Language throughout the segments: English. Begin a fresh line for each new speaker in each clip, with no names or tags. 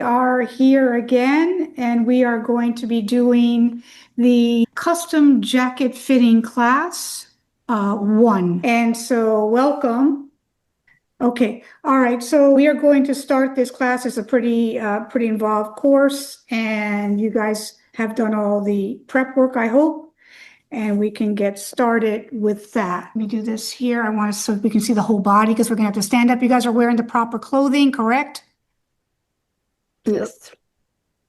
Are here again, and we are going to be doing the custom jacket fitting class one. And so welcome. Okay, all right. So we are going to start this class. It's a pretty involved course, and you guys have done all the prep work, I hope, and we can get started with that. Let me do this here. I want to so we can see the whole body because we're gonna have to stand up. You guys are wearing the proper clothing, correct?
Yes.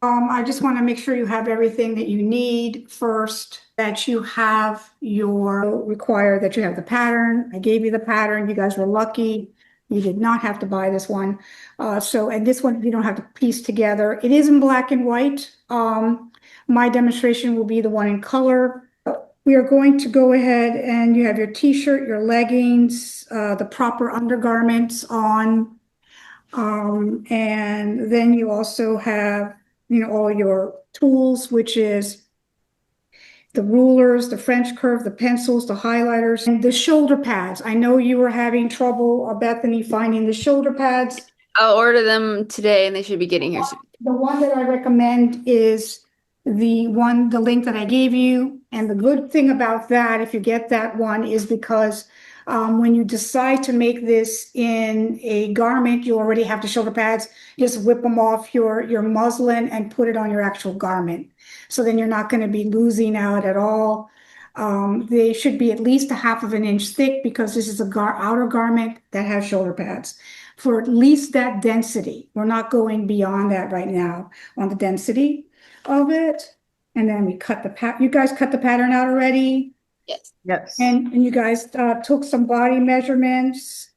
I just want to make sure you have everything that you need first, that you have require that you have the pattern. I gave you the pattern. You guys were lucky. You did not have to buy this one. And this one, you don't have to piece together. It is in black and white. My demonstration will be the one in color. We are going to go ahead and you have your t-shirt, your leggings, the proper undergarments on. And then you also have all your tools, which is the rulers, the French curve, the pencils, the highlighters, and the shoulder pads. I know you were having trouble, Bethany, finding the shoulder pads.
I'll order them today and they should be getting here soon.
The one that I recommend is the link that I gave you. And the good thing about that, if you get that one, is because when you decide to make this in a garment, you already have the shoulder pads. Just whip them off your muslin and put it on your actual garment. So then you're not going to be losing out at all. They should be at least a half of an inch thick because this is a outer garment that has shoulder pads for at least that density. We're not going beyond that right now on the density of it. And then we cut the pattern. You guys cut the pattern out already?
Yes.
Yes.
And you guys took some body measurements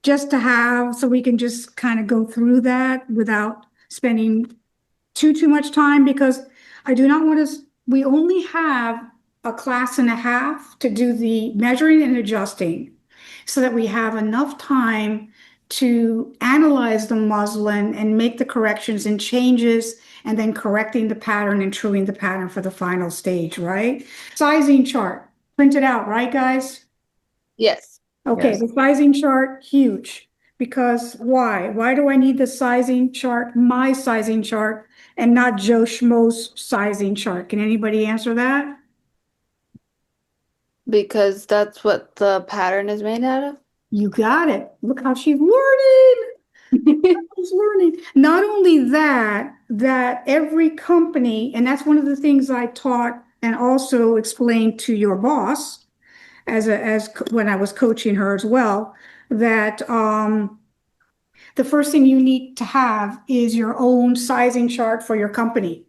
just to have, so we can just kind of go through that without spending too much time, because I do not want to, we only have a class and a half to do the measuring and adjusting so that we have enough time to analyze the muslin and make the corrections and changes, and then correcting the pattern and truing the pattern for the final stage, right? Sizing chart, print it out, right, guys?
Yes.
Okay,
Yes.
the sizing chart, huge. Because why? Why do I need the sizing chart, my sizing chart, and not Joe Schmo's sizing chart? Can anybody answer that?
Because that's what the pattern is made out of.
You got it. Look how she's learning. She's learning. Not only that, that every company, and that's one of the things I taught and also explained to your boss as when I was coaching her as well, that the first thing you need to have is your own sizing chart for your company.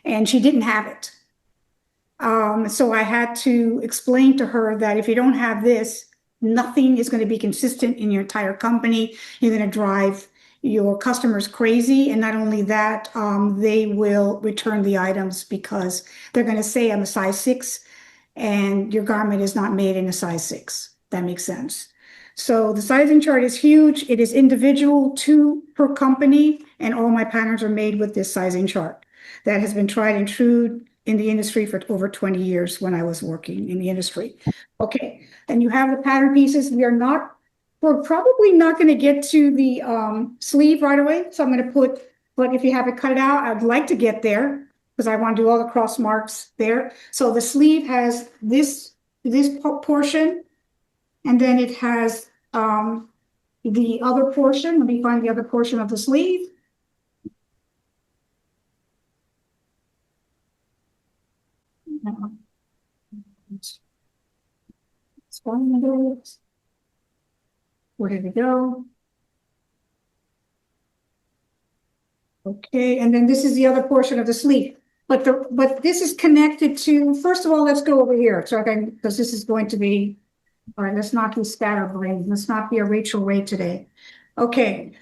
And she didn't have it. So I had to explain to her that if you don't have this, nothing is going to be consistent in your entire company. You're going to drive your customers crazy. And not only that, they will return the items because they're going to say, I'm a size 6, and your garment is not made in a size 6. That makes sense. So the sizing chart is huge. It is individual to per company, and all my patterns are made with this sizing chart that has been tried and true in the industry for over 20 years when I was working in the industry. Okay, and you have the pattern pieces. We're probably not going to get to the sleeve right away. So I'm going to but if you have it cut out, I'd like to get there because I want to do all the cross marks there. So the sleeve has this portion, and then it has the other portion. Let me find the other portion of the sleeve. Where did it go? Okay, and then this is the other portion of the sleeve. But this is connected to, first of all, let's go over here. So because this is going to be, all right, let's not be scatterbrained. Let's not be a Rachel Ray today. Okay.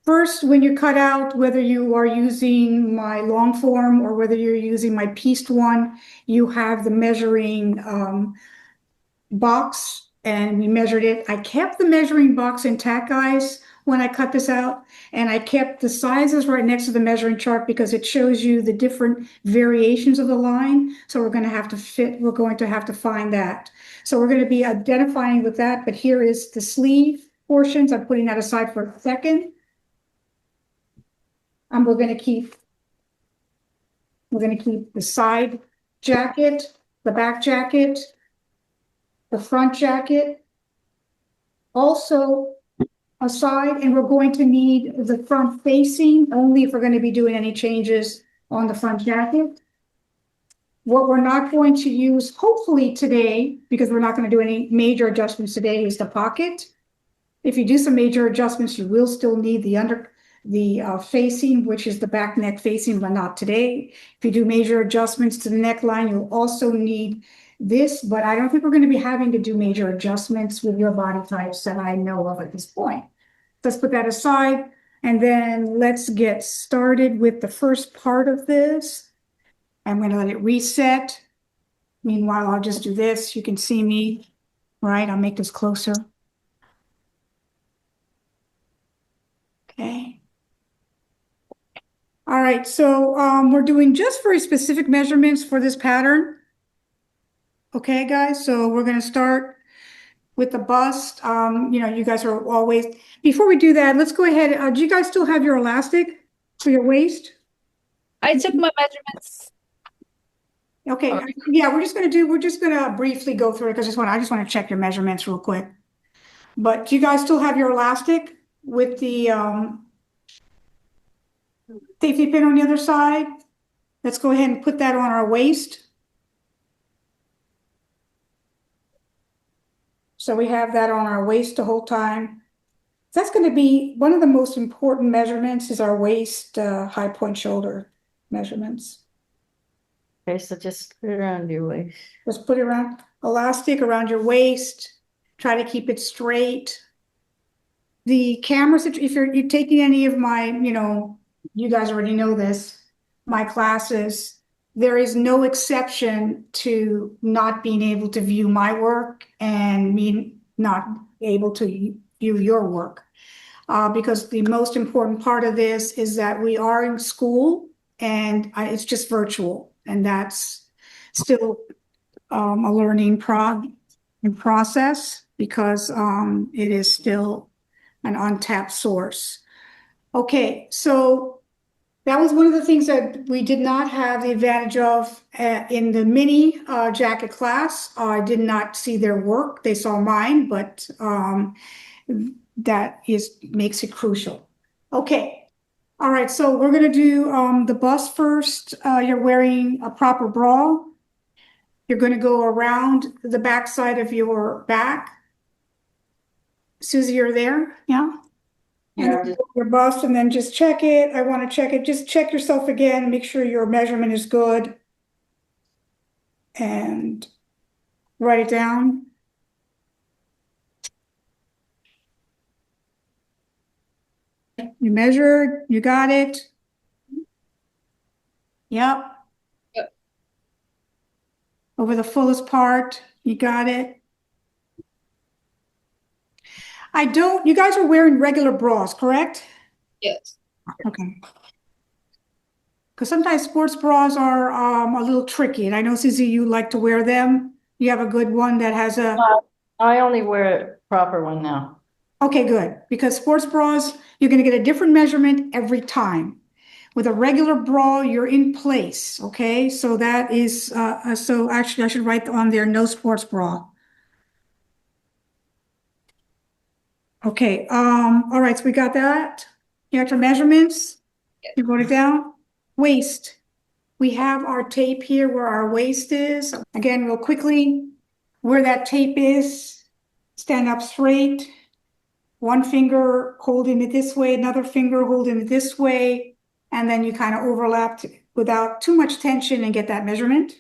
First, when you cut out, whether you are using my long form or whether you're using my pieced one, you have the measuring box, and we measured it. I kept the measuring box intact, guys, when I cut this out, and I kept the sizes right next to the measuring chart because it shows you the different variations of the line. So we're going to have to find that. So we're going to be identifying with that, but here is the sleeve. portions. I'm putting that aside for a second. And we're gonna keep the side jacket, the back jacket, the front jacket. Also aside, and we're going to need the front facing only if we're going to be doing any changes on the front jacket. What we're not going to use, hopefully today, because we're not going to do any major adjustments today, is the pocket. If you do some major adjustments, you will still need the facing, which is the back neck facing, but not today. If you do major adjustments to the neckline, you'll also need this, but I don't think we're going to be having to do major adjustments with your body types that I know of at this point. Let's put that aside, and then let's get started with the first part of this. I'm going to let it reset. Meanwhile, I'll just do this. You can see me, right? I'll make this closer. Okay. All right, so we're doing just very specific measurements for this pattern. Okay, guys, so we're going to start with the bust. You guys are always, before we do that, let's go ahead. Do you guys still have your elastic for your waist?
I took my measurements.
Okay, yeah, we're just gonna briefly go through it because I just want to check your measurements real quick. But do you guys still have your elastic with the safety pin on the other side? Let's go ahead and put that on our waist. So we have that on our waist the whole time. That's going to be one of the most important measurements is our waist, high point shoulder measurements.
Okay, so just put it around your waist.
Just put it around, elastic around your waist. Try to keep it straight. The cameras, if you're taking any of my, you guys already know this, my classes, there is no exception to not being able to view my work and me not able to view your work. Because the most important part of this is that we are in school and it's just virtual, and that's still a learning process because it is still an untapped source. Okay, so that was one of the things that we did not have the advantage of in the mini jacket class. I did not see their work. They saw mine, but that makes it crucial. Okay. All right, so we're gonna do the bust first. You're wearing a proper bra. You're gonna go around the back side of your back. Susie, you're there? Yeah? And your bust, and then just check it. I want to check it. Just check yourself again, make sure your measurement is good. And write it down. You measured, you got it. Yep.
Yep.
Over the fullest part, you got it. you guys are wearing regular bras, correct?
Yes.
Okay. Because sometimes sports bras are a little tricky, and I know, Susie, you like to wear them. You have a good one that has a...
I only wear a proper one now.
Okay, good. Because sports bras, you're going to get a different measurement every time. With a regular bra, you're in place, okay? So that is, so actually I should write on there, no sports bra. Okay, all right, so we got that. You got your measurements? You wrote it down? Waist. We have our tape here where our waist is. Again, real quickly, where that tape is, stand up straight. One finger holding it this way, another finger holding it this way, and then you kind of overlap without too much tension and get that measurement.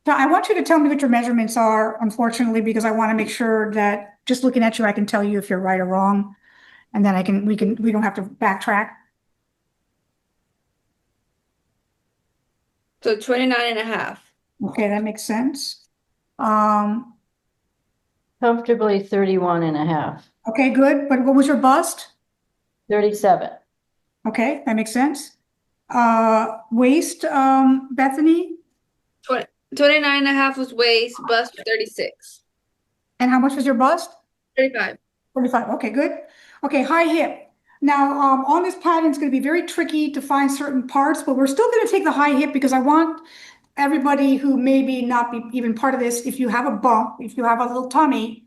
Now, I want you to tell me what your measurements are, unfortunately, because I want to make sure that just looking at you, I can tell you if you're right or wrong. And then we don't have to backtrack.
So 29.5.
Okay, that makes sense.
Comfortably 31.5.
Okay, good. But what was your bust?
37.
Okay, that makes sense. Waist, Bethany?
29 and a half was waist, bust 36.
And how much was your bust?
35.
45. Okay, good. Okay, high hip. Now, on this pattern, it's going to be very tricky to find certain parts, but we're still going to take the high hip because I want everybody who maybe not be even part of this, if you have a bump, if you have a little tummy,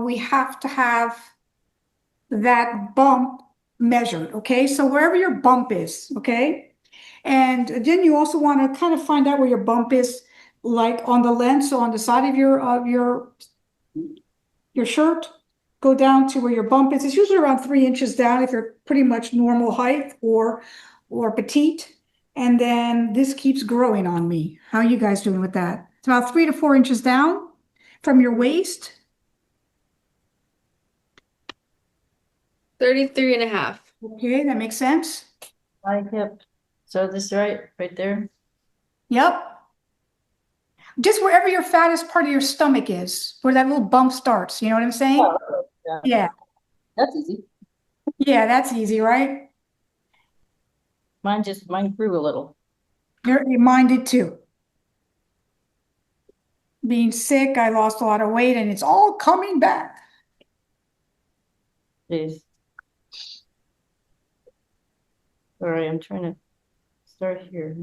we have to have that bump measured, okay? So wherever your bump is, okay? And then you also want to kind of find out where your bump is, like on the lens, so on the side of your shirt, go down to where your bump is. It's usually around 3 inches down if you're pretty much normal height or petite. And then this keeps growing on me. How are you guys doing with that? It's about 3 to 4 inches down from your waist.
33 and a half.
Okay, that makes sense.
High hip. So this right there.
Yep. Just wherever your fattest part of your stomach is, where that little bump starts. You know what I'm saying?
Oh, yeah.
Yeah.
That's easy.
Yeah, that's easy, right?
Mine grew a little.
You're minded too. Being sick, I lost a lot of weight and it's all coming back.
Jeez. Sorry, I'm trying to start here.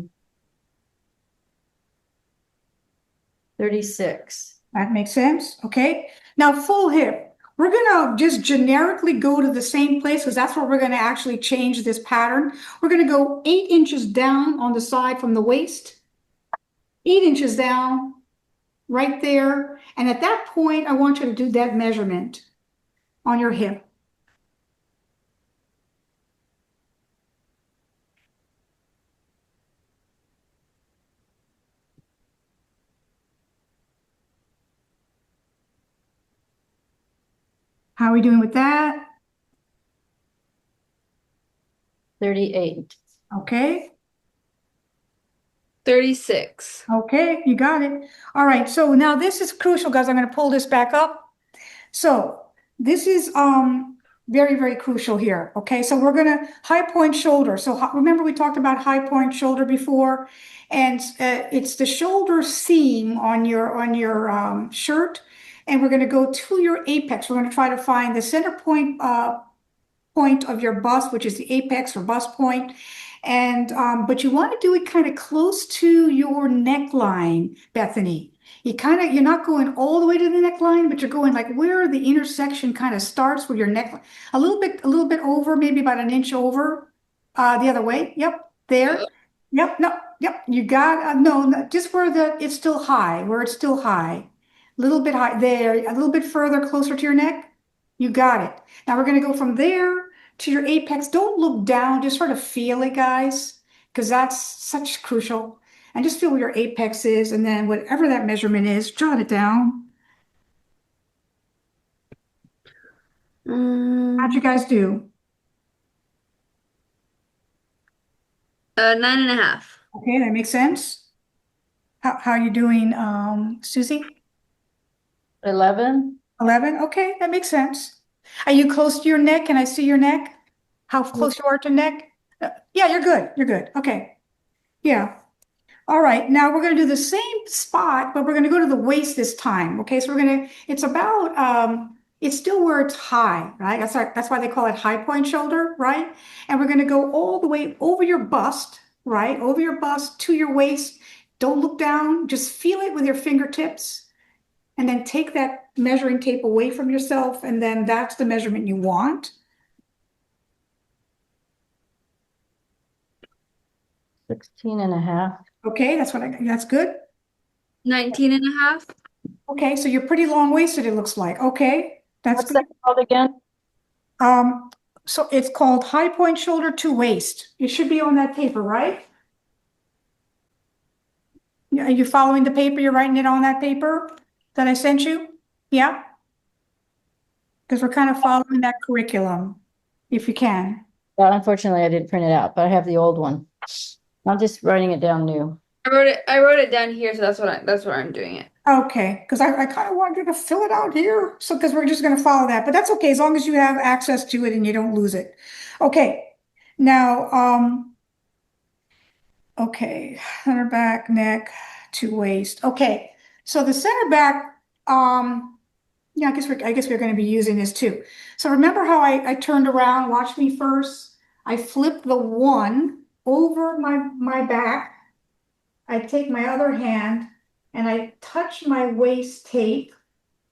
36.
That makes sense. Okay. Now, full hip. We're going to just generically go to the same place because that's where we're going to actually change this pattern. We're going to go 8 inches down on the side from the waist, 8 inches down right there. And at that point, I want you to do that measurement on your hip. How are we doing with that?
38.
Okay.
36.
Okay, you got it. All right, so now this is crucial, guys. I'm going to pull this back up. So this is very, very crucial here. Okay, so we're going to high point shoulder. So remember we talked about high point shoulder before, and it's the shoulder seam on your shirt, and we're going to go to your apex. We're going to try to find the center point of your bust, which is the apex or bust point. And but you want to do it kind of close to your neckline, Bethany. You're not going all the way to the neckline, but you're going like where the intersection kind of starts with your neck, a little bit over, maybe about an inch over, the other way. Yep, there. Yep, no, yep. You got no, just where it's still high, where it's still high, a little bit high there, a little bit further, closer to your neck. You got it. Now we're going to go from there to your apex. Don't look down, just sort of feel it, guys, because that's such crucial. And just feel where your apex is, and then whatever that measurement is, jot it down. How'd you guys do?
9 and a half.
Okay, that makes sense. How are you doing, Susie?
11.
11? Okay, that makes sense. Are you close to your neck? Can I see your neck? How close you are to neck? Yeah, you're good. You're good. Okay. Yeah. All right, now we're going to do the same spot, but we're going to go to the waist this time. Okay, so it's about, it's still where it's high, right? That's why they call it high point shoulder, right? And we're going to go all the way over your bust, right? Over your bust to your waist. Don't look down, just feel it with your fingertips. And then take that measuring tape away from yourself, and then that's the measurement you want.
16 and a half.
Okay, that's good.
19 and a half.
Okay, so you're pretty long-waisted, it looks like. Okay, that's
What's
good.
that called again?
So it's called high point shoulder to waist. It should be on that paper, right? Are you following the paper? You're writing it on that paper that I sent you? Yeah? Because we're kind of following that curriculum, if you can.
Well, unfortunately, I didn't print it out, but I have the old one. I'm just writing it down new.
I wrote it down here, so that's where I'm doing it.
Okay, because I kind of wanted you to fill it out here. So, because we're just going to follow that, but that's okay as long as you have access to it and you don't lose it. Okay, now, okay, center back, neck, to waist. Okay, so the center back, yeah, I guess we're going to be using this too. So remember how I turned around, watch me first. I flip the one over my back. I take my other hand and I touch my waist tape.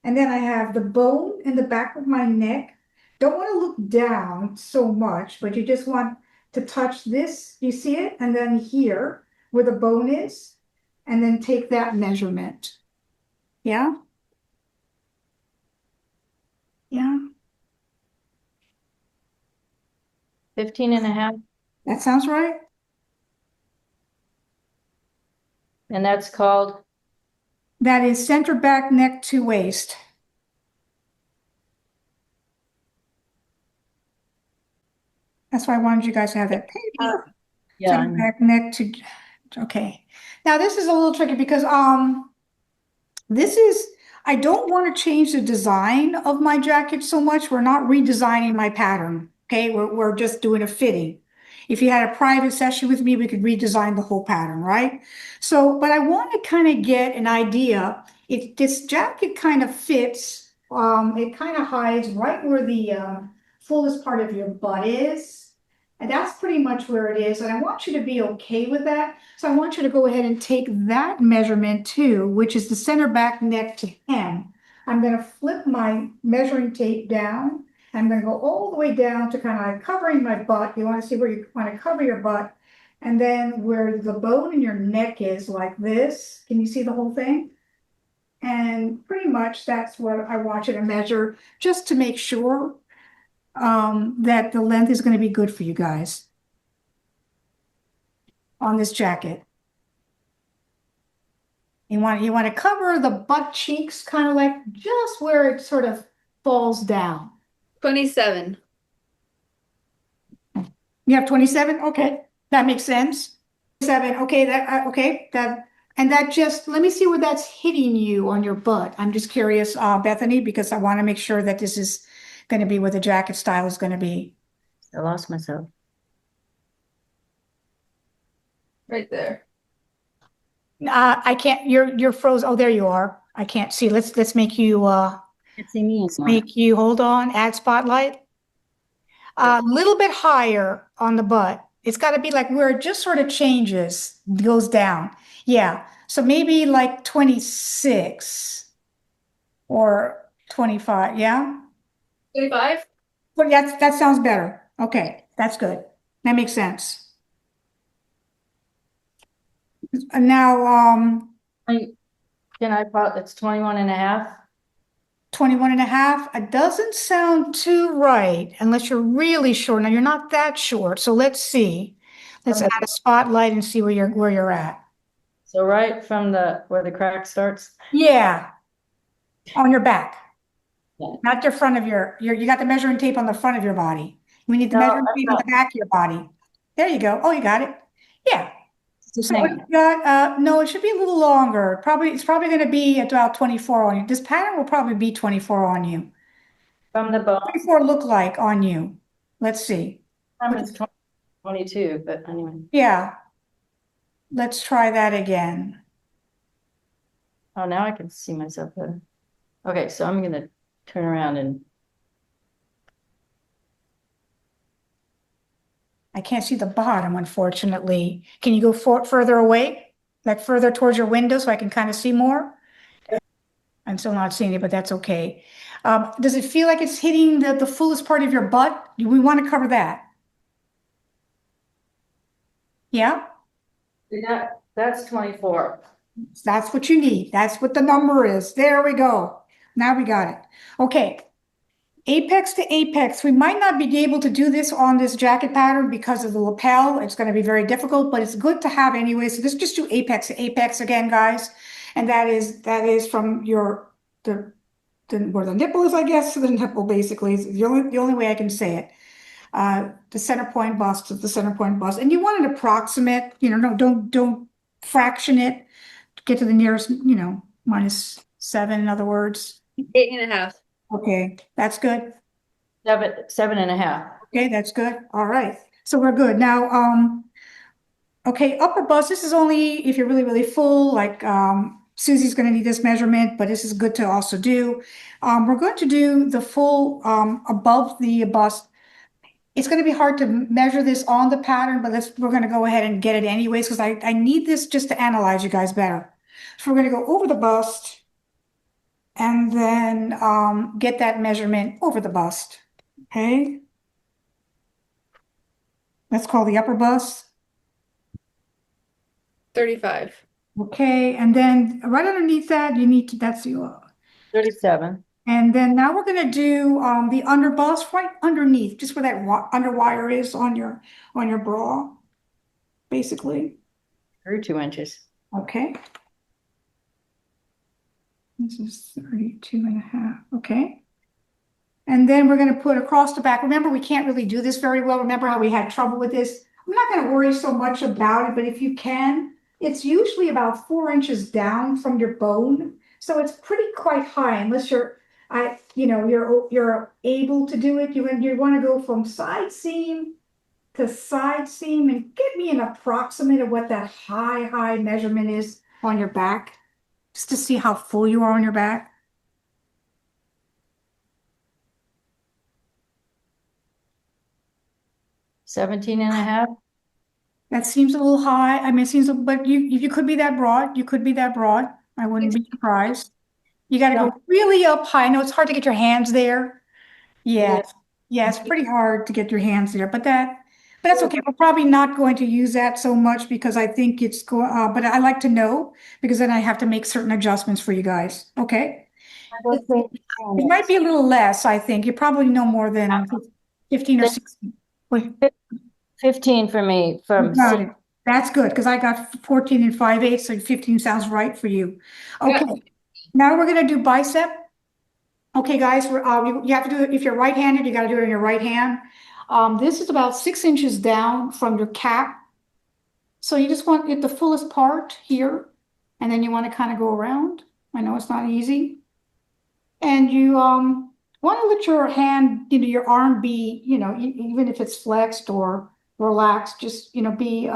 And then I have the bone in the back of my neck. Don't want to look down so much, but you just want to touch this. You see it? And then here where the bone is, and then take that measurement. Yeah? Yeah,
15 and a half,
that sounds right.
and that's called,
That is center back neck to waist. That's why I wanted you guys to have that paper.
yeah,
Center back neck to, okay. Now this is a little tricky because this is, I don't want to change the design of my jacket so much. We're not redesigning my pattern. Okay, we're just doing a fitting. If you had a private session with me, we could redesign the whole pattern, right? So, but I want to kind of get an idea. If this jacket kind of fits, it kind of hides right where the fullest part of your butt is. And that's pretty much where it is. And I want you to be okay with that. So I want you to go ahead and take that measurement too, which is the center back neck to hem. I'm going to flip my measuring tape down. I'm going to go all the way down to kind of covering my butt. You want to see where you want to cover your butt. And then where the bone in your neck is like this. Can you see the whole thing? And pretty much that's what I want you to measure just to make sure that the length is going to be good for you guys on this jacket. You want to cover the butt cheeks kind of like just where it sort of falls down.
27.
You have 27? Okay, that makes sense. 7, okay, and that just, let me see where that's hitting you on your butt. I'm just curious, Bethany, because I want to make sure that this is going to be where the jacket style is going to be.
I lost myself.
Right there.
I can't, you're frozen. Oh, there you are. I can't see. Let's make you,
Can't see me anymore.
hold on, add spotlight. A little bit higher on the butt. It's got to be like where it just sort of changes, goes down. Yeah. So maybe like 26 or 25. Yeah.
25?
But that sounds better. Okay. That's good. That makes sense. And now,
Can I put, it's 21 and a half?
21 and a half. It doesn't sound too right unless you're really short. Now you're not that short. So let's see. Let's add a spotlight and see where you're at.
So right from where the crack starts?
Yeah. On your back.
Yeah.
Not your front of you got the measuring tape on the front of your body. We need the
No,
measuring tape on the back of your body. There you go. Oh, you got it. Yeah.
Just
So
hang
what
on.
you got, no, it should be a little longer. It's probably going to be about 24 on you. This pattern will probably be 24 on you.
From the bone,
24 look like on you. Let's see.
it's 22, but anyway.
Yeah. Let's try that again.
Oh, now I can see myself better. Okay, so I'm gonna turn around and
I can't see the bottom, unfortunately. Can you go further away? Like further towards your window so I can kind of see more? I'm still not seeing it, but that's okay. Does it feel like it's hitting the fullest part of your butt? We want to cover that. Yeah?
that's 24.
That's what you need. That's what the number is. There we go. Now we got it. Okay. Apex to apex. We might not be able to do this on this jacket pattern because of the lapel. It's going to be very difficult, but it's good to have anyway. So let's just do apex to apex again, guys. And that is from where the nipple is, I guess, to the nipple, basically. It's the only way I can say it. The center point bust to the center point bust. And you want it approximate, no, don't fraction it. Get to the nearest, -7, in other words.
8.5.
Okay, that's good.
7 and a half.
Okay, that's good. All right. So we're good. Now, Okay, upper bust, this is only if you're really, really full, like Susie's gonna need this measurement, but this is good to also do. We're going to do the full above the bust. It's gonna be hard to measure this on the pattern, but we're gonna go ahead and get it anyways, because I need this just to analyze you guys better. So we're gonna go over the bust and then get that measurement over the bust, okay? Let's call the upper bust.
35.
Okay, and then right underneath that, you need to, that's you.
37.
And then now we're gonna do the under bust right underneath, just where that under wire is on your bra, basically.
Or 2 inches.
Okay. This is 32.5, okay. And then we're gonna put across the back. Remember, we can't really do this very well. Remember how we had trouble with this? I'm not gonna worry so much about it, but if you can, it's usually about 4 inches down from your bone. So it's pretty quite high unless you're able to do it. You want to go from side seam to side seam and get me an approximate of what that high measurement is on your back, just to see how full you are on your back.
Seventeen and a half.
That seems a little high. I mean, it seems, but you could be that broad. You could be that broad. I wouldn't be surprised. You got to go really up high. I know it's hard to get your hands there. Yeah, yeah, it's pretty hard to get your hands there, but that's okay. We're probably not going to use that so much because I think but I like to know because then I have to make certain adjustments for you guys. Okay. It might be a little less, I think. You probably know more than 15 or 16. Wait.
15 for me from
Got it. That's good, because I got 14 and 5/8, so 15 sounds right for you. Okay, now we're gonna do bicep. Okay, guys, you have to do it, if you're right-handed, you gotta do it in your right hand. This is about 6 inches down from your cap. So you just want to get the fullest part here, and then you want to kind of go around. I know it's not easy. And you want to let your hand, your arm be, even if it's flexed or relaxed, just, be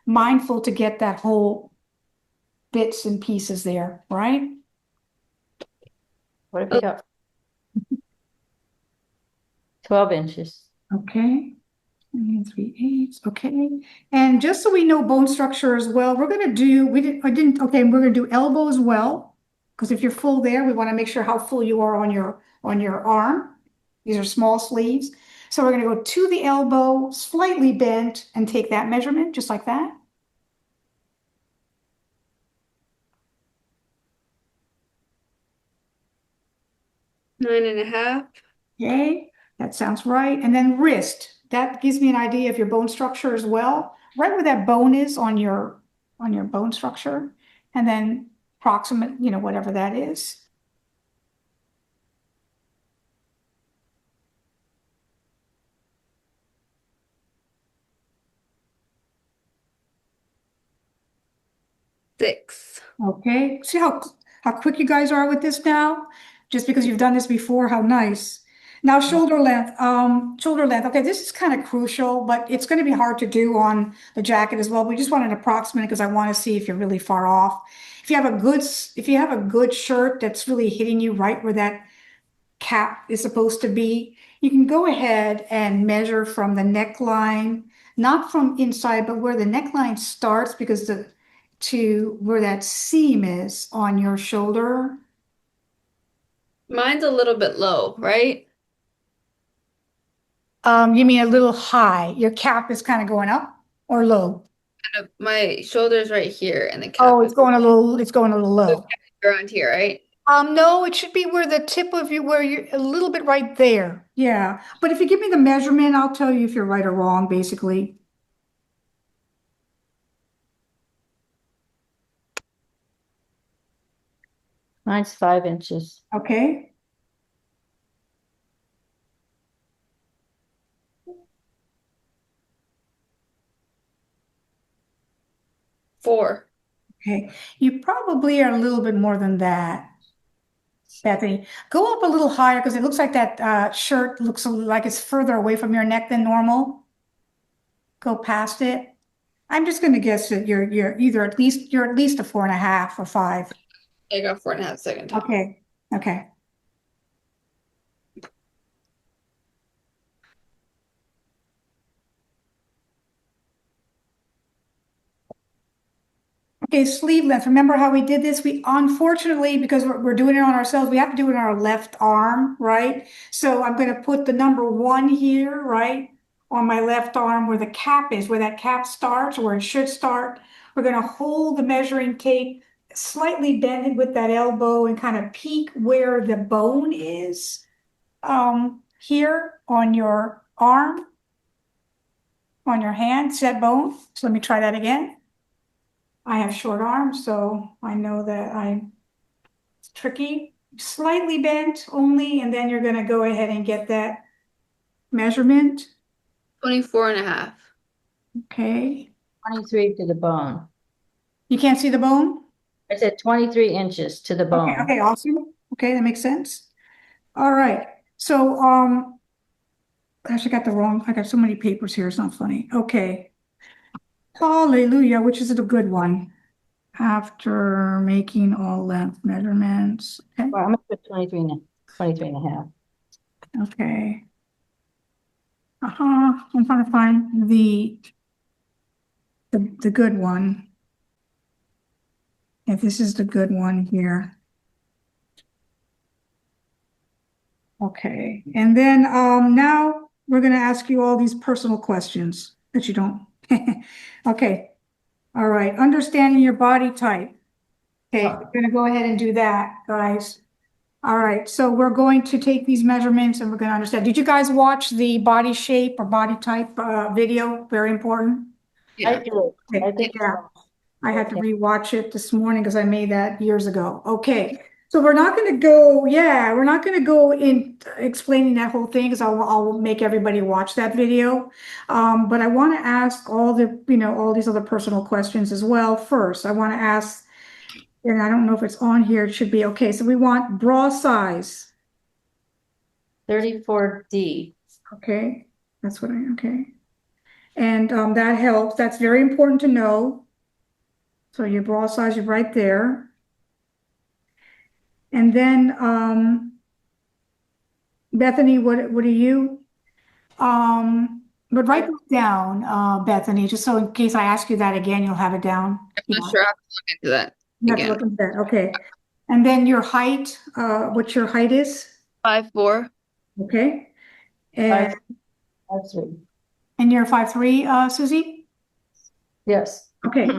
mindful to get that whole bits and pieces there, right?
What if we got 12 inches?
Okay. And 3/8, okay. And just so we know bone structure as well, we're gonna do, okay, we're gonna do elbow as well. Because if you're full there, we want to make sure how full you are on your arm. These are small sleeves. So we're gonna go to the elbow, slightly bent, and take that measurement, just like that.
Nine and a half.
Okay, that sounds right. And then wrist, that gives me an idea of your bone structure as well. Right where that bone is on your bone structure, and then proximate, whatever that is.
Six.
Okay, see how quick you guys are with this now? Just because you've done this before, how nice. Now shoulder length, okay, this is kind of crucial, but it's going to be hard to do on the jacket as well. We just want an approximate because I want to see if you're really far off. If you have a good shirt that's really hitting you right where that cap is supposed to be, you can go ahead and measure from the neckline, not from inside, but where the neckline starts, because to where that seam is on your shoulder.
Mine's a little bit low, right?
You mean a little high? Your cap is kind of going up or low?
My shoulder's right here, and the
Oh,
cap is
it's going a little low.
around here, right?
No, it should be where the tip of you, where you're a little bit right there. Yeah. But if you give me the measurement, I'll tell you if you're right or wrong, basically.
Mine's 5 inches.
Okay.
Four.
Okay. You probably are a little bit more than that, Bethany. Go up a little higher because it looks like that shirt looks like it's further away from your neck than normal. Go past it. I'm just gonna guess that you're either you're at least a 4.5 or 5.
I got 4.5 second time.
Okay, okay. Okay, sleeve length. Remember how we did this? We unfortunately, because we're doing it on ourselves, we have to do it on our left arm, right? So I'm going to put the number 1 here, right? On my left arm where the cap is, where that cap starts, where it should start. We're going to hold the measuring tape, slightly bend it with that elbow and kind of peek where the bone is. Here on your arm, on your hand, see that bone? So let me try that again. I have short arms, so I know that it's tricky. Slightly bent only, and then you're gonna go ahead and get that measurement.
24.5.
Okay.
23 to the bone.
You can't see the bone?
I said 23 inches to the
Okay,
bone.
okay, awesome. Okay, that makes sense. All right. So, gosh, I got so many papers here, it's not funny. Okay. Hallelujah, which is a good one. After making all length measurements. Okay.
Well, I'm gonna put 23 and a half.
Okay. I'm trying to find the good one. If this is the good one here. Okay, and then now we're gonna ask you all these personal questions that you don't. Okay, all right, understanding your body type. Okay, we're gonna go ahead and do that, guys. All right, so we're going to take these measurements and we're gonna understand. Did you guys watch the body shape or body type video? Very important.
I
Yeah.
do. I
Okay,
think
yeah.
so.
I had to rewatch it this morning because I made that years ago. Okay, so we're not going to go, yeah, we're not going to go in explaining that whole thing because I'll make everybody watch that video. But I want to ask all all these other personal questions as well. First, I want to ask, and I don't know if it's on here, it should be okay. So we want bra size.
34D.
Okay, okay. And that helps. That's very important to know. So your bra size is right there. And then, Bethany, what are you? But write this down, Bethany, just so in case I ask you that again, you'll have it down.
I'm not sure. I have to look into that
You have to
again.
look at that, okay. And then your height, what your height is,
5'4".
okay?
Five,
And,
5'3".
and you're 5'3", Susie?
Yes.
Okay,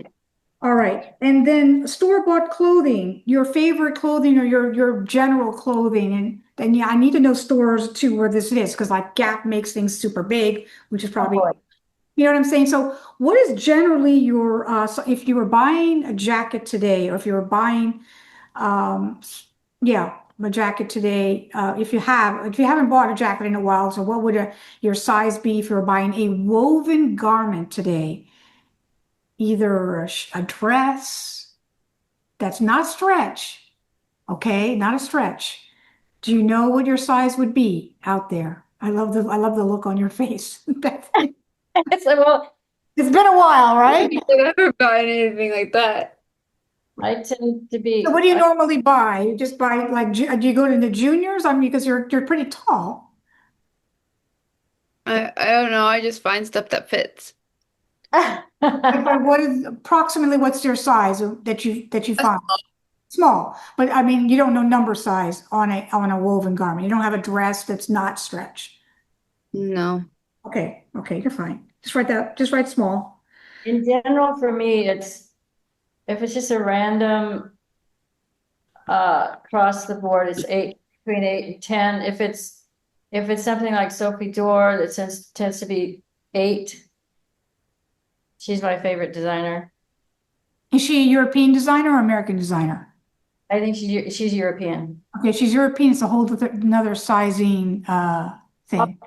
all right. And then store-bought clothing, your favorite clothing or your general clothing. And then, yeah, I need to know stores too where this is, because like Gap makes things super big, which is probably,
boy.
you know what I'm saying? So what is generally your, so if you were buying a jacket today, or if you were buying, yeah, a jacket today, if you haven't bought a jacket in a while, so what would your size be if you were buying a woven garment today? Either a dress that's not stretch, okay, not a stretch. Do you know what your size would be out there? I love the look on your face.
It's like, well,
It's been a while, right?
I've never bought anything like that.
I tend to be,
So what do you normally buy? You just buy like, do you go to the juniors? I mean, because you're pretty tall.
I don't know. I just find stuff that fits.
But what is approximately what's your size that you find? Small, but I mean, you don't know number size on a woven garment. You don't have a dress that's not stretch.
No.
Okay, okay, you're fine. Just write small.
in general, for me, if it's just a random across the board, it's between 8 and 10. If it's something like Sophie Dor that tends to be 8. She's my favorite designer.
Is she a European designer or American designer?
I think she's European.
Okay, she's European, it's a whole another sizing thing.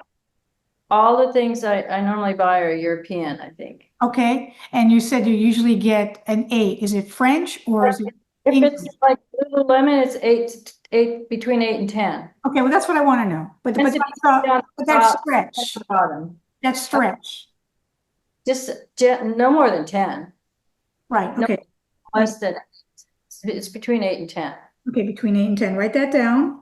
All the things I normally buy are European, I think.
Okay, and you said you usually get an 8. Is it French or is it
If
English?
it's like Lululemon, it's 8 between 8 and 10.
Okay, well, that's what I want to know. But
Tends to be
that's
down
but
top,
that's
at
stretch.
the bottom.
That's stretch.
just no more than 10,
Right,
No.
okay,
less than, it's between 8 and 10.
okay, between 8 and 10. Write that down.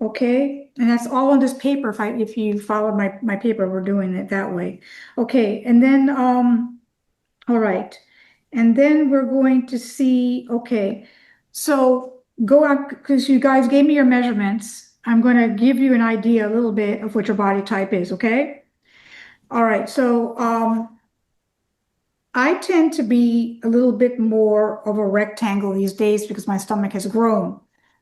Okay, and that's all on this paper. If you followed my paper, we're doing it that way. Okay, and then all right. And then we're going to see, okay, so go out because you guys gave me your measurements. I'm going to give you an idea a little bit of what your body type is, okay? All right, so I tend to be a little bit more of a rectangle these days because my stomach has grown.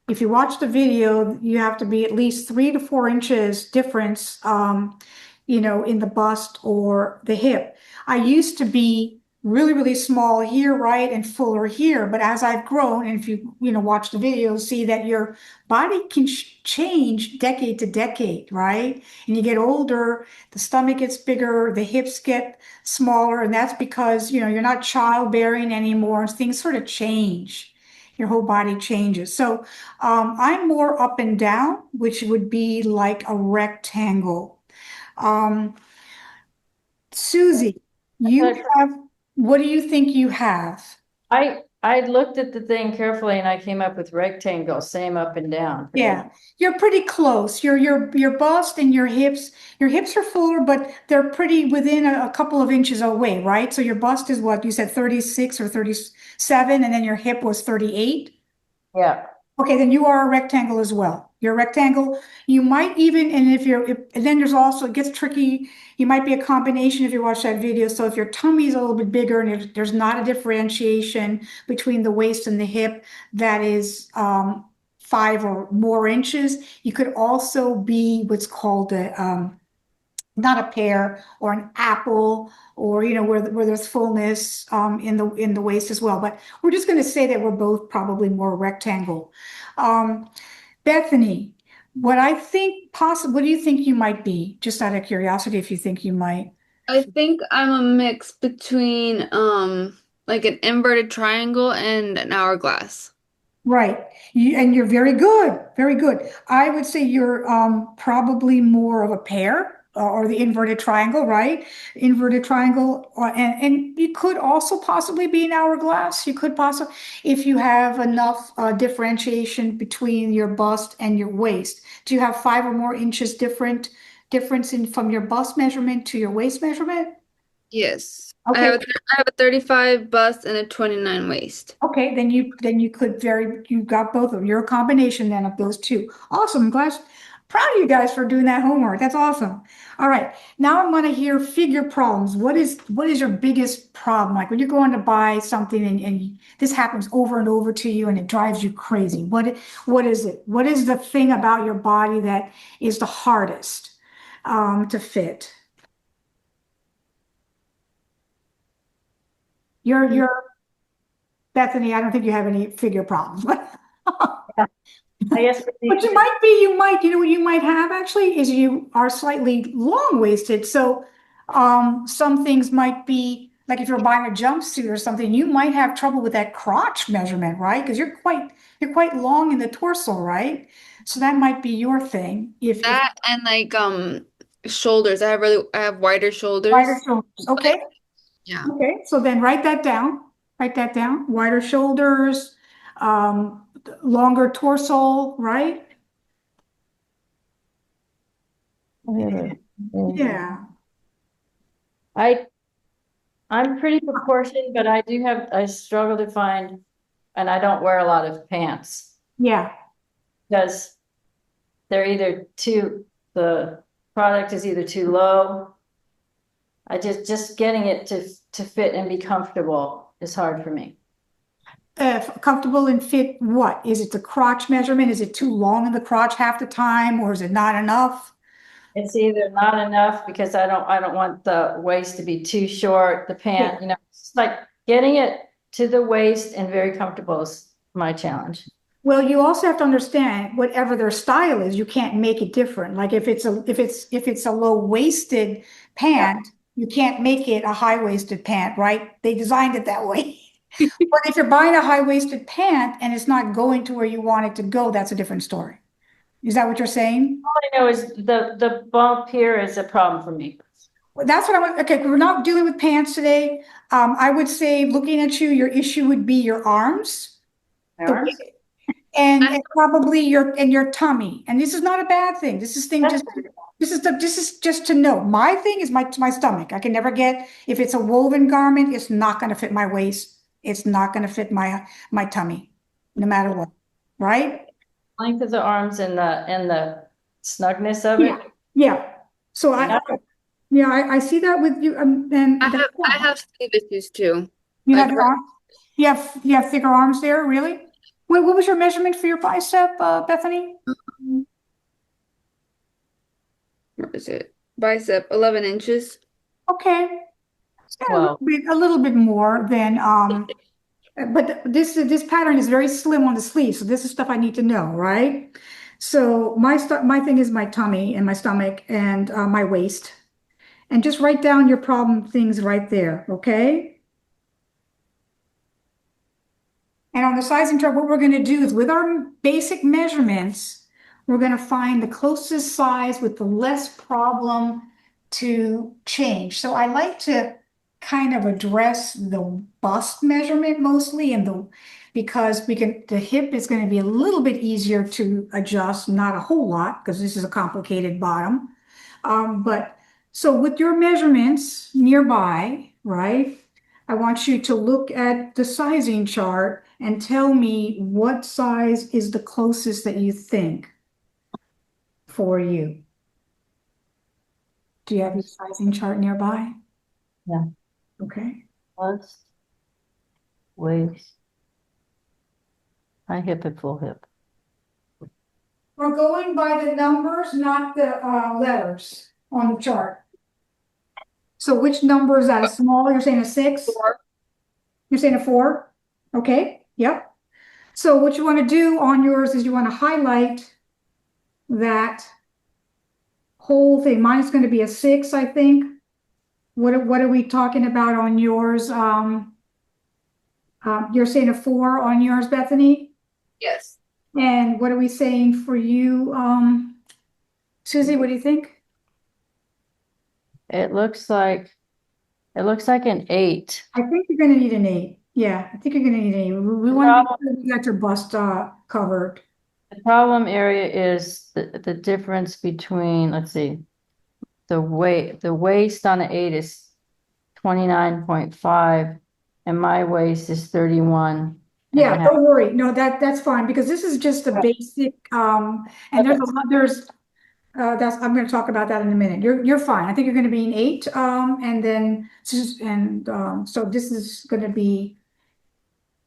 If you watch the video, you have to be at least 3 to 4 inches difference, in the bust or the hip. I used to be really, really small here, right, and fuller here. But as I've grown, and if you watch the video, see that your body can change decade to decade, right? And you get older, the stomach gets bigger, the hips get smaller, and that's because you're not childbearing anymore. Things sort of change. Your whole body changes. So I'm more up and down, which would be like a rectangle. Um, Susie, you have, what do you think you have?
I looked at the thing carefully and I came up with rectangle, same up and down.
Yeah, you're pretty close. Your bust and your hips are fuller, but they're pretty within a couple of inches away, right? So your bust is what you said, 36 or 37, and then your hip was 38.
Yeah,
Okay, then you are a rectangle as well. You're a rectangle. You might even, and and then there's also, it gets tricky. You might be a combination if you watch that video. So if your tummy is a little bit bigger and if there's not a differentiation between the waist and the hip that is 5 or more inches, you could also be what's called not a pear or an apple or where there's fullness in the waist as well. But we're just going to say that we're both probably more rectangle. Um, Bethany, what do you think you might be? Just out of curiosity, if you think you might.
I think I'm a mix between like an inverted triangle and an hourglass.
Right. And you're very good. Very good. I would say you're probably more of a pear or the inverted triangle, right? Inverted triangle, and you could also possibly be an hourglass. You could possibly, if you have enough differentiation between your bust and your waist. Do you have 5 or more inches difference in from your bust measurement to your waist measurement?
Yes.
Okay.
I have a 35 bust and a 29 waist.
Okay, then you got both of them. You're a combination then of those two. Awesome. I'm proud of you guys for doing that homework. That's awesome. All right. Now I'm going to hear figure problems. What is your biggest problem? Like when you're going to buy something and this happens over and over to you and it drives you crazy. What is it? What is the thing about your body that is the hardest to fit? You're Bethany, I don't think you have any figure problems.
I guess.
But you know what you might have actually is you are slightly long-waisted. So some things might be like if you're buying a jumpsuit or something, you might have trouble with that crotch measurement, right? Because you're quite long in the torso, right? So that might be your thing. If
That and like shoulders. I have wider
wider
shoulders.
shoulders. Okay.
Yeah.
Okay. So then write that down. Write that down. Wider shoulders, longer torso, right? Yeah.
I I'm pretty proportioned, but I struggle to find, and I don't wear a lot of pants
Yeah.
because the product is either too low. I just getting it to fit and be comfortable is hard for me.
Comfortable and fit what? Is it the crotch measurement? Is it too long in the crotch half the time, or is it not enough?
It's either not enough because I don't want the waist to be too short, the pant, it's like getting it to the waist and very comfortable is my challenge.
Well, you also have to understand whatever their style is, you can't make it different. Like if it's a low-waisted pant, you can't make it a high-waisted pant, right? They designed it that way. But if you're buying a high-waisted pant and it's not going to where you want it to go, that's a different story. Is that what you're saying?
All I know is the bump here is a problem for me.
That's what I want. Okay, we're not dealing with pants today. I would say, looking at you, your issue would be your arms.
My
the
arms?
and probably your tummy. And this is not a bad thing. This is just to know. My thing is my stomach. I can never get, if it's a woven garment, it's not going to fit my waist. It's not going to fit my tummy, no matter what. Right?
Length of the arms and the snugness of
Yeah.
it.
Yeah. So I see that with you. And
I
that's
have I
fine.
have sleeve issues too.
You
Like
have your arm, you have thicker arms there, really? Wait, what was your measurement for your bicep, Bethany?
where is it? Bicep, 11 inches.
Okay. Yeah,
Well,
a little bit more than but this pattern is very slim on the sleeve, so this is stuff I need to know, right? So my thing is my tummy and my stomach and my waist, and just write down your problem things right there, okay? And on the sizing chart, what we're going to do is with our basic measurements, we're going to find the closest size with the less problem to change. So I like to kind of address the bust measurement mostly because the hip is going to be a little bit easier to adjust, not a whole lot, because this is a complicated bottom. But so with your measurements nearby, right? I want you to look at the sizing chart and tell me what size is the closest that you think for you. Do you have your sizing chart nearby?
yeah,
Okay.
bust, waist, high hip and full hip.
We're going by the numbers, not the letters on the chart. So which number is that? A small? You're saying a 6?
4.
You're saying a 4? Okay. Yep. So what you want to do on yours is you want to highlight that whole thing. Mine is going to be a 6, I think. What are we talking about on yours? You're saying a 4 on yours, Bethany?
Yes.
And what are we saying for you, Susie? What do you think?
It looks like an 8.
I think you're gonna need an 8. Yeah, I think you're gonna need an 8. We want to make sure you got your bust covered.
The problem area is the difference between, let's see, the waist on the 8 is 29.5 and my waist is 31 and a
Yeah,
half.
don't worry. No, that's fine because this is just a basic and there's a lot that's I'm gonna talk about that in a minute. You're fine. I think you're gonna be an 8 and then so this is gonna be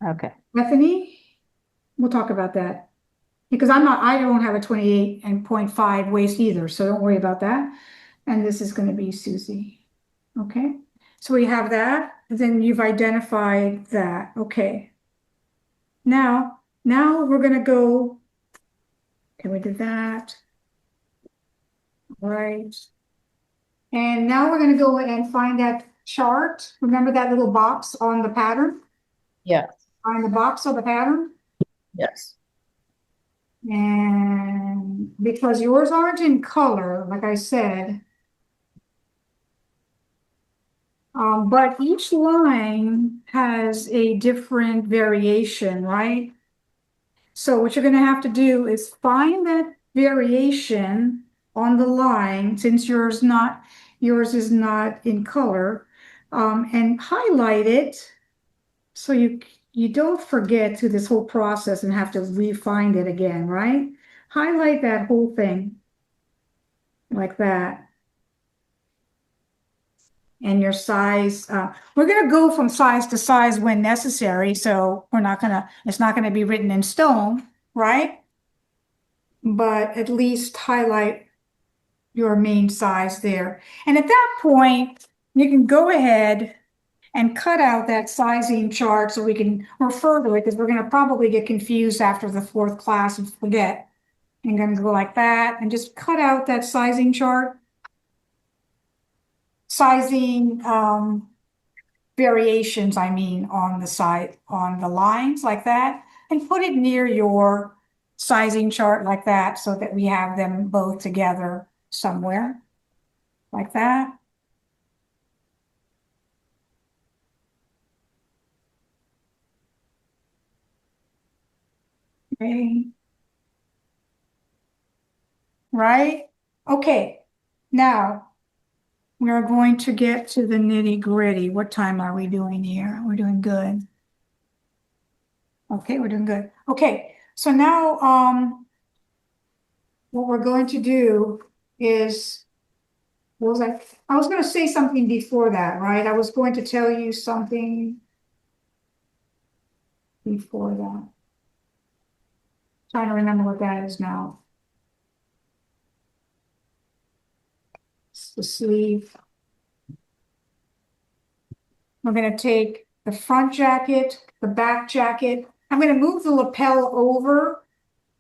Okay.
Bethany. We'll talk about that. Because I don't have a 28.5 waist either, so don't worry about that. And this is gonna be Susie. Okay, so we have that, then you've identified that, okay. Now we're gonna go, okay, we did that. Right. And now we're gonna go and find that chart. Remember that little box on the pattern?
Yeah.
Find the box of the pattern.
Yes.
And because yours aren't in color, like I said, but each line has a different variation, right? So what you're going to have to do is find that variation on the line, since yours is not in color, and highlight it so you don't forget through this whole process and have to re-find it again, right? Highlight that whole thing like that. And your size, we're going to go from size to size when necessary. So it's not going to be written in stone, right? But at least highlight your main size there. And at that point, you can go ahead and cut out that sizing chart so we can refer to it because we're going to probably get confused after the 4th class and forget. I'm going to go like that and just cut out that sizing chart. Sizing variations, I mean, on the lines like that, and put it near your sizing chart like that so that we have them both together somewhere like that. Okay. Right? Okay. Now we are going to get to the nitty gritty. What time are we doing here? We're doing good. Okay, we're doing good. Okay, so now what we're going to do is what was I was going to say something before that, right? I was going to tell you something before that. Trying to remember what that is now. It's the sleeve. We're going to take the front jacket, the back jacket. I'm going to move the lapel over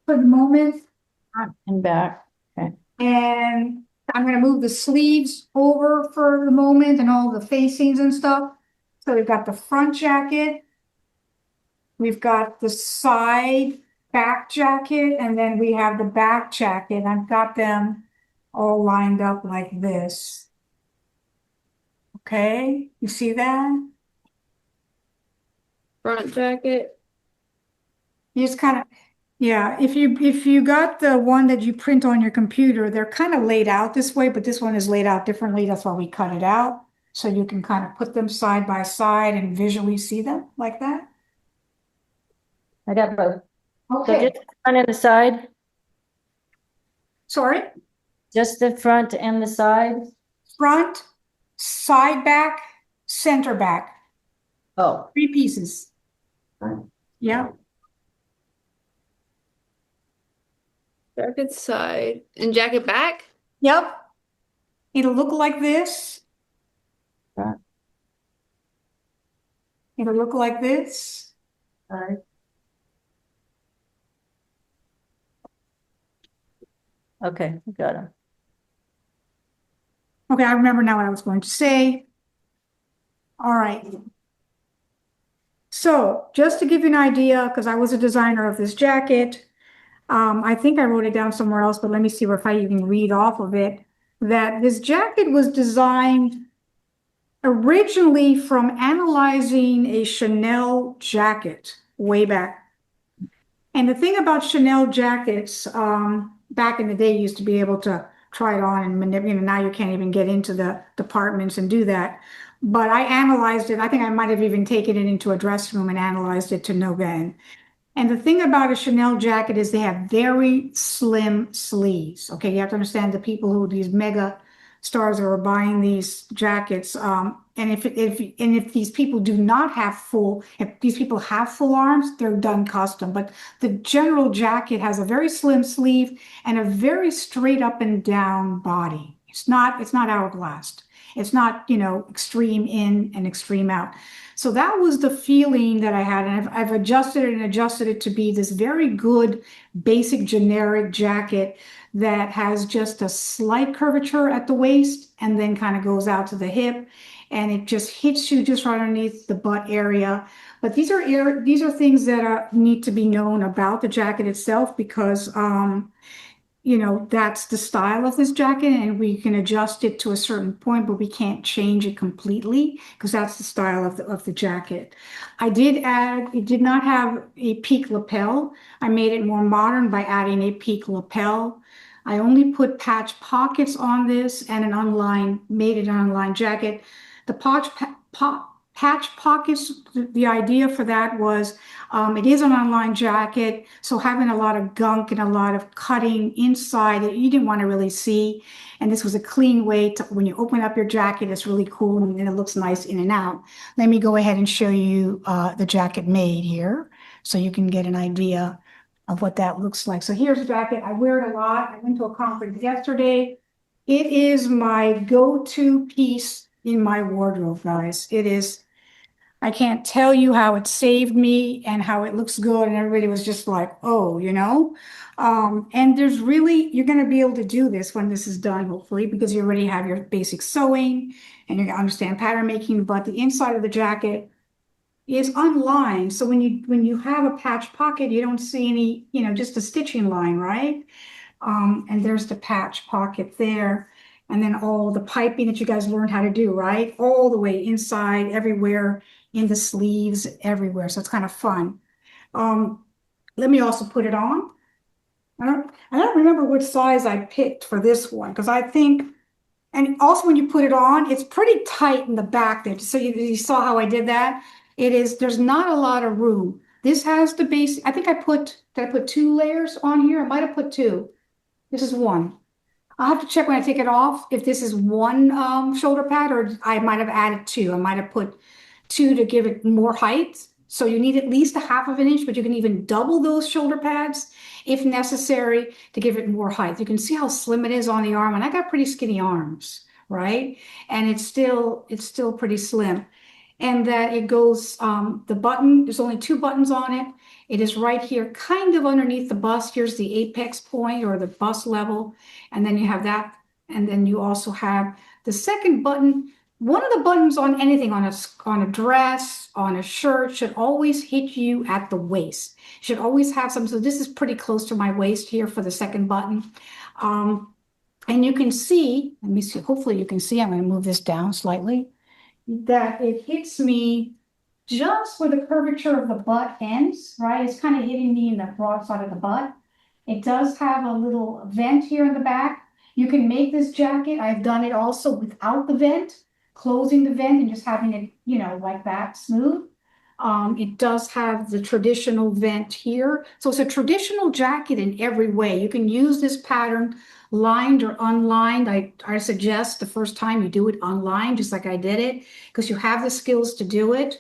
for the moment,
Front and back. Okay.
and I'm going to move the sleeves over for the moment and all the facings and stuff. So we've got the front jacket, we've got the side back jacket, and then we have the back jacket. I've got them all lined up like this. Okay, you see that?
Front jacket.
You just kind of, yeah, if you got the one that you print on your computer, they're kind of laid out this way, but this one is laid out differently. That's why we cut it out. So you can kind of put them side by side and visually see them like that.
I got both. So
Okay,
just the front and the side,
sorry,
just the front and the side.
front, side back, center back,
Oh,
3 pieces. Yeah,
Jacket side. And jacket back?
yep. It'll look like this.
Right.
It'll look like this.
sorry. Okay, got him.
Okay, I remember now what I was going to say. All right. So just to give you an idea, because I was a designer of this jacket, I think I wrote it down somewhere else, but let me see if I even read off of it, that this jacket was designed originally from analyzing a Chanel jacket way back. And the thing about Chanel jackets, back in the day, you used to be able to try it on and manipulate. Now you can't even get into the departments and do that. But I analyzed it. I think I might have even taken it into a dressing room and analyzed it to no end. And the thing about a Chanel jacket is they have very slim sleeves. Okay, you have to understand the people who these mega stars who are buying these jackets. And if these people do not have full, if these people have full arms, they're done custom. But the general jacket has a very slim sleeve and a very straight up and down body. It's not hourglass. It's not, extreme in and extreme out. So that was the feeling that I had. And I've adjusted it to be this very good, basic, generic jacket that has just a slight curvature at the waist and then kind of goes out to the hip. And it just hits you just right underneath the butt area. But these are things that need to be known about the jacket itself because that's the style of this jacket and we can adjust it to a certain point, but we can't change it completely because that's the style of the jacket. It did not have a peak lapel. I made it more modern by adding a peak lapel. I only put patch pockets on this and made it an unlined jacket. The patch pockets, the idea for that was it is an unlined jacket, so having a lot of gunk and a lot of cutting inside that you didn't want to really see. And this was a clean way to, when you open up your jacket, it's really cool and it looks nice in and out. Let me go ahead and show you the jacket made here so you can get an idea of what that looks like. So here's the jacket. I wear it a lot. I went to a conference yesterday. It is my go-to piece in my wardrobe, guys. It is. I can't tell you how it saved me and how it looks good. And everybody was just like, oh, and you're going to be able to do this when this is done, hopefully, because you already have your basic sewing and you understand pattern making. But the inside of the jacket is unlined. So when you have a patch pocket, you don't see any, just a stitching line, right? And there's the patch pocket there. And then all the piping that you guys learned how to do, right? All the way inside, everywhere, in the sleeves, everywhere. So it's kind of fun. Let me also put it on. I don't remember which size I picked for this one, because I think, and also when you put it on, it's pretty tight in the back there. So you saw how I did that? There's not a lot of room. This has the base, I think did I put 2 layers on here? I might have put 2. This is 1. I'll have to check when I take it off if this is 1 shoulder pad, or I might have added 2. I might have put 2 to give it more height. So you need at least a half of an inch, but you can even double those shoulder pads if necessary to give it more height. You can see how slim it is on the arm, and I got pretty skinny arms, right? And it's still pretty slim. And that it goes, the button, there's only 2 buttons on it. It is right here, kind of underneath the bust. Here's the apex point or the bust level. And then you have that. And then you also have the second button. One of the buttons on anything, on a dress, on a shirt, should always hit you at the waist. Should always have some. So this is pretty close to my waist here for the second button. And you can see, let me see, hopefully you can see, I'm going to move this down slightly, that it hits me just where the curvature of the butt ends, right? It's kind of hitting me in the broad side of the butt. It does have a little vent here in the back. You can make this jacket. I've done it also without the vent, closing the vent and just having it, like that, smooth. It does have the traditional vent here. So it's a traditional jacket in every way. You can use this pattern lined or unlined. I suggest the first time you do it unlined, just like I did it, because you have the skills to do it.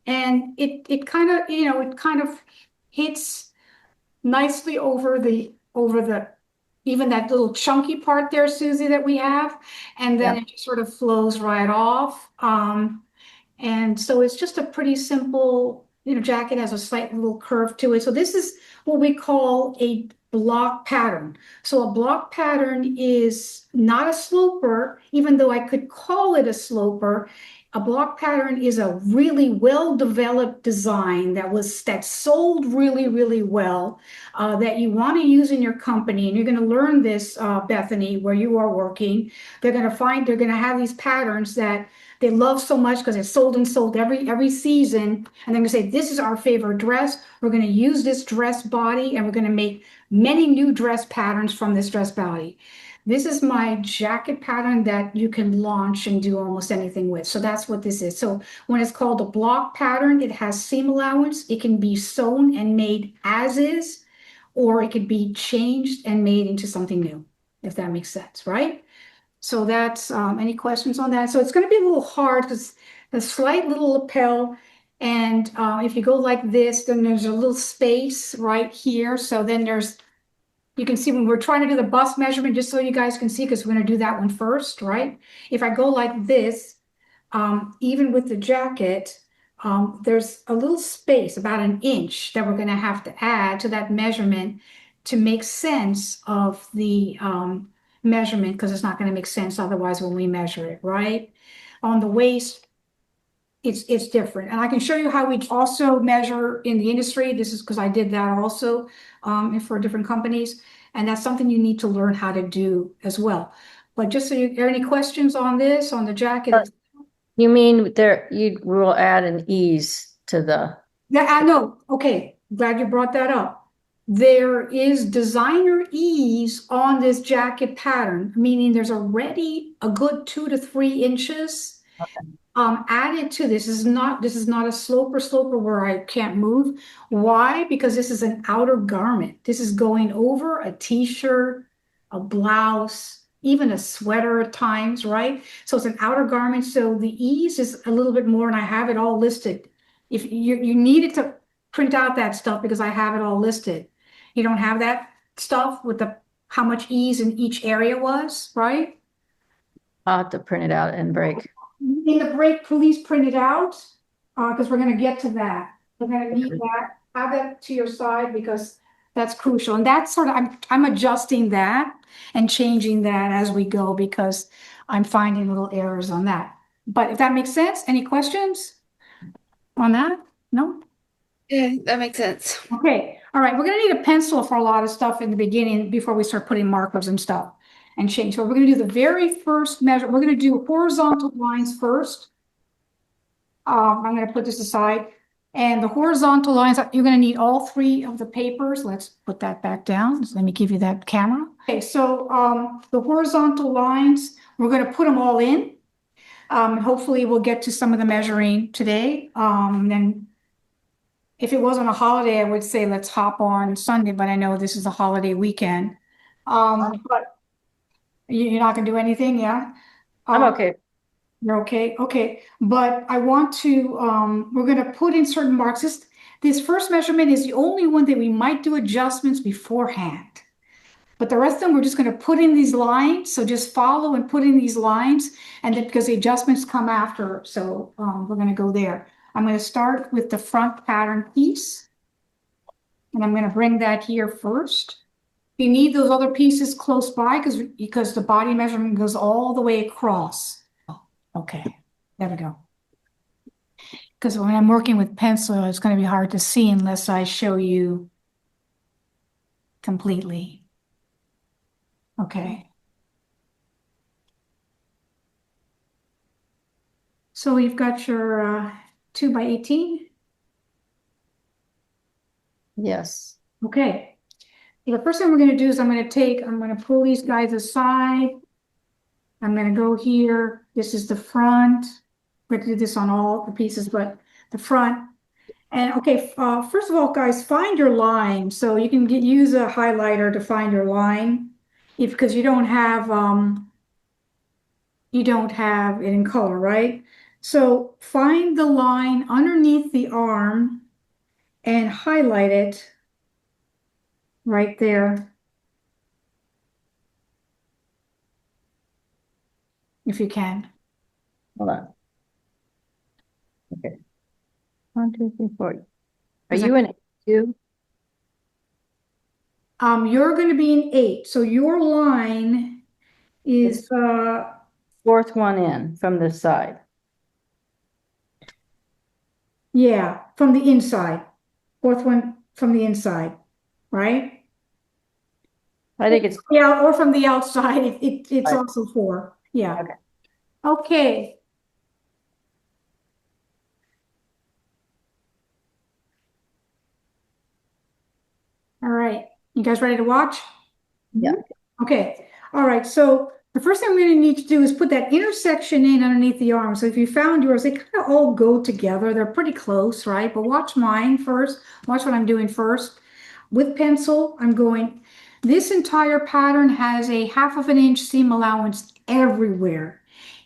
And it kind of, it kind of hits nicely over the even that little chunky part there, Susie, that we have. And then
Yeah.
it just sort of flows right off. And so it's just a pretty simple, jacket, has a slight little curve to it. So this is what we call a block pattern. So a block pattern is not a sloper, even though I could call it a sloper. A block pattern is a really well-developed design that's sold really, really well, that you want to use in your company. And you're going to learn this, Bethany, where you are working. They're going to have these patterns that they love so much because it's sold and sold every season. And they're going to say, this is our favorite dress. We're going to use this dress body, and we're going to make many new dress patterns from this dress body. This is my jacket pattern that you can launch and do almost anything with. So that's what this is. So when it's called a block pattern, it has seam allowance. It can be sewn and made as is, or it could be changed and made into something new, if that makes sense, right? So that's, any questions on that? So it's going to be a little hard because the slight little lapel, and if you go like this, then there's a little space right here. So then you can see when we're trying to do the bust measurement, just so you guys can see, because we're going to do that one first, right? If I go like this, even with the jacket, there's a little space, about an inch, that we're going to have to add to that measurement to make sense of the measurement, because it's not going to make sense otherwise when we measure it, right? On the waist, it's different. And I can show you how we also measure in the industry. This is because I did that also for different companies. And that's something you need to learn how to do as well. But just so are there any questions on this, on the jacket?
You mean you will add an ease to the,
Yeah, I know. Okay, glad you brought that up. There is designer ease on this jacket pattern, meaning there's already a good 2 to 3 inches added to this. This is not a sloper where I can't move. Why? Because this is an outer garment. This is going over a t-shirt, a blouse, even a sweater at times, right? So it's an outer garment. So the ease is a little bit more, and I have it all listed. If you needed to print out that stuff, because I have it all listed. You don't have that stuff with how much ease in each area was, right?
I'll have to print it out and break.
In the break, please print it out, because we're gonna get to that. We're gonna need that, have that to your side, because that's crucial. And that's sort of, I'm adjusting that and changing that as we go, because I'm finding little errors on that. But if that makes sense, any questions on that? No?
Yeah, that makes sense.
Okay, all right, we're gonna need a pencil for a lot of stuff in the beginning before we start putting markers and stuff and change. So we're gonna do the very first measure. We're gonna do horizontal lines first. I'm gonna put this aside. And the horizontal lines, you're gonna need all three of the papers. Let's put that back down. So let me give you that camera. Okay, so the horizontal lines, we're gonna put them all in. Hopefully we'll get to some of the measuring today. Then if it wasn't a holiday, I would say let's hop on Sunday, but I know this is a holiday weekend. But you're not gonna do anything, yeah?
I'm okay.
You're okay, okay, but I want to, we're gonna put in certain marks. This first measurement is the only one that we might do adjustments beforehand. But the rest of them, we're just gonna put in these lines, so just follow and put in these lines, and then because the adjustments come after, so we're gonna go there. I'm gonna start with the front pattern piece. And I'm gonna bring that here first. You need those other pieces close by because the body measurement goes all the way across. Okay, there we go. Because when I'm working with pencil, it's going to be hard to see unless I show you completely. Okay. So you've got your 2 by 18.
Yes.
Okay. The first thing we're going to do is I'm going to pull these guys aside. I'm going to go here. This is the front. We're going to do this on all the pieces, but the front. And okay, first of all, guys, find your line. So you can use a highlighter to find your line, because you don't have it in color, right? So find the line underneath the arm and highlight it right there, if you can.
Hold on. Okay. 1, 2, 3, 4. Are
Is
you in 2?
You're going to be in 8. So your line is
Fourth one in from this side.
yeah, from the inside. Fourth one from the inside, right?
I think it's
Yeah, or from the outside, it's
Right.
also 4. Yeah.
Okay.
Okay. All right. You guys ready to watch?
Yeah.
Okay. All right. So the first thing we're going to need to do is put that intersection in underneath the arm. So if you found yours, they kind of all go together. They're pretty close, right? But watch mine first. Watch what I'm doing first. With pencil, I'm going, this entire pattern has a 1/2 inch seam allowance everywhere.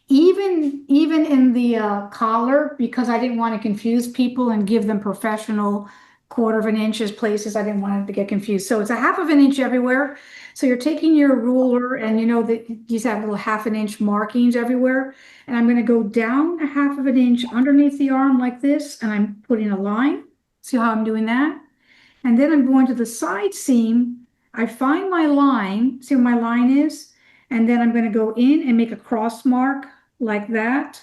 Even in the collar, because I didn't want to confuse people and give them professional 1/4 inches places. I didn't want it to get confused. So it's a 1/2 inch everywhere. So you're taking your ruler and you know that these have little 1/2 inch markings everywhere. And I'm going to go down a 1/2 inch underneath the arm like this, and I'm putting a line. See how I'm doing that? And then I'm going to the side seam. I find my line, see where my line is? And then I'm going to go in and make a cross mark like that.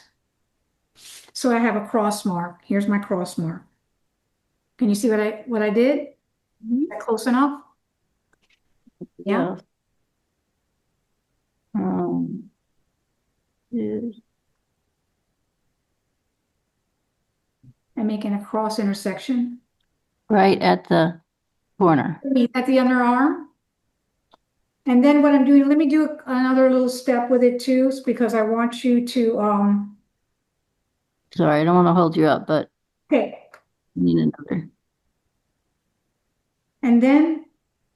So I have a cross mark. Here's my cross mark. Can you see what I did? Is that close enough? Yeah.
Is
I'm making a cross intersection
right at the corner.
at the underarm. And then what I'm doing, let me do another little step with it too, because I want you to
Sorry, I don't want to hold you up, but
okay.
I need another.
And then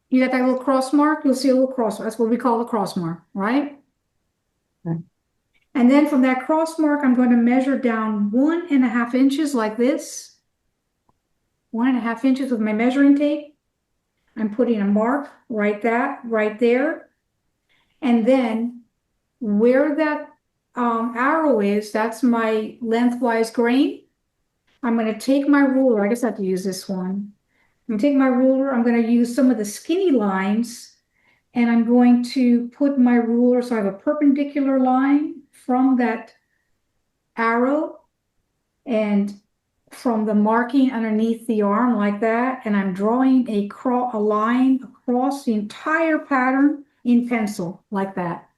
you got that little cross mark, you'll see a little cross. That's what we call a cross mark, right?
Okay.
And then from that cross mark, I'm going to measure down 1.5 inches like this. 1.5 inches with my measuring tape. I'm putting a mark right there. And then where that arrow is, that's my lengthwise grain. I'm going to take my ruler. I guess I have to use this one. I'm going to take my ruler. I'm going to use some of the skinny lines, and I'm going to put my ruler so I have a perpendicular line from that arrow and from the marking underneath the arm like that. And I'm drawing a line across the entire pattern in pencil like that.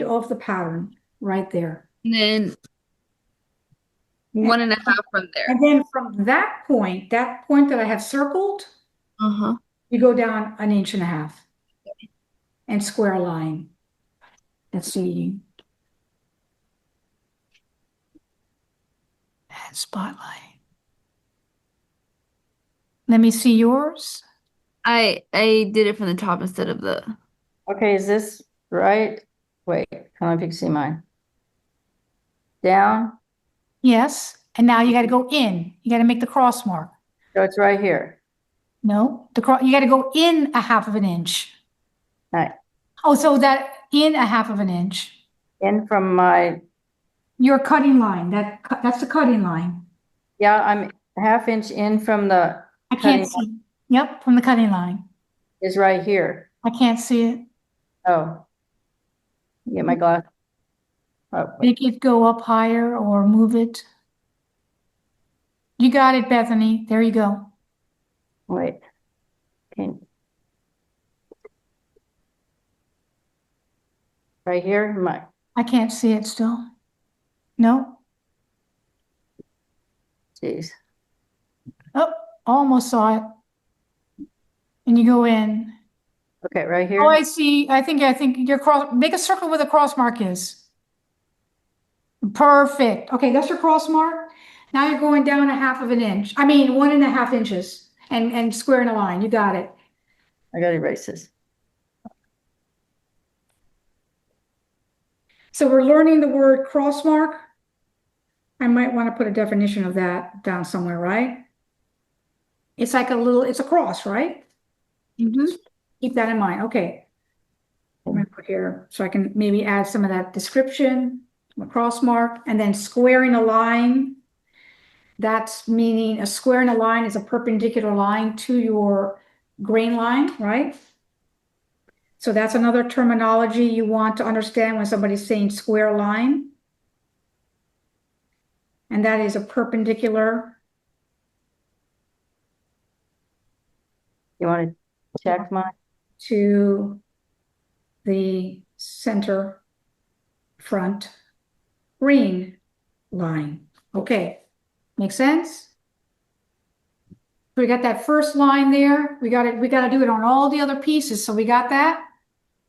of the pattern, right there.
And then 1.5 from there.
And then from that point that I have circled,
Uh-huh.
you go down 1.5 inches and square a line. Let's see. And spotlight. Let me see yours.
I did it from the top instead of the.
Okay, is this right? Wait, I don't know if you can see mine. Down,
Yes. And now you got to go in. You got to make the cross mark.
so it's right here.
No, you got to go in 1/2 inch.
Right.
Oh, so that in 1/2 inch.
In from my,
Your cutting line. That's the cutting line.
yeah, I'm 1/2 inch in from the
I
cutting
can't see. Yep, from the cutting line.
is right here.
I can't see it.
Oh. Get my glass. Oh, wait.
Make it go up higher or move it. You got it, Bethany. There you go.
Wait. Okay. Right here, my,
I can't see it still. No?
geez.
Oh, almost saw it. And you go in.
Okay, right
Oh, I
here.
see. I think your cross, make a circle where the cross mark is. Perfect. Okay, that's your cross mark. Now you're going down 1/2 inch. I mean, 1.5 inches and squaring a line. You got it.
I gotta erase this.
So we're learning the word cross mark. I might want to put a definition of that down somewhere, right? It's like it's a cross, right?
Mm-hmm.
Keep that in mind. Okay. I'm gonna put here so I can maybe add some of that description, a cross mark, and then squaring a line. That's meaning a square in a line is a perpendicular line to your grain line, right? So that's another terminology you want to understand when somebody's saying square line. And that is a perpendicular.
You want to check mine?
To the center front green line. Okay, make sense? We got that first line there. We got to do it on all the other pieces. So we got that.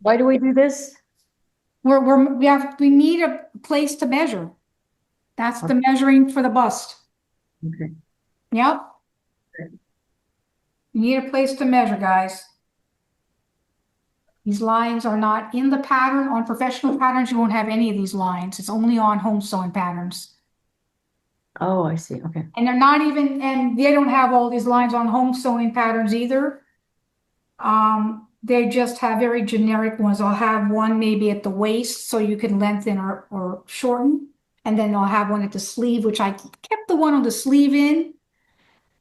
Why do we do this?
We need a place to measure. That's the measuring for the bust.
Okay.
Yep. You need a place to measure, guys. These lines are not in the pattern. On professional patterns, you won't have any of these lines. It's only on home sewing patterns.
Oh, I see. Okay.
And they're not even, and they don't have all these lines on home sewing patterns either. They just have very generic ones. I'll have one maybe at the waist so you can lengthen or shorten. And then I'll have one at the sleeve, which I kept the one on the sleeve in.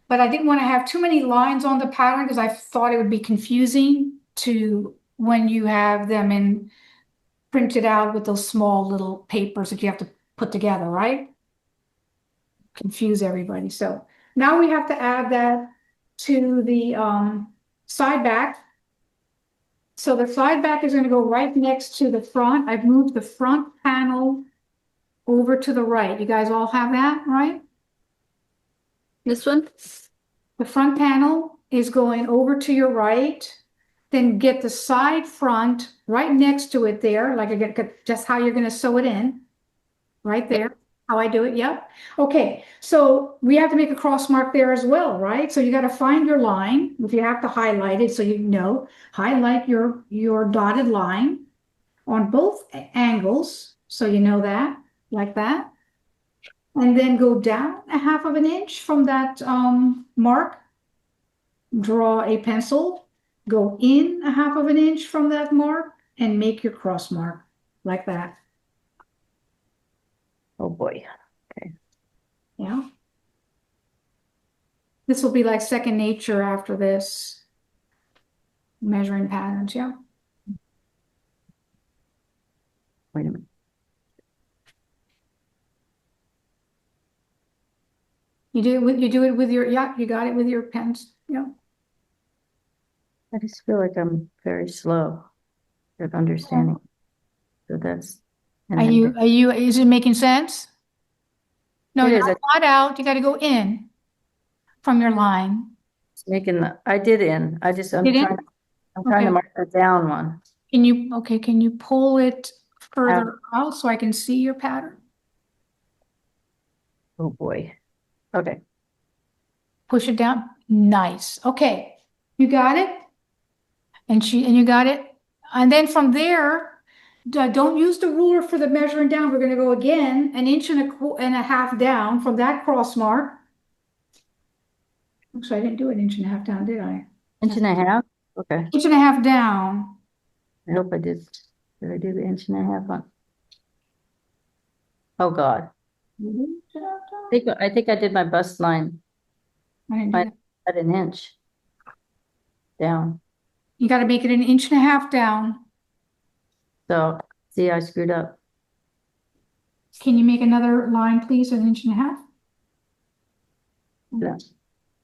But I didn't want to have too many lines on the pattern because I thought it would be confusing to when you have them in printed out with those small little papers that you have to put together, right? Confuse everybody. So now we have to add that to the side back. So the side back is going to go right next to the front. I've moved the front panel over to the right. You guys all have that, right?
This one?
The front panel is going over to your right. Then get the side front right next to it there, like I get just how you're going to sew it in. Right there, how I do it, yep. Okay, so we have to make a cross mark there as well, right? So you got to find your line. If you have to highlight it so you know, highlight your dotted line on both angles, so you know that, like that. And then go down 1/2 inch from that mark. Draw a pencil, go in 1/2 inch from that mark, and make your cross mark, like that.
Oh, boy.
Yeah. This will be like second nature after this. Measuring patterns, yeah.
Wait a minute.
You do it with your, yeah, you got it with your pens, yeah.
I just feel like I'm very slow at understanding. So that's and
Are
then
you, is it making sense? No,
It
you're
is.
not out. You got to go in from your line.
making I did in. I'm
Did it?
trying to
Okay.
mark the down one.
Can you pull it
Out.
further out so I can see your pattern?
Oh, boy. Okay.
Push it down. Nice. Okay. You got it? And you got it? And then from there, don't use the ruler for the measuring down. We're gonna go again, an inch and a half down from that cross mark. Oops, I didn't do an inch and a half down, did I?
Inch and a half? Okay.
Inch and a half down.
I hope I did. Did I do the inch and a half one? Oh, God. I think I did my bust line
I didn't do that.
at an inch down.
You gotta make it an inch and a half down.
So, see, I screwed up.
Can you make another line, please, an inch and a half?
Yeah.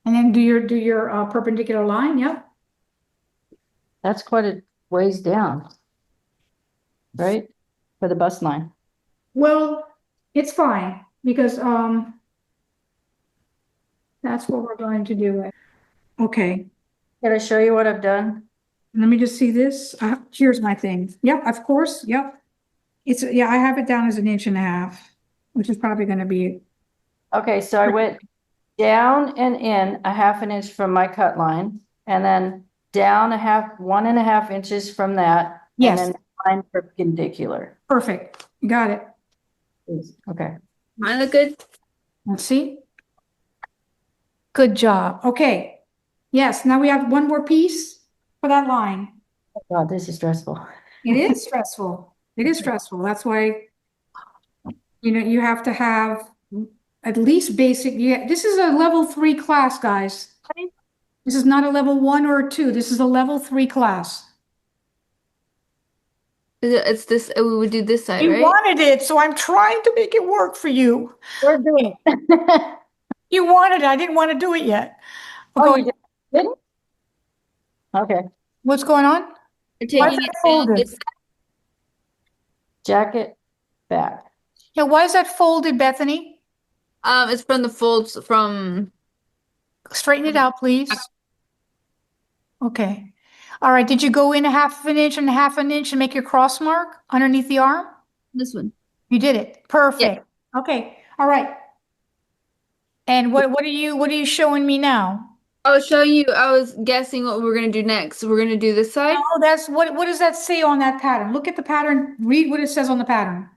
And then do your perpendicular line, yep.
That's quite a ways down. Right? For the bust line.
Well, it's fine, because, that's what we're going to do. Okay,
Can I show you what I've done?
let me just see this. Here's my thing. Yep, of course, yep. Yeah, I have it down as an inch and a half, which is probably gonna be,
Okay, so I went down and in a half an inch from my cut line, and then down 1.5 inches from that.
Yes.
And then line perpendicular.
perfect. You got it.
Okay.
Mine look good.
Let's see. Good job. Okay. Yes, now we have one more piece for that line.
Oh, God, this is stressful.
It is stressful. It is stressful. That's why, you have to have at least basic, this is a level 3 class, guys. This is not a level 1 or 2. This is a level 3 class.
It's this. We would do this side,
You
right?
wanted it, so I'm trying to make it work for you.
We're doing it.
You wanted it. I didn't want to do it yet.
Oh, you didn't? Okay.
What's going on?
We're
Why is
taking
that
it down
folded?
this
Jacket back.
Yeah, why is that folded, Bethany?
It's from the folds from.
Straighten it out, please. Okay. All right. Did you go in a half an inch and a half an inch and make your cross mark underneath the arm?
This one.
You did it. Perfect. Okay. All right. And what are you showing me now?
I was showing you. I was guessing what we were gonna do next. We're gonna do this side.
Oh, that's what does that say on that pattern? Look at the pattern. Read what it says on the pattern.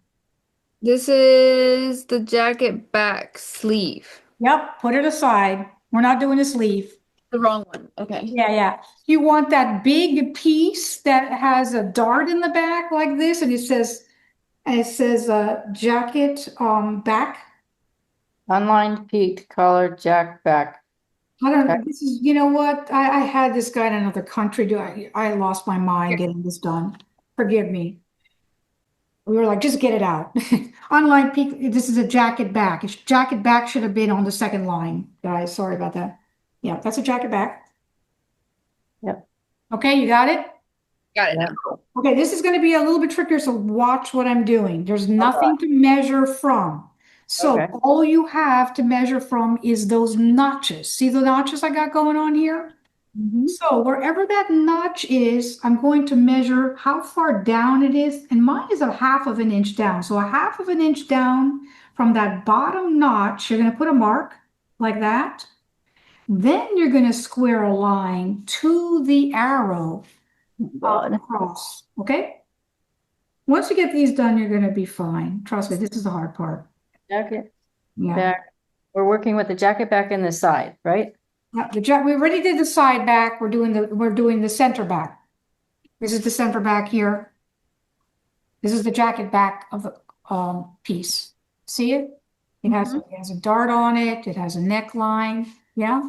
This is the jacket back sleeve.
Yep, put it aside. We're not doing a sleeve.
The wrong one. Okay.
Yeah, yeah. You want that big piece that has a dart in the back like this, and it says jacket back.
Unlined peaked collar jack back.
I don't know. This is, you know what? I had this guy in another country. I lost my mind getting this done. Forgive me. We were like, just get it out. Online peak, this is a jacket back. Jacket back should have been on the second line, guys. Sorry about that. Yeah, that's a jacket back.
Yep.
Okay, you got it?
Got it now.
Okay, this is going to be a little bit trickier, so watch what I'm doing. There's nothing to measure from. So
Okay.
all you have to measure from is those notches. See the notches I got going on here? So wherever that notch is, I'm going to measure how far down it is. And mine is a half of an inch down. So a half of an inch down from that bottom notch, you're going to put a mark like that. Then you're going to square a line to the arrow across. Okay? Once you get these done, you're going to be fine. Trust me, this is the hard part.
Jacket
Yeah.
back. We're working with the jacket back in the side, right?
Yeah, we already did the side back. We're doing the center back. This is the center back here. This is the jacket back of the piece. See it? It has a dart on it. It has a neckline. Yeah.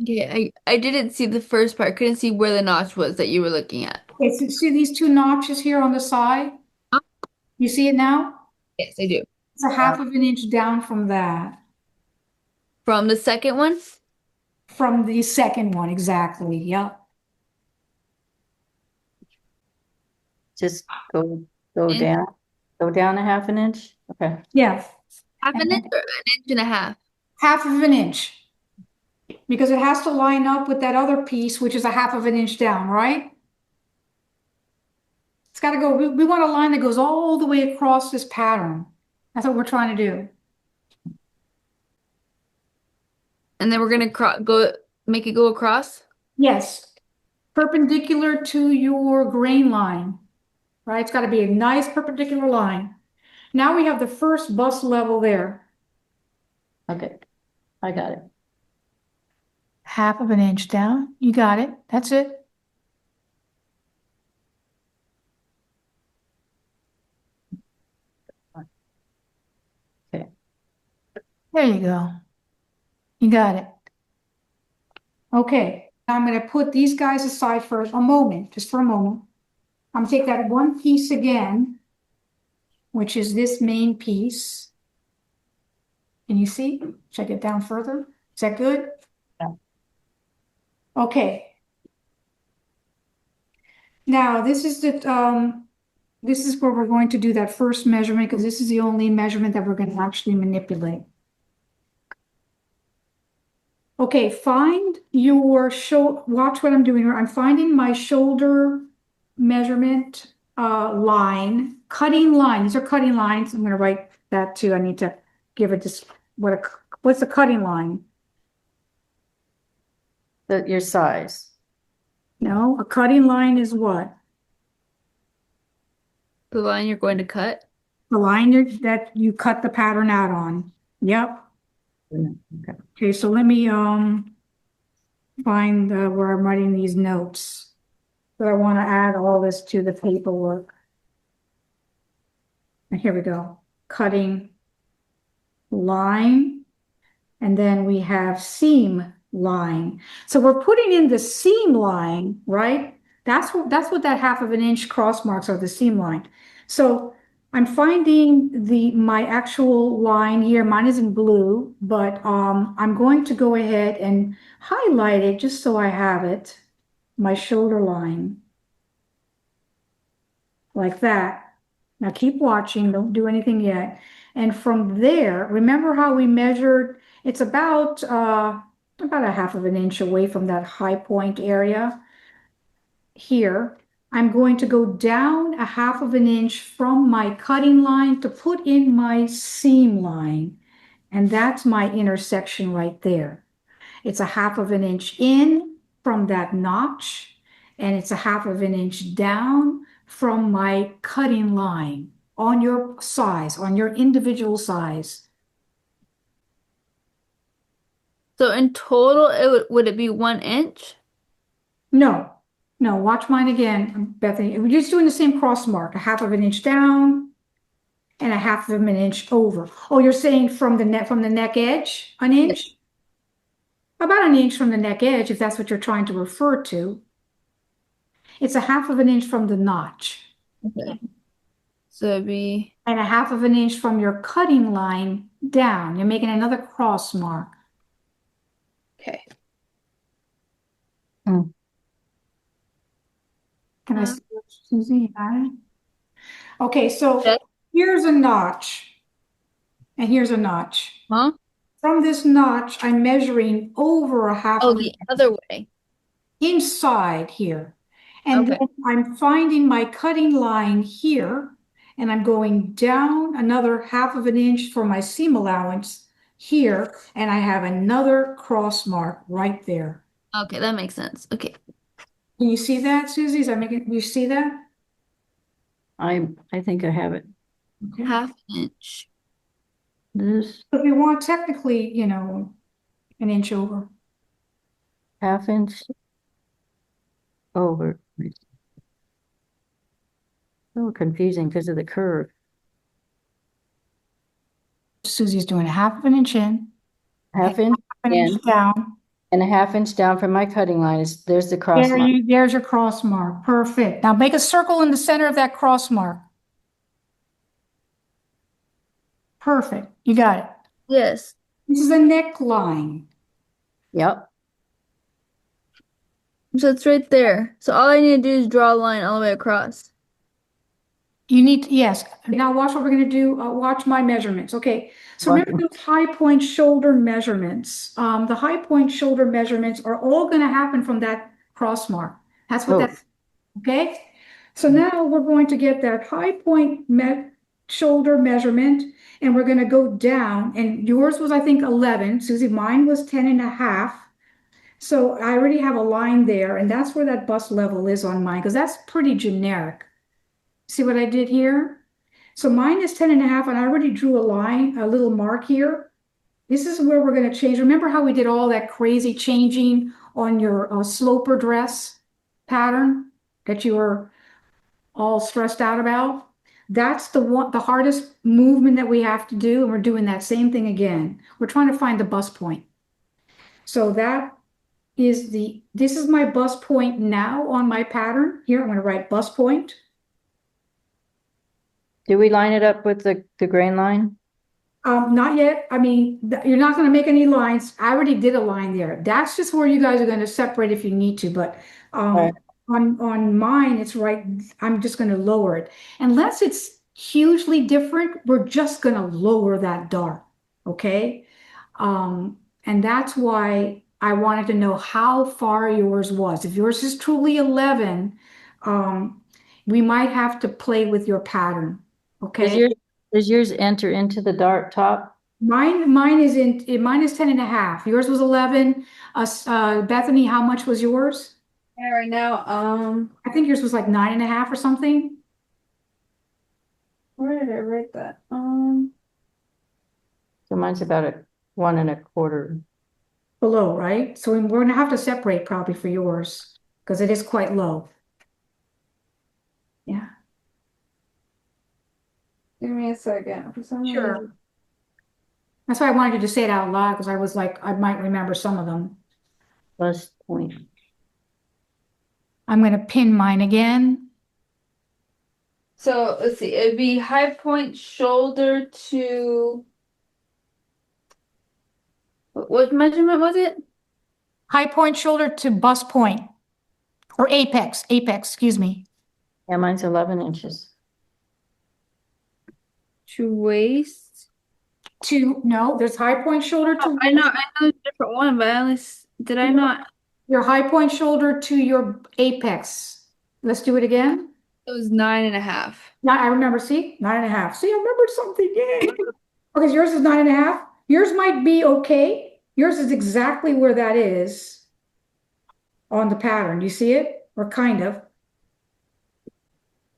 Okay, I didn't see the first part. Couldn't see where the notch was that you were looking at.
Okay, so see these two notches here on the side?
Huh?
You see it now?
Yes, I do.
It's a half of an inch down from that.
From the second one?
From the second one, exactly. Yep.
Just go
In-
down. Go down a half an inch? Okay.
Yeah,
Half an inch or an inch and a half?
half of an inch. Because it has to line up with that other piece, which is a half of an inch down, right? It's got to go, we want a line that goes all the way across this pattern. That's what we're trying to do.
And then we're gonna go make it go across.
Yes, perpendicular to your grain line, right? It's got to be a nice perpendicular line. Now we have the first bust level there.
Okay. I got it.
Half of an inch down. You got it. That's it.
Okay.
There you go. You got it. Okay, I'm going to put these guys aside for a moment, just for a moment. I'm going to take that one piece again, which is this main piece. Can you see? Check it down further. Is that good?
Yeah.
Okay. Now this is this is where we're going to do that first measurement because this is the only measurement that we're going to actually manipulate. Okay, find your watch what I'm doing here. I'm finding my shoulder measurement line, cutting line. These are cutting lines. I'm going to write that too. I need to give it this what's a cutting line?
Your size.
No, a cutting line is what?
The line you're going to cut.
The line that you cut the pattern out on. Yep.
Okay.
Okay, so let me find where I'm writing these notes. But I want to add all this to the paperwork. And here we go. Cutting line. And then we have seam line. So we're putting in the seam line, right? That's what that half of an inch cross marks are, the seam line. So I'm finding my actual line here. Mine is in blue, but I'm going to go ahead and highlight it just so I have it. My shoulder line. Like that. Now keep watching, don't do anything yet. And from there, remember how we measured, it's about a half of an inch away from that high point area. Here, I'm going to go down a half of an inch from my cutting line to put in my seam line. And that's my intersection right there. It's a half of an inch in from that notch, and it's a half of an inch down from my cutting line on your size, on your individual size.
So in total, would it be 1 inch?
No, no, watch mine again, Bethany. We're just doing the same cross mark, a half of an inch down and a half of an inch over. Oh, you're saying from the neck edge, an inch? About an inch from the neck edge, if that's what you're trying to refer to. It's a half of an inch from the notch.
Okay. So it'd be
And a half of an inch from your cutting line down. You're making another cross mark.
okay.
Mm.
Can I see what Susie, you got it? Okay, so
Okay.
here's a notch. And here's a notch.
Huh?
From this notch, I'm measuring over a half
Oh,
of
the other way.
inside here. And
Okay.
then I'm finding my cutting line here, and I'm going down another half of an inch for my seam allowance here, and I have another cross mark right there.
Okay, that makes sense. Okay.
Can you see that, Susie? Is that making you see that?
I think I have it.
Okay.
Half an inch.
This
But we want technically, an inch over.
half inch over. A little confusing because of the curve.
Susie's doing a half of an inch in,
Half inch
an
in
inch down.
and a half inch down from my cutting line there's the cross mark.
There's your cross mark. Perfect. Now make a circle in the center of that cross mark. Perfect. You got it.
Yes.
This is a neckline.
Yep.
So it's right there. So all I need to do is draw a line all the way across.
You need, yes. Now watch what we're gonna do. Watch my measurements. Okay. So remember those high point shoulder measurements. The high point shoulder measurements are all gonna happen from that cross mark. That's what
Oh.
that's, okay? So now we're going to get that high point shoulder measurement and we're gonna go down and yours was, I think, 11. Susie, mine was 10 and a half. So I already have a line there and that's where that bust level is on mine because that's pretty generic. See what I did here? So mine is 10 and a half, and I already drew a line, a little mark here. This is where we're going to change. Remember how we did all that crazy changing on your sloper dress pattern that you were all stressed out about? That's the hardest movement that we have to do, and we're doing that same thing again. We're trying to find the bust point. So this is my bust point now on my pattern. Here, I'm going to write bust point.
Do we line it up with the grain line?
Not yet. I mean, you're not gonna make any lines. I already did a line there. That's just where you guys are gonna separate if you need to, but
Right.
on mine, it's right. I'm just gonna lower it. Unless it's hugely different, we're just gonna lower that dart, okay? And that's why I wanted to know how far yours was. If yours is truly 11, we might have to play with your pattern, okay?
Does yours enter into the dart top?
Mine is 10 and a half. Yours was 11. Bethany, how much was yours?
Yeah, right now,
I think yours was like 9 and a half or something
where did I write that?
So mine's about a 1 1/4.
below, right? So we're gonna have to separate probably for yours because it is quite low. Yeah,
Give me a second. For some
sure.
reason.
That's why I wanted you to say it out loud because I was like, I might remember some of them.
Plus point.
I'm gonna pin mine again.
So let's see, it'd be high point shoulder to what measurement was it?
High point shoulder to bust point or apex, excuse me.
Yeah, mine's 11 inches.
To waist.
No, there's high point shoulder to
I know a different one, but at least did I not?
your high point shoulder to your apex. Let's do it again.
It was 9.5.
Yeah, I remember. See, 9 and a half. See, I remembered something. Yay. Okay, yours is 9 and a half. Yours might be okay. Yours is exactly where that is on the pattern. You see it? Or kind of.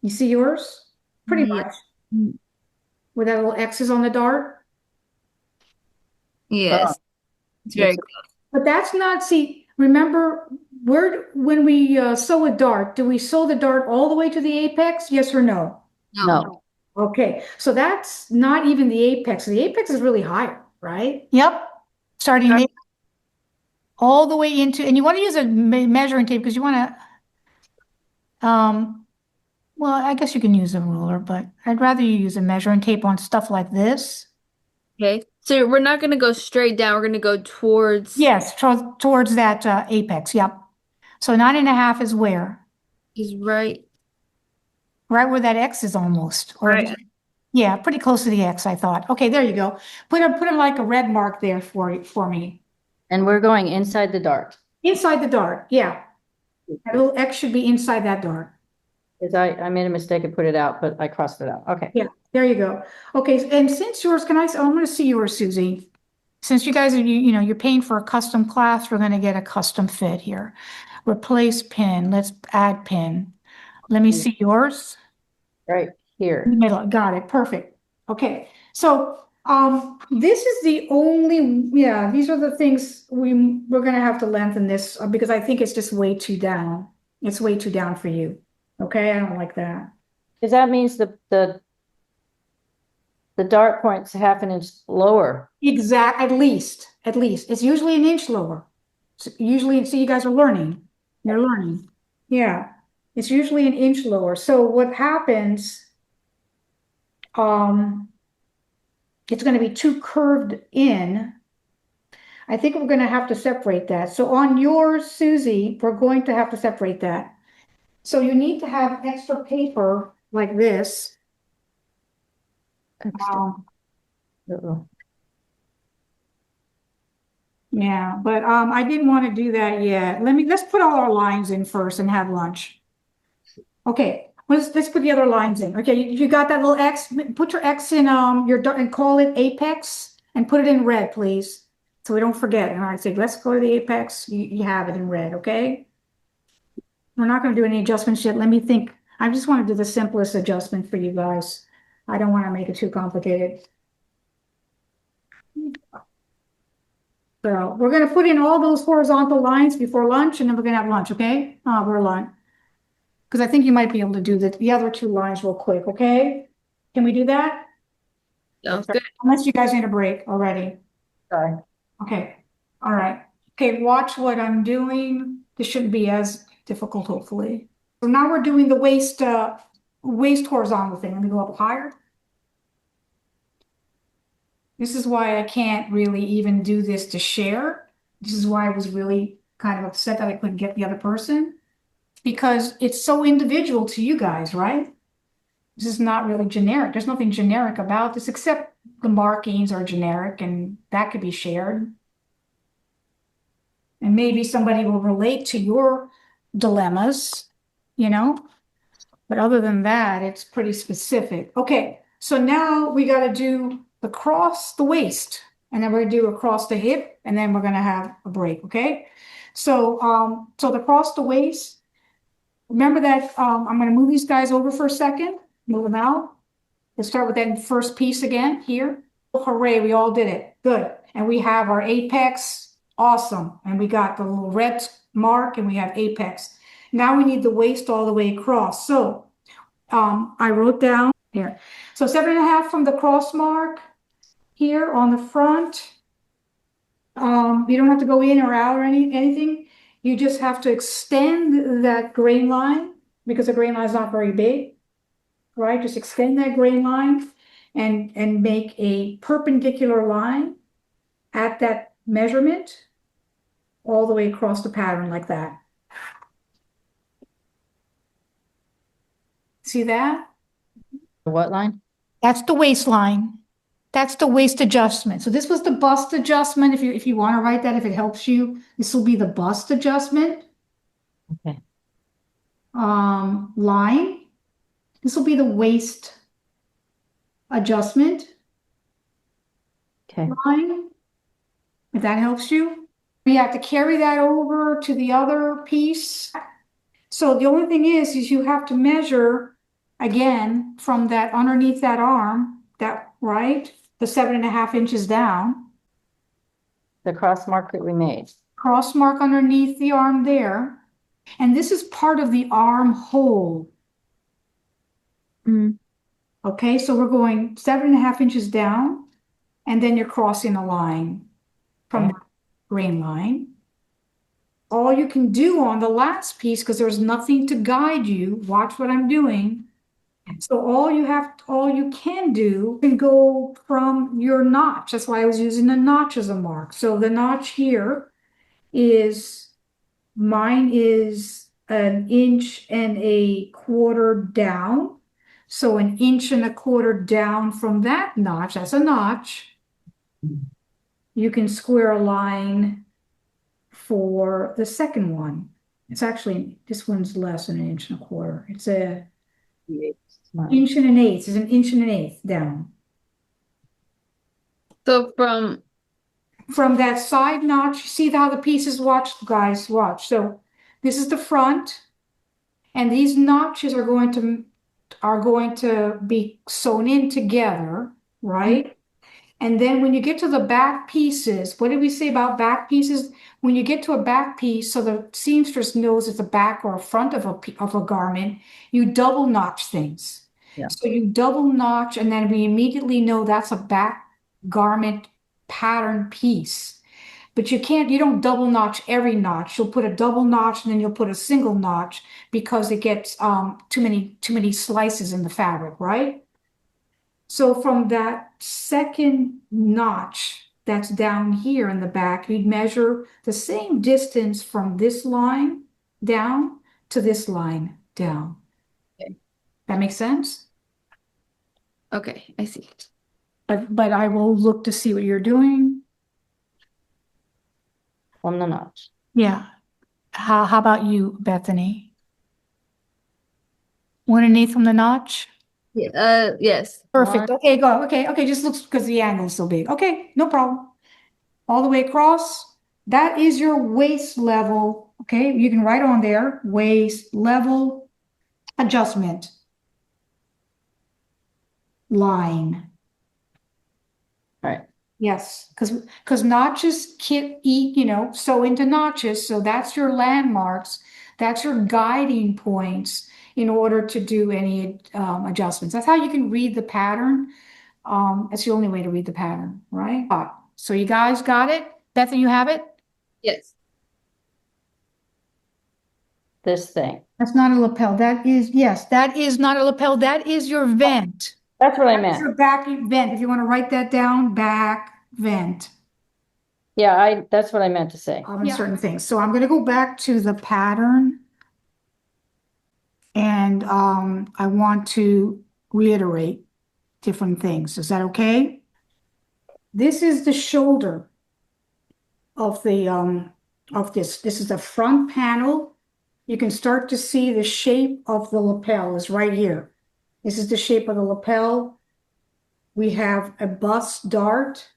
You see yours? Pretty
Yeah.
much. Where that little X is on the dart.
Yes. It's very
Yes.
close.
But that's not, see, remember, when we sew a dart, do we sew the dart all the way to the apex? Yes or no?
No.
Okay, so that's not even the apex. The apex is really higher, right? Yep. Starting
Okay.
all the way into, and you want to use a measuring tape because you want to, well, I guess you can use a ruler, but I'd rather you use a measuring tape on stuff like this.
Okay. So we're not gonna go straight down, we're gonna go towards
Yes, towards that apex. Yep. So 9 and a half is where?
is right.
Right where that X is almost, or
Right.
yeah, pretty close to the X, I thought. Okay, there you go. Put a like a red mark there for me.
And we're going inside the dart.
Inside the dart, yeah. That little X should be inside that dart.
Because I made a mistake and put it out, but I crossed it out. Okay.
Yeah, there you go. Okay, and since yours, I want to see yours, Susie. Since you guys are, you're paying for a custom class, we're gonna get a custom fit here. Replace pin, let's add pin. Let me see yours.
Right
In
here.
the middle, got it, perfect. Okay, so this is the only, yeah, these are the things we're gonna have to lengthen this because I think it's just way too down. It's way too down for you. Okay, I don't like that.
Because that means the dart point's 1/2 inch lower.
At least. It's usually an inch lower. Usually, see, you guys are learning. You're learning. Yeah, it's usually an inch lower. So what happens? It's going to be too curved in. I think we're going to have to separate that. So on yours, Susie, we're going to have to separate that. So you need to have extra paper like this
Extra.
Um,
Uh-oh.
yeah, but I didn't want to do that yet. Let's put all our lines in first and have lunch. Okay, let's put the other lines in. Okay, you got that little X, put your X in and call it apex and put it in red, please. So we don't forget. And I say, let's go to the apex. You have it in red, okay? We're not gonna do any adjustments yet. Let me think. I just want to do the simplest adjustment for you guys. I don't want to make it too complicated. So we're gonna put in all those horizontal lines before lunch and then we're gonna have lunch, okay? We're lunch. Because I think you might be able to do the other two lines real quick, okay? Can we do that?
Sounds good.
Unless you guys need a break already.
Sorry.
Okay, all right. Okay, watch what I'm doing. This shouldn't be as difficult, hopefully. So now we're doing the waist horizontal thing. Let me go up higher. This is why I can't really even do this to share. This is why I was really kind of upset that I couldn't get the other person. Because it's so individual to you guys, right? This is not really generic. There's nothing generic about this except the markings are generic and that could be shared. And maybe somebody will relate to your dilemmas, you know? But other than that, it's pretty specific. Okay, so now we got to do the waist, and then we're gonna do across the hip, and then we're gonna have a break, okay? So the cross the waist, remember that I'm gonna move these guys over for a second, move them out. Let's start with that first piece again here. Hooray, we all did it. Good. And we have our apex. Awesome. And we got the little red mark and we have apex. Now we need the waist all the way across. So I wrote down here. So 7.5 from the cross mark here on the front. You don't have to go in or out or anything. You just have to extend that grain line because the grain line is not very big, right? Just extend that grain line and make a perpendicular line at that measurement all the way across the pattern like that. See that?
What line?
That's the waistline. That's the waist adjustment. So this was the bust adjustment. If you want to write that, if it helps you, this will be the bust adjustment.
Okay.
Line. This will be the waist adjustment
Okay.
line. If that helps you. We have to carry that over to the other piece. So the only thing is you have to measure again from that underneath that arm, that right, the 7.5 inches down.
The cross mark that we made.
Cross mark underneath the arm there. And this is part of the armhole. Okay, so we're going 7.5 inches down, and then you're crossing a line from the grain line. All you can do on the last piece, because there's nothing to guide you, watch what I'm doing. So all you can do can go from your notch. That's why I was using the notch as a mark. So the notch here mine is 1.25 inches down. So 1.25 inches down from that notch, that's a notch. You can square a line for the second one. It's actually, this one's less than 1.25 inches. It's a 1.125 inches. It's 1.125 inches down.
So
From that side notch, see how the pieces, watch, guys, watch. So this is the front, and these notches are going to be sewn in together, right? And then when you get to the back pieces, what did we say about back pieces? When you get to a back piece, so the seamstress knows it's the back or front of a garment, you double notch things.
Yeah.
So you double notch, and then we immediately know that's a back garment pattern piece. But you don't double notch every notch. You'll put a double notch and then you'll put a single notch because it gets too many slices in the fabric, right? So from that second notch that's down here in the back, you'd measure the same distance from this line down to this line down.
Okay.
That makes sense?
Okay, I see.
But I will look to see what you're doing.
From the notch.
Yeah. How about you, Bethany? Underneath from the notch?
Yeah, yes.
Perfect. Okay, go. Okay, just looks because the angle is so big. Okay, no problem. All the way across. That is your waist level. Okay, you can write on there, waist level adjustment line.
All right.
Yes, because notches can eat, sew into notches. So that's your landmarks. That's your guiding points in order to do any adjustments. That's how you can read the pattern. That's the only way to read the pattern, right? So you guys got it? Bethany, you have it?
Yes.
This thing.
That's not a lapel. Yes, that is not a lapel. That is your vent.
That's what I
That's your
meant.
back vent. If you want to write that down, back vent
Yeah, that's what I meant to say.
in certain things. So I'm going to go back to the pattern and I want to reiterate different things. Is that okay? This is the shoulder of the of this. This is the front panel. You can start to see the shape of the lapel is right here. This is the shape of the lapel. We have a bust dart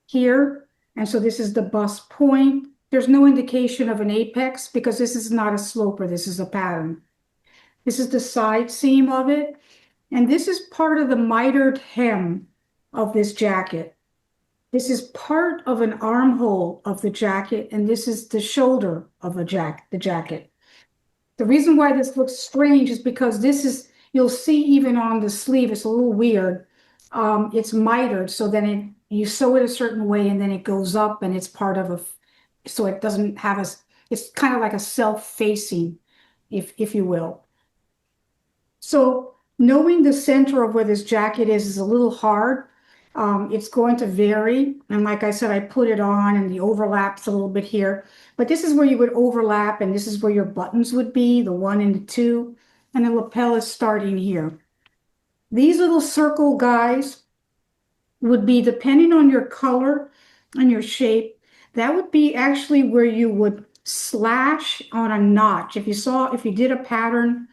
here. And so this is the bust point. There's no indication of an apex because this is not a sloper. This is a pattern. This is the side seam of it. And this is part of the mitered hem of this jacket. This is part of an armhole of the jacket. And this is the shoulder of the jacket. The reason why this looks strange is because this is, you'll see even on the sleeve, it's a little weird. It's mitered, so then you sew it a certain way and then it goes up and it's part of so it doesn't have it's kind of like a self-facing, if you will. So knowing the center of where this jacket is a little hard. It's going to vary. And like I said, I put it on and the overlap's a little bit here. But this is where you would overlap and this is where your buttons would be, the 1 and the 2. And the lapel is starting here. These little circle guys would be, depending on your color and your shape, that would be actually where you would slash on a notch. If you did a pattern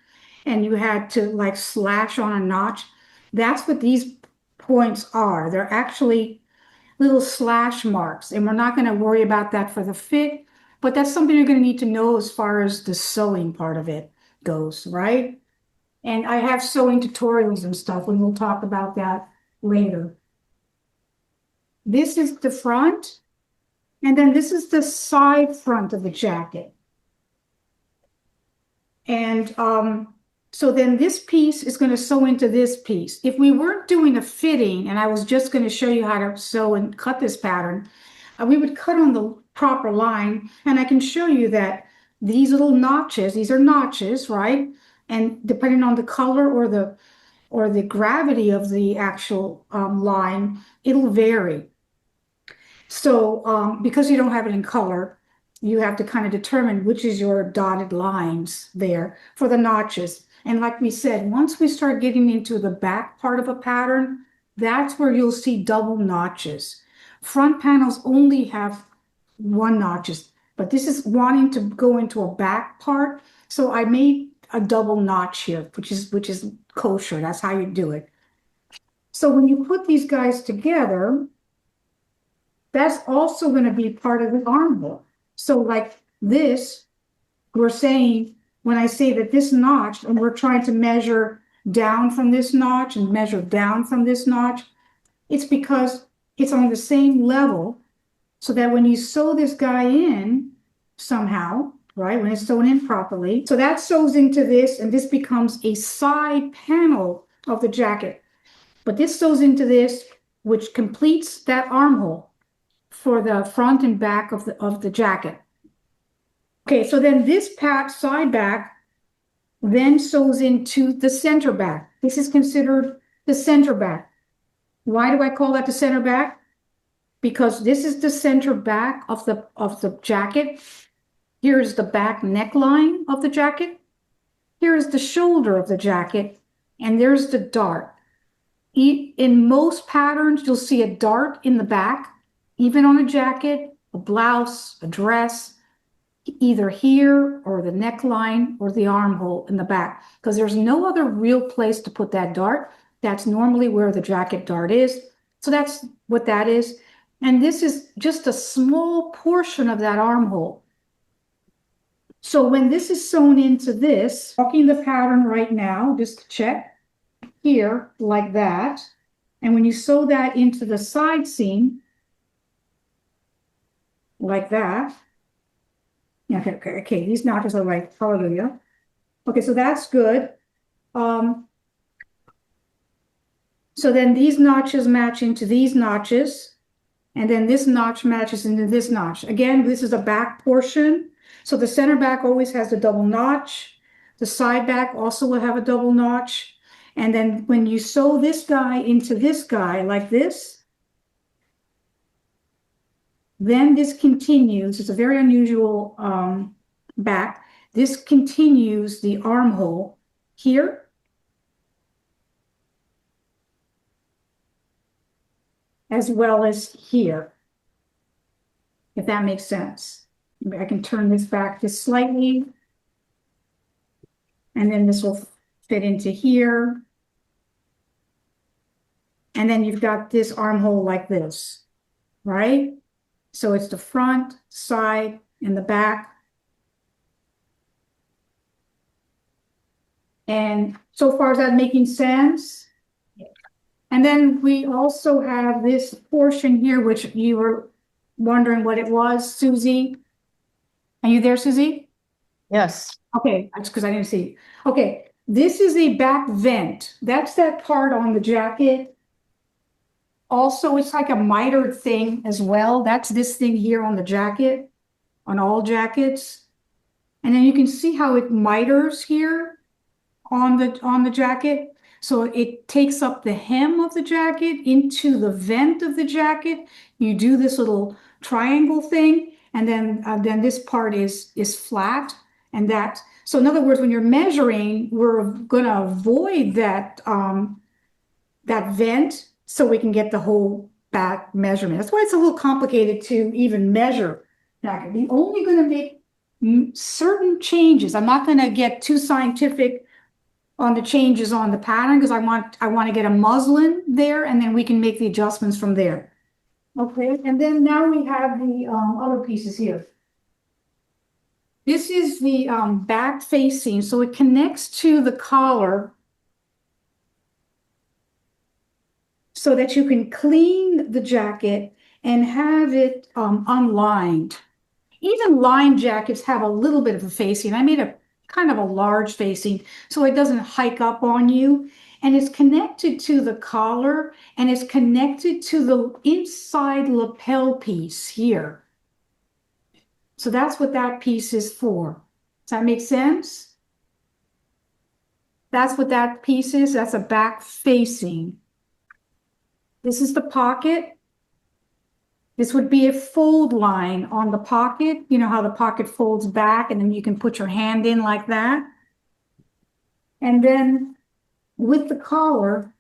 and you had to like slash on a notch, that's what these points are. They're actually little slash marks, and we're not going to worry about that for the fit, but that's something you're going to need to know as far as the sewing part of it goes, right? And I have sewing tutorials and stuff, and we'll talk about that later. This is the front, and then this is the side front of the jacket. And so then this piece is going to sew into this piece. If we weren't doing a fitting and I was just going to show you how to sew and cut this pattern, we would cut on the proper line. And I can show you that these little notches, these are notches, right? And depending on the color or the gravity of the actual line, it'll vary. So because you don't have it in color, you have to kind of determine which is your dotted lines there for the notches. And like we said, once we start getting into the back part of a pattern, that's where you'll see double notches. Front panels only have 1 notches, but this is wanting to go into a back part. So I made a double notch here, which is kosher. That's how you do it. So when you put these guys together, that's also going to be part of the armhole. So like this, we're saying, when I say that this notch, and we're trying to measure down from this notch and measure down from this notch, it's because it's on the same level so that when you sew this guy in somehow, right, when it's sewn in properly, so that sews into this and this becomes a side panel of the jacket. But this sews into this, which completes that armhole for the front and back of the jacket. Okay, so then this side back then sews into the center back. This is considered the center back. Why do I call that the center back? Because this is the center back of the jacket. Here's the back neckline of the jacket. Here is the shoulder of the jacket, and there's the dart. in most patterns, you'll see a dart in the back, even on a jacket, a blouse, a dress, either here or the neckline or the armhole in the back, because there's no other real place to put that dart. That's normally where the jacket dart is. So that's what that is. And this is just a small portion of that armhole. So when this is sewn into this, walking the pattern right now, just to check here like that. And when you sew that into the side seam, like that. Okay, these notches are right, hallelujah. Okay, so that's good. So then these notches match into these notches, and then this notch matches into this notch. Again, this is a back portion. So the center back always has a double notch. The side back also will have a double notch. And then when you sew this guy into this guy like this, then this continues. It's a very unusual back. This continues the armhole here. As well as here, if that makes sense. I can turn this back just slightly. And then this will fit into here. And then you've got this armhole like this, right? So it's the front, side, and the back. And so far, is that making sense? And then we also have this portion here, which you were wondering what it was, Susie. Are you there, Susie?
Yes.
Okay, that's because I didn't see. Okay, this is a back vent. That's that part on the jacket. Also, it's like a mitered thing as well. That's this thing here on the jacket, on all jackets. And then you can see how it miters here on the jacket. So it takes up the hem of the jacket into the vent of the jacket. You do this little triangle thing, and then this part is flat, and that. So in other words, when you're measuring, we're gonna avoid that that vent so we can get the whole back measurement. That's why it's a little complicated to even measure jacket. We're only gonna make certain changes. I'm not gonna get too scientific on the changes on the pattern because I want to get a muslin there, and then we can make the adjustments from there. Okay, and then now we have the other pieces here. This is the back facing, so it connects to the collar so that you can clean the jacket and have it unlined. Even lined jackets have a little bit of a facing. I made a kind of a large facing so it doesn't hike up on you, and it's connected to the collar, and it's connected to the inside lapel piece here. So that's what that piece is for. Does that make sense? That's what that piece is. That's a back facing. This is the pocket. This would be a fold line on the pocket. You know how the pocket folds back and then you can put your hand in like that. And then with the collar,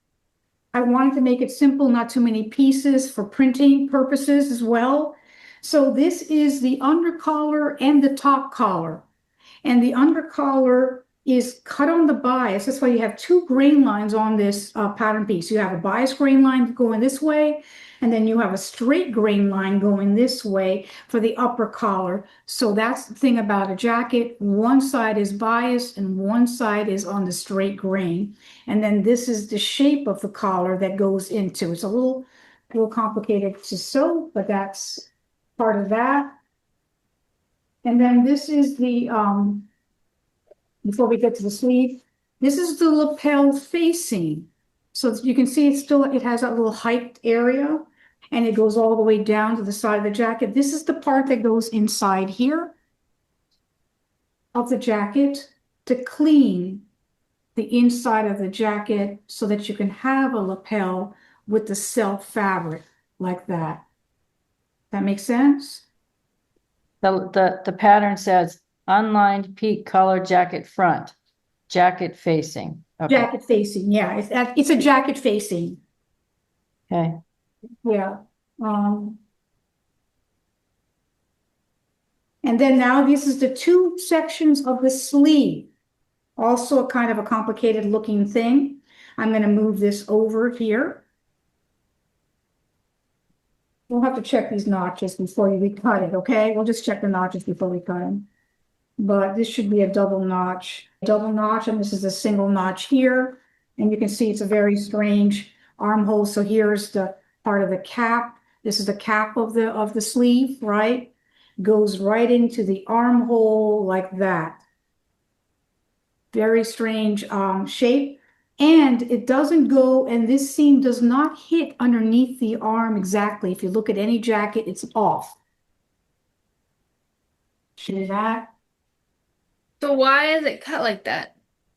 I wanted to make it simple, not too many pieces for printing purposes as well. So this is the under collar and the top collar. And the under collar is cut on the bias. That's why you have two grain lines on this pattern piece. You have a bias grain line going this way, and then you have a straight grain line going this way for the upper collar. So that's the thing about a jacket. One side is biased and one side is on the straight grain. And then this is the shape of the collar that goes into. It's a little complicated to sew, but that's part of that. And then this is the, before we get to the sleeve, this is the lapel facing. So you can see it has that little hiked area, and it goes all the way down to the side of the jacket. This is the part that goes inside here of the jacket to clean the inside of the jacket so that you can have a lapel with the self fabric like that. That makes sense?
The pattern says unlined peak collar jacket front, jacket facing. Okay.
Jacket facing, yeah, it's a jacket facing.
Okay.
Yeah. And then now this is the two sections of the sleeve. Also kind of a complicated looking thing. I'm going to move this over here. We'll have to check these notches before we cut it, okay? We'll just check the notches before we cut them. But this should be a double notch, and this is a single notch here. And you can see it's a very strange armhole. So here's the part of the cap. This is the cap of the sleeve, right? Goes right into the armhole like that. Very strange shape. And it doesn't go, and this seam does not hit underneath the arm exactly. If you look at any jacket, it's off. See that?
So why is it cut like that?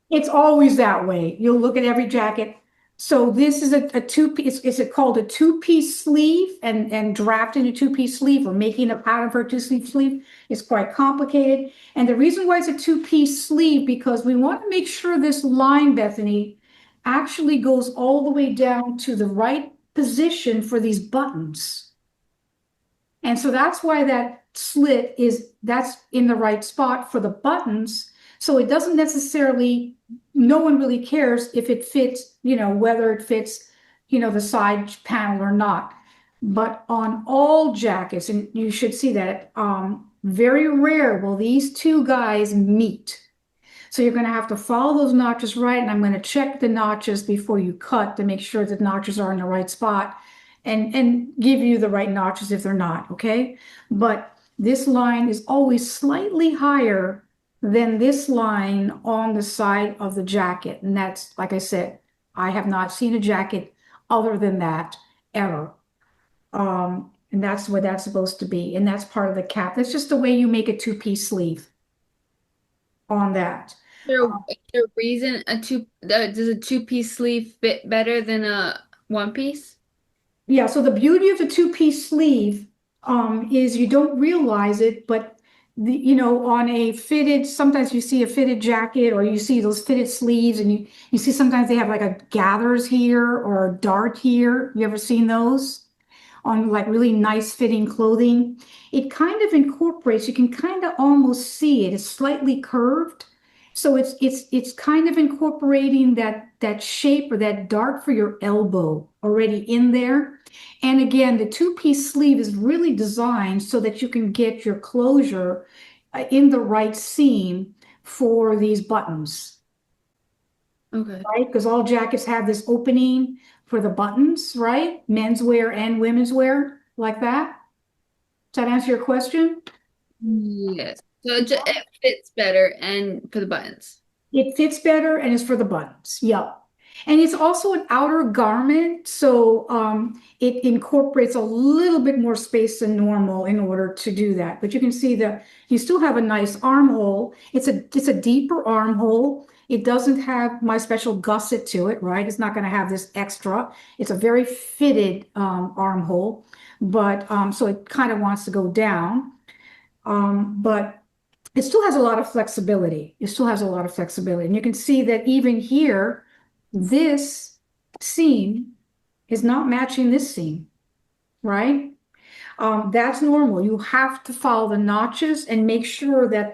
It's always that way. You'll look at every jacket. So this is a two-piece, is it called a two-piece sleeve and drafting a two-piece sleeve or making a pattern for a two-sleeve sleeve is quite complicated. And the reason why it's a two-piece sleeve, because we want to make sure this line, Bethany, actually goes all the way down to the right position for these buttons. And so that's why that slit that's in the right spot for the buttons. So it doesn't necessarily, no one really cares if it fits, whether it fits, the side panel or not. But on all jackets, and you should see that, very rare will these two guys meet. So you're going to have to follow those notches right, and I'm going to check the notches before you cut to make sure the notches are in the right spot and give you the right notches if they're not, okay? But this line is always slightly higher than this line on the side of the jacket. And that's, like I said, I have not seen a jacket other than that ever. And that's what that's supposed to be. And that's part of the cap. That's just the way you make a two-piece sleeve on that.
Is there a reason does a two-piece sleeve fit better than a one piece?
Yeah, so the beauty of the two-piece sleeve is you don't realize it, but on a fitted, sometimes you see a fitted jacket or you see those fitted sleeves and you see sometimes they have like a gathers here or a dart here. You ever seen those on like really nice fitting clothing? It kind of incorporates, you can kind of almost see it. It's slightly curved. So it's kind of incorporating that shape or that dart for your elbow already in there. And again, the two-piece sleeve is really designed so that you can get your closure in the right seam for these buttons,
Okay.
right? Because all jackets have this opening for the buttons, right? Menswear and women's wear, like that. Does that answer your question?
Yes. So it fits better and for the buttons.
It fits better and it's for the buttons. Yep. And it's also an outer garment, so it incorporates a little bit more space than normal in order to do that. But you can see that you still have a nice armhole. It's a deeper armhole. It doesn't have my special gusset to it, right? It's not going to have this extra. It's a very fitted armhole, but so it kind of wants to go down. But it still has a lot of flexibility. It still has a lot of flexibility. And you can see that even here, this seam is not matching this seam, right? That's normal. You have to follow the notches and make sure that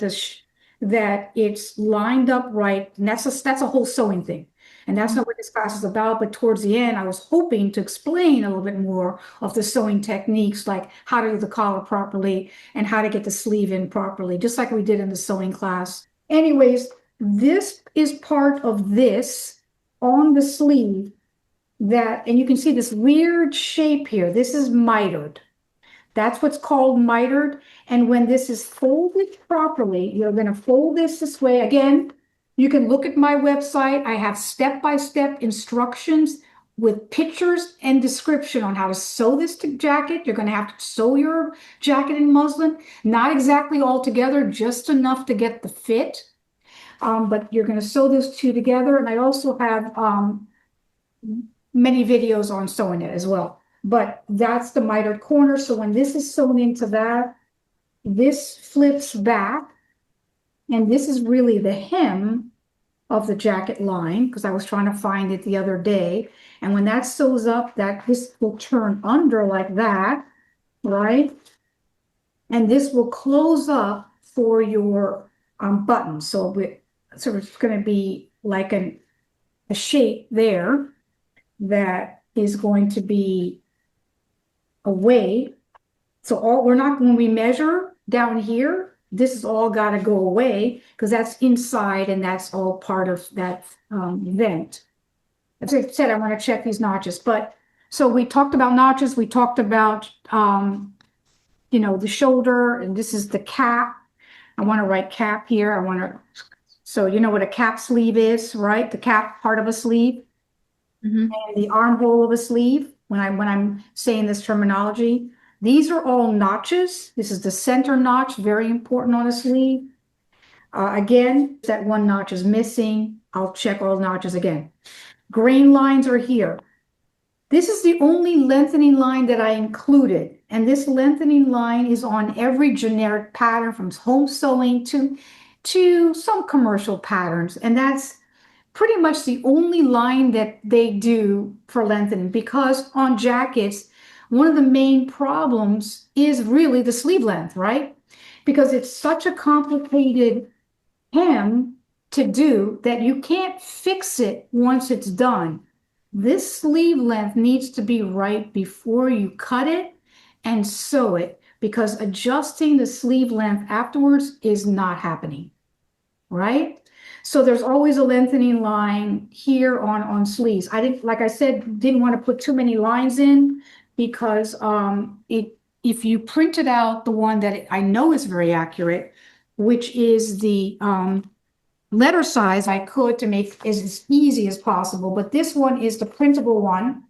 that it's lined up right. And that's a whole sewing thing. And that's not what this class is about. But towards the end, I was hoping to explain a little bit more of the sewing techniques, like how to do the collar properly and how to get the sleeve in properly, just like we did in the sewing class. Anyways, this is part of this on the sleeve and you can see this weird shape here. This is mitered. That's what's called mitered. And when this is folded properly, you're going to fold this way. Again, you can look at my website. I have step-by-step instructions with pictures and description on how to sew this jacket. You're going to have to sew your jacket in muslin, not exactly all together, just enough to get the fit. But you're going to sew those two together. And I also have many videos on sewing it as well. But that's the mitered corner. So when this is sewn into that, this flips back. And this is really the hem. of the jacket line, because I was trying to find it the other day. And when that sews up, this will turn under like that, right? And this will close up for your button. So it's going to be like a shape there that is going to be away. So when we measure down here, this has all got to go away because that's inside and that's all part of that vent. As I said, I want to check these notches, but so we talked about notches. We talked about, the shoulder, and this is the cap. I want to write cap here. So you know what a cap sleeve is, right? The cap part of a sleeve.
Mhm.
And the armhole of a sleeve, when I'm saying this terminology, these are all notches. This is the center notch, very important on a sleeve. Again, that one notch is missing. I'll check all notches again. Grain lines are here. This is the only lengthening line that I included, and this lengthening line is on every generic pattern from home sewing to some commercial patterns, and that's pretty much the only line that they do for lengthening, because on jackets, one of the main problems is really the sleeve length, right? Because it's such a complicated hem to do that you can't fix it once it's done. This sleeve length needs to be right before you cut it and sew it, because adjusting the sleeve length afterwards is not happening, right? So there's always a lengthening line here on sleeves. I didn't, like I said, didn't want to put too many lines in because if you printed out the one that I know is very accurate, which is the letter size, I could to make it as easy as possible, but this one is the printable one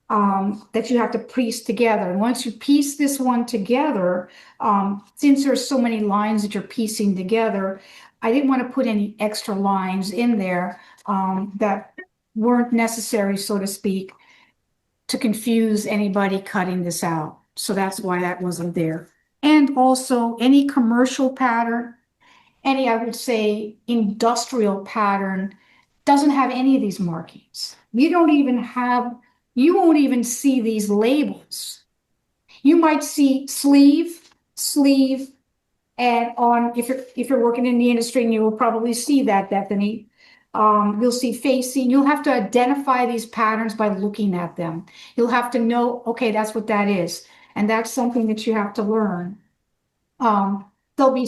that you have to piece together. And once you piece this one together, since there's so many lines that you're piecing together, I didn't want to put any extra lines in there that weren't necessary, so to speak, to confuse anybody cutting this out. So that's why that wasn't there. And also any commercial pattern, I would say, industrial pattern doesn't have any of these markings. You won't even see these labels. You might see sleeve, and if you're working in the industry, and you will probably see that, Bethany. You'll see facing. You'll have to identify these patterns by looking at them. You'll have to know, okay, that's what that is. And that's something that you have to learn. There'll be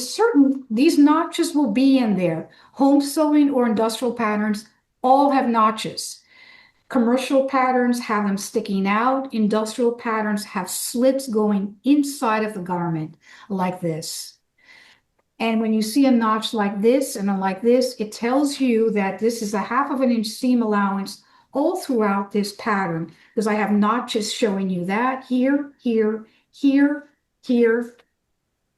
these notches will be in there. Home sewing or industrial patterns all have notches. Commercial patterns have them sticking out. Industrial patterns have slits going inside of the garment like this. And when you see a notch like this and like this, it tells you that this is a 1/2 of an inch seam allowance all throughout this pattern, because I have notches showing you that here, here, here, here.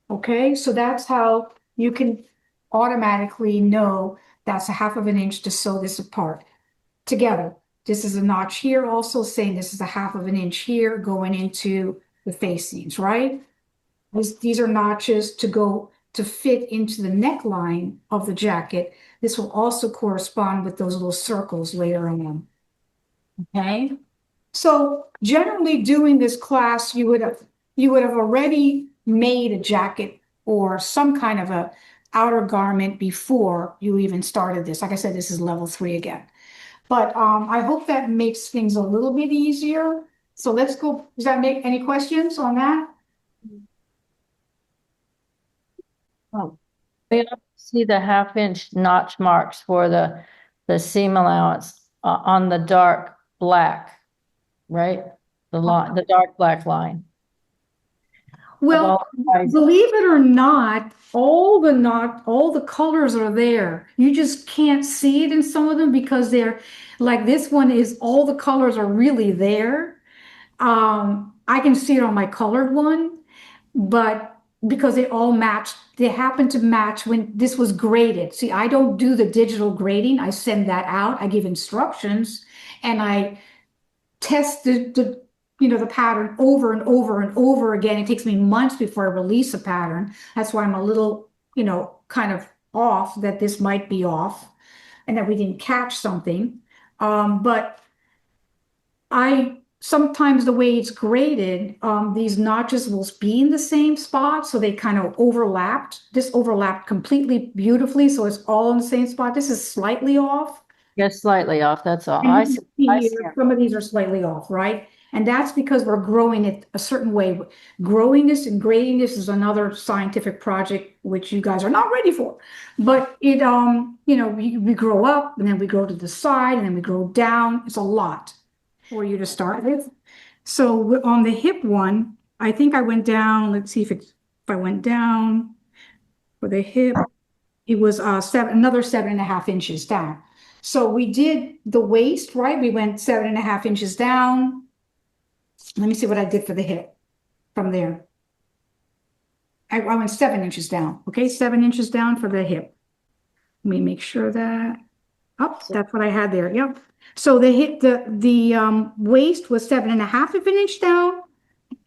Okay, so that's how you can automatically know that's a 1/2 of an inch to sew this apart together. This is a notch here, also saying this is a 1/2 of an inch here going into the facings, right? These are notches to fit into the neckline of the jacket. This will also correspond with those little circles later on. Okay, so generally doing this class, you would have already made a jacket or some kind of a outer garment before you even started this. Like I said, this is level 3 again. But I hope that makes things a little bit easier. So let's go. Does that make any questions on that? Oh,
We don't see the 1/2 inch notch marks for the seam allowance on the dark black, right? The dark black line.
well, believe it or not, all the colors are there. You just can't see it in some of them because they're like this one is all the colors are really there. I can see it on my colored one, but because they happen to match when this was graded. See, I don't do the digital grading. I send that out. I give instructions and I test the pattern over and over and over again. It takes me months before I release a pattern. That's why I'm a little, kind of off that this might be off. and that we didn't catch something. But sometimes the way it's graded, these notches will be in the same spot, so they kind of overlapped. This overlapped completely beautifully, so it's all in the same spot. This is slightly off.
Just slightly off, that's all.
And
I
you can
see,
see
I
here,
see.
some of these are slightly off, right? And that's because we're growing it a certain way. Growing this and grading this is another scientific project which you guys are not ready for. But it, we grow up and then we grow to the side and then we grow down. It's a lot for you to start with. So on the hip one, I think I went down, let's see if I went down for the hip, it was another 7.5 inches down. So we did the waist, right? We went 7.5 inches down. Let me see what I did for the hip from there. I went 7 inches down. Okay, 7 inches down for the hip. Let me make sure that. Oh, that's what I had there. Yep. So the hip, the waist was 7.5 of an inch down.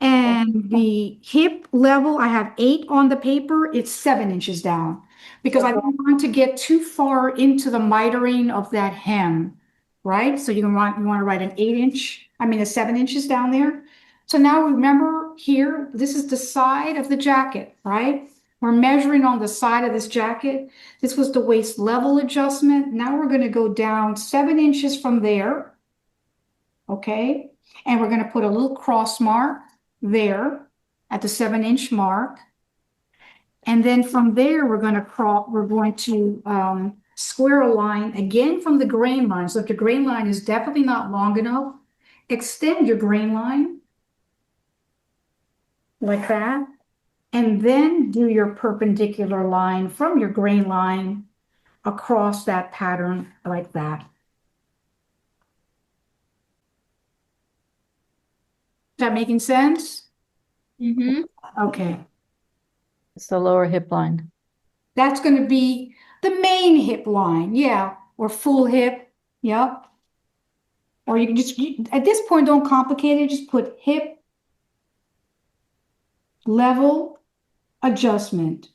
And the hip level, I have 8 on the paper, it's 7 inches down. Because I don't want to get too far into the mitering of that hem, right? So you want to write an 8 inch, a 7 inches down there. So now remember here, this is the side of the jacket, right? We're measuring on the side of this jacket. This was the waist level adjustment. Now we're going to go down 7 inches from there. Okay. And we're going to put a little cross mark there at the 7 inch mark. And then from there, we're going to square a line again from the grain line. So if the grain line is definitely not long enough, extend your grain line like that. And then do your perpendicular line from your grain line across that pattern like that. Is that making sense?
Mm-hmm.
Okay.
It's the lower hip line.
That's going to be the main hip line, yeah, or full hip, yep. Or you can just, at this point, don't complicate it, just put hip level adjustment.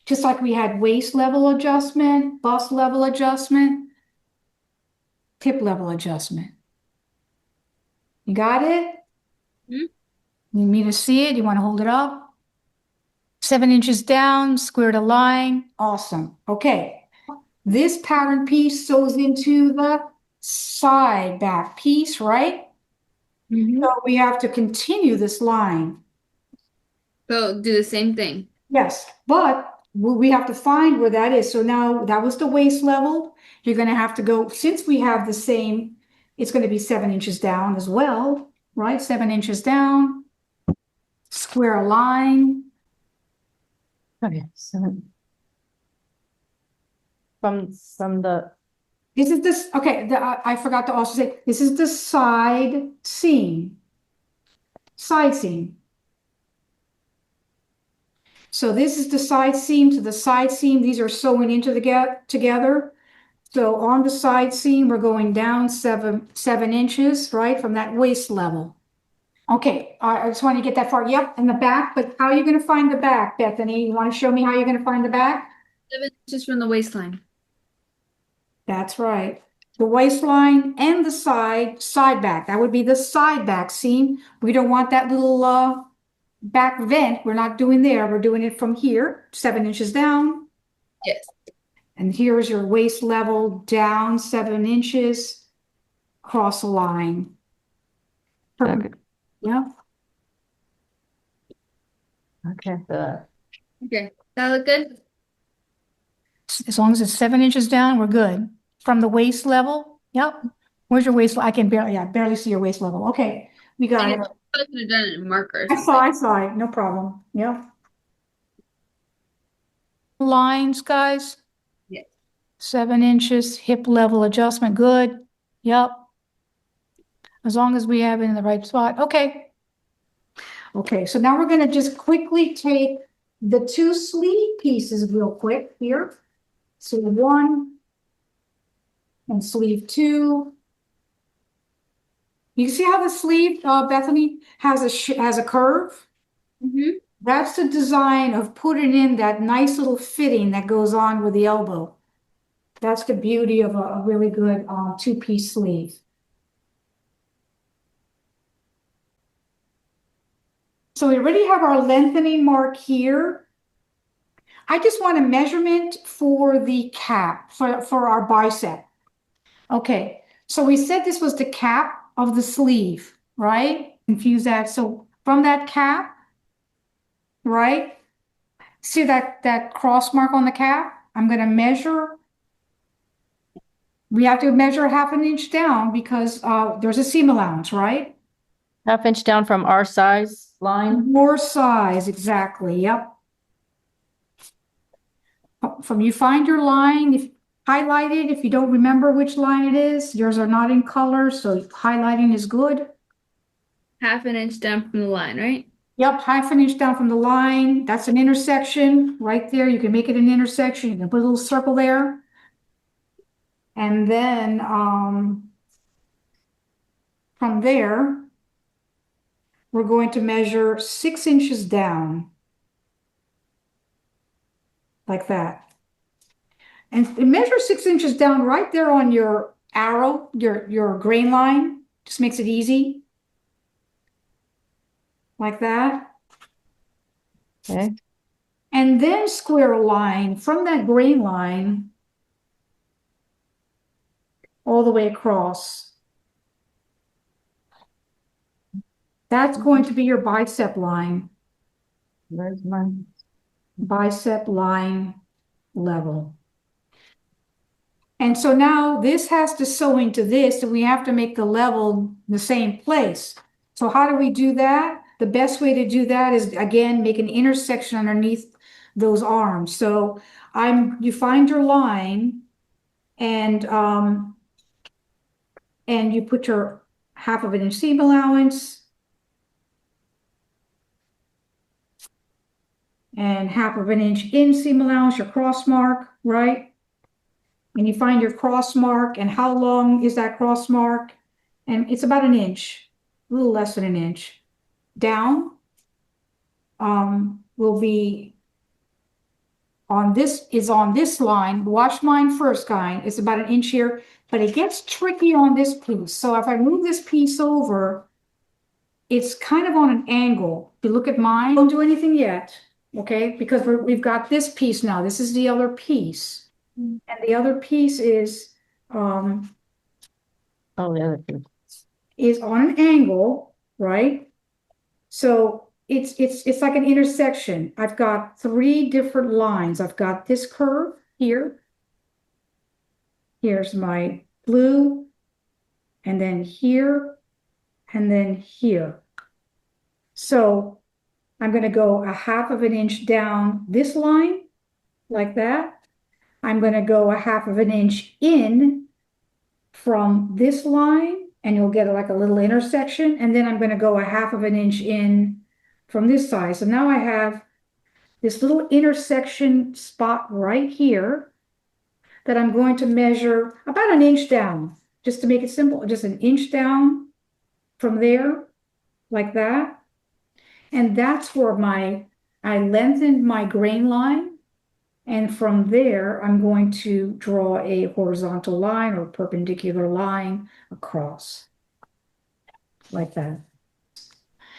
Just like we had waist level adjustment, bust level adjustment, hip level adjustment. You got it?
Mhm.
You need me to see it? You want to hold it up? 7 inches down, squared a line, awesome. Okay. This pattern piece sews into the side back piece, right?
Mm-hmm.
So we have to continue this line.
So do the same thing.
Yes, but we have to find where that is. So now that was the waist level. You're going to have to go, since we have the same, it's going to be 7 inches down as well, right? 7 inches down, square a line.
Okay, so from the,
This is this, okay, I forgot to also say, this is the side seam. Side seam. So this is the side seam to the side seam. These are sewing into the together. So on the side seam, we're going down 7 inches, right, from that waist level. Okay, I just want to get that far. Yep, and the back, but how are you going to find the back, Bethany? You want to show me how you're going to find the back?
7 inches from the waistline.
That's right. The waistline and the side back. That would be the side back seam. We don't want that little back vent. We're not doing there. We're doing it from here, 7 inches down.
Yes.
And here's your waist level down 7 inches, cross a line. Perfect. Yeah.
okay,
Okay. That look good?
As long as it's 7 inches down, we're good. From the waist level. Yep. Where's your waist? I can barely see your waist level. Okay. We got
I
it.
could have done it in marker or
I
something.
saw it. No problem. Yep. Lines, guys.
Yes.
7 inches, hip level adjustment. Good. Yep. As long as we have it in the right spot. Okay. Okay, so now we're going to just quickly take the 2 sleeve pieces real quick here. Sleeve 1 and sleeve 2. You see how the sleeve, Bethany, has a curve?
Mm-hmm.
That's the design of putting in that nice little fitting that goes on with the elbow. That's the beauty of a really good two-piece sleeve. So we already have our lengthening mark here. I just want a measurement for the cap, for our bicep. Okay, so we said this was the cap of the sleeve, right? Confuse that. So from that cap, right? See that cross mark on the cap? I'm going to measure. We have to measure 1/2 inch down because there's a seam allowance, right?
1/2 inch down from our size line.
Your size, exactly. Yep. From you find your line, if highlight it, if you don't remember which line it is, yours are not in color, so highlighting is good.
1/2 inch down from the line, right?
Yep, 1/2 inch down from the line. That's an intersection right there. You can make it an intersection. You can put a little circle there. And then from there, we're going to measure 6 inches down. Like that. And measure 6 inches down right there on your arrow, your grain line. Just makes it easy. Like that.
Okay.
And then square a line from that grain line all the way across. That's going to be your bicep line.
Where's mine?
Bicep line level. And so now this has to sew into this, and we have to make the level the same place. So how do we do that? The best way to do that is, again, make an intersection underneath those arms. So you find your line and you put your 1/2 inch seam allowance and 1/2 inch in seam allowance, your cross mark, right? And you find your cross mark, and how long is that cross mark? And it's about 1 inch, a little less than 1 inch. Down will be on this line. Watch mine first, guys. It's about 1 inch here, but it gets tricky on this piece. So if I move this piece over, it's kind of on an angle. If you look at mine, don't do anything yet, okay? Because we've got this piece now. This is the other piece. And the other piece is
Oh, the other two.
is on an angle, right? So it's like an intersection. I've got 3 different lines. I've got this curve here. Here's my blue, and then here, and then here. So I'm going to go 1/2 inch down this line, like that. I'm going to go 1/2 inch in from this line, and you'll get like a little intersection. And then I'm going to go 1/2 inch in from this side. So now I have this little intersection spot right here that I'm going to measure about 1 inch down, just to make it simple, just 1 inch down from there, like that. And that's where I lengthened my grain line. And from there, I'm going to draw a horizontal line or perpendicular line across. Like that.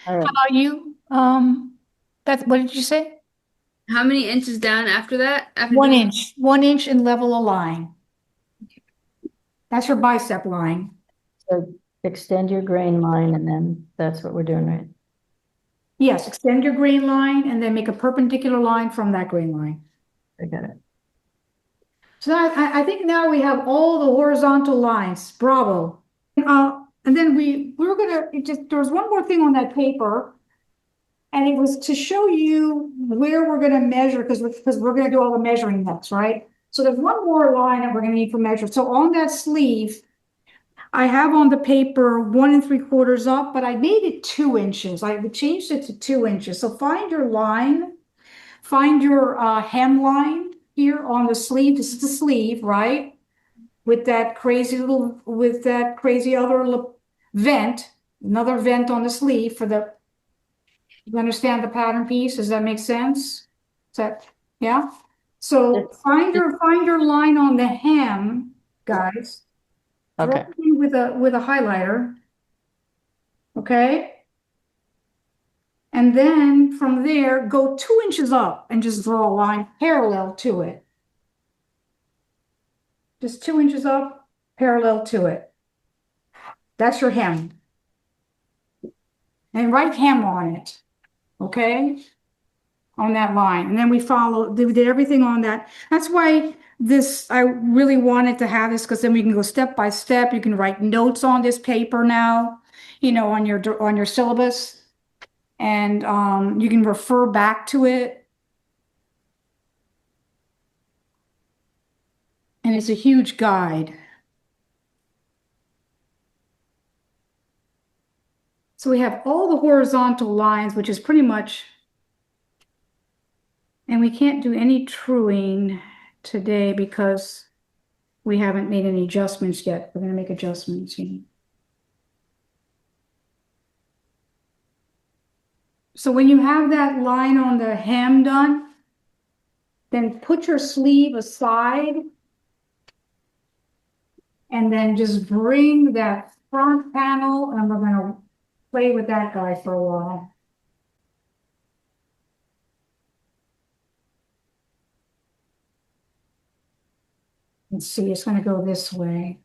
All right.
How about you? What did you say?
How many inches down after that? After
1
doing-
inch. 1 inch and level a line. That's your bicep line.
So extend your grain line, and then that's what we're doing, right?
Yes, extend your grain line and then make a perpendicular line from that grain line.
I got it.
So I think now we have all the horizontal lines. Bravo. And then we were gonna, there was one more thing on that paper. And it was to show you where we're gonna measure, because we're gonna do all the measuring next, right? So there's one more line that we're gonna need for measure. So on that sleeve, I have on the paper 1 3/4 up, but I made it 2 inches. I changed it to 2 inches. So find your line, find your hem line here on the sleeve. This is the sleeve, right? With that crazy other vent, another vent on the sleeve for the You understand the pattern piece? Does that make sense? Is that, yeah? So find your line on the hem, guys. Draw
Okay,
it in with a highlighter. Okay? And then from there, go 2 inches up and just draw a line parallel to it. Just 2 inches up, parallel to it. That's your hem. And write hem on it. Okay? On that line. And then we did everything on that. That's why I really wanted to have this because then we can go step by step. You can write notes on this paper now, on your syllabus. And you can refer back to it. And it's a huge guide. So we have all the horizontal lines, which is pretty much, and we can't do any truing today because we haven't made any adjustments yet. We're going to make adjustments. So when you have that line on the hem done, then put your sleeve aside and then just bring that front panel and we're going to play with that guy for a while. Let's see, it's going to go this way.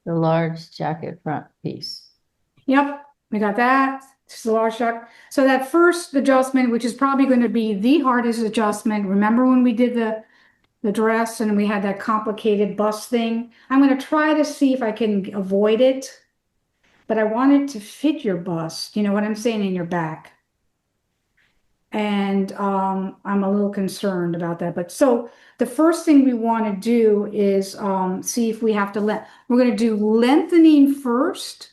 the large jacket front piece.
Yep, we got that. This is the large shuck. So that first adjustment, which is probably going to be the hardest adjustment. Remember when we did the dress and we had that complicated bust thing? I'm going to try to see if I can avoid it, but I want it to fit your bust. You know what I'm saying? In your back. And I'm a little concerned about that. But so the first thing we want to do is see if we have to we're going to do lengthening first.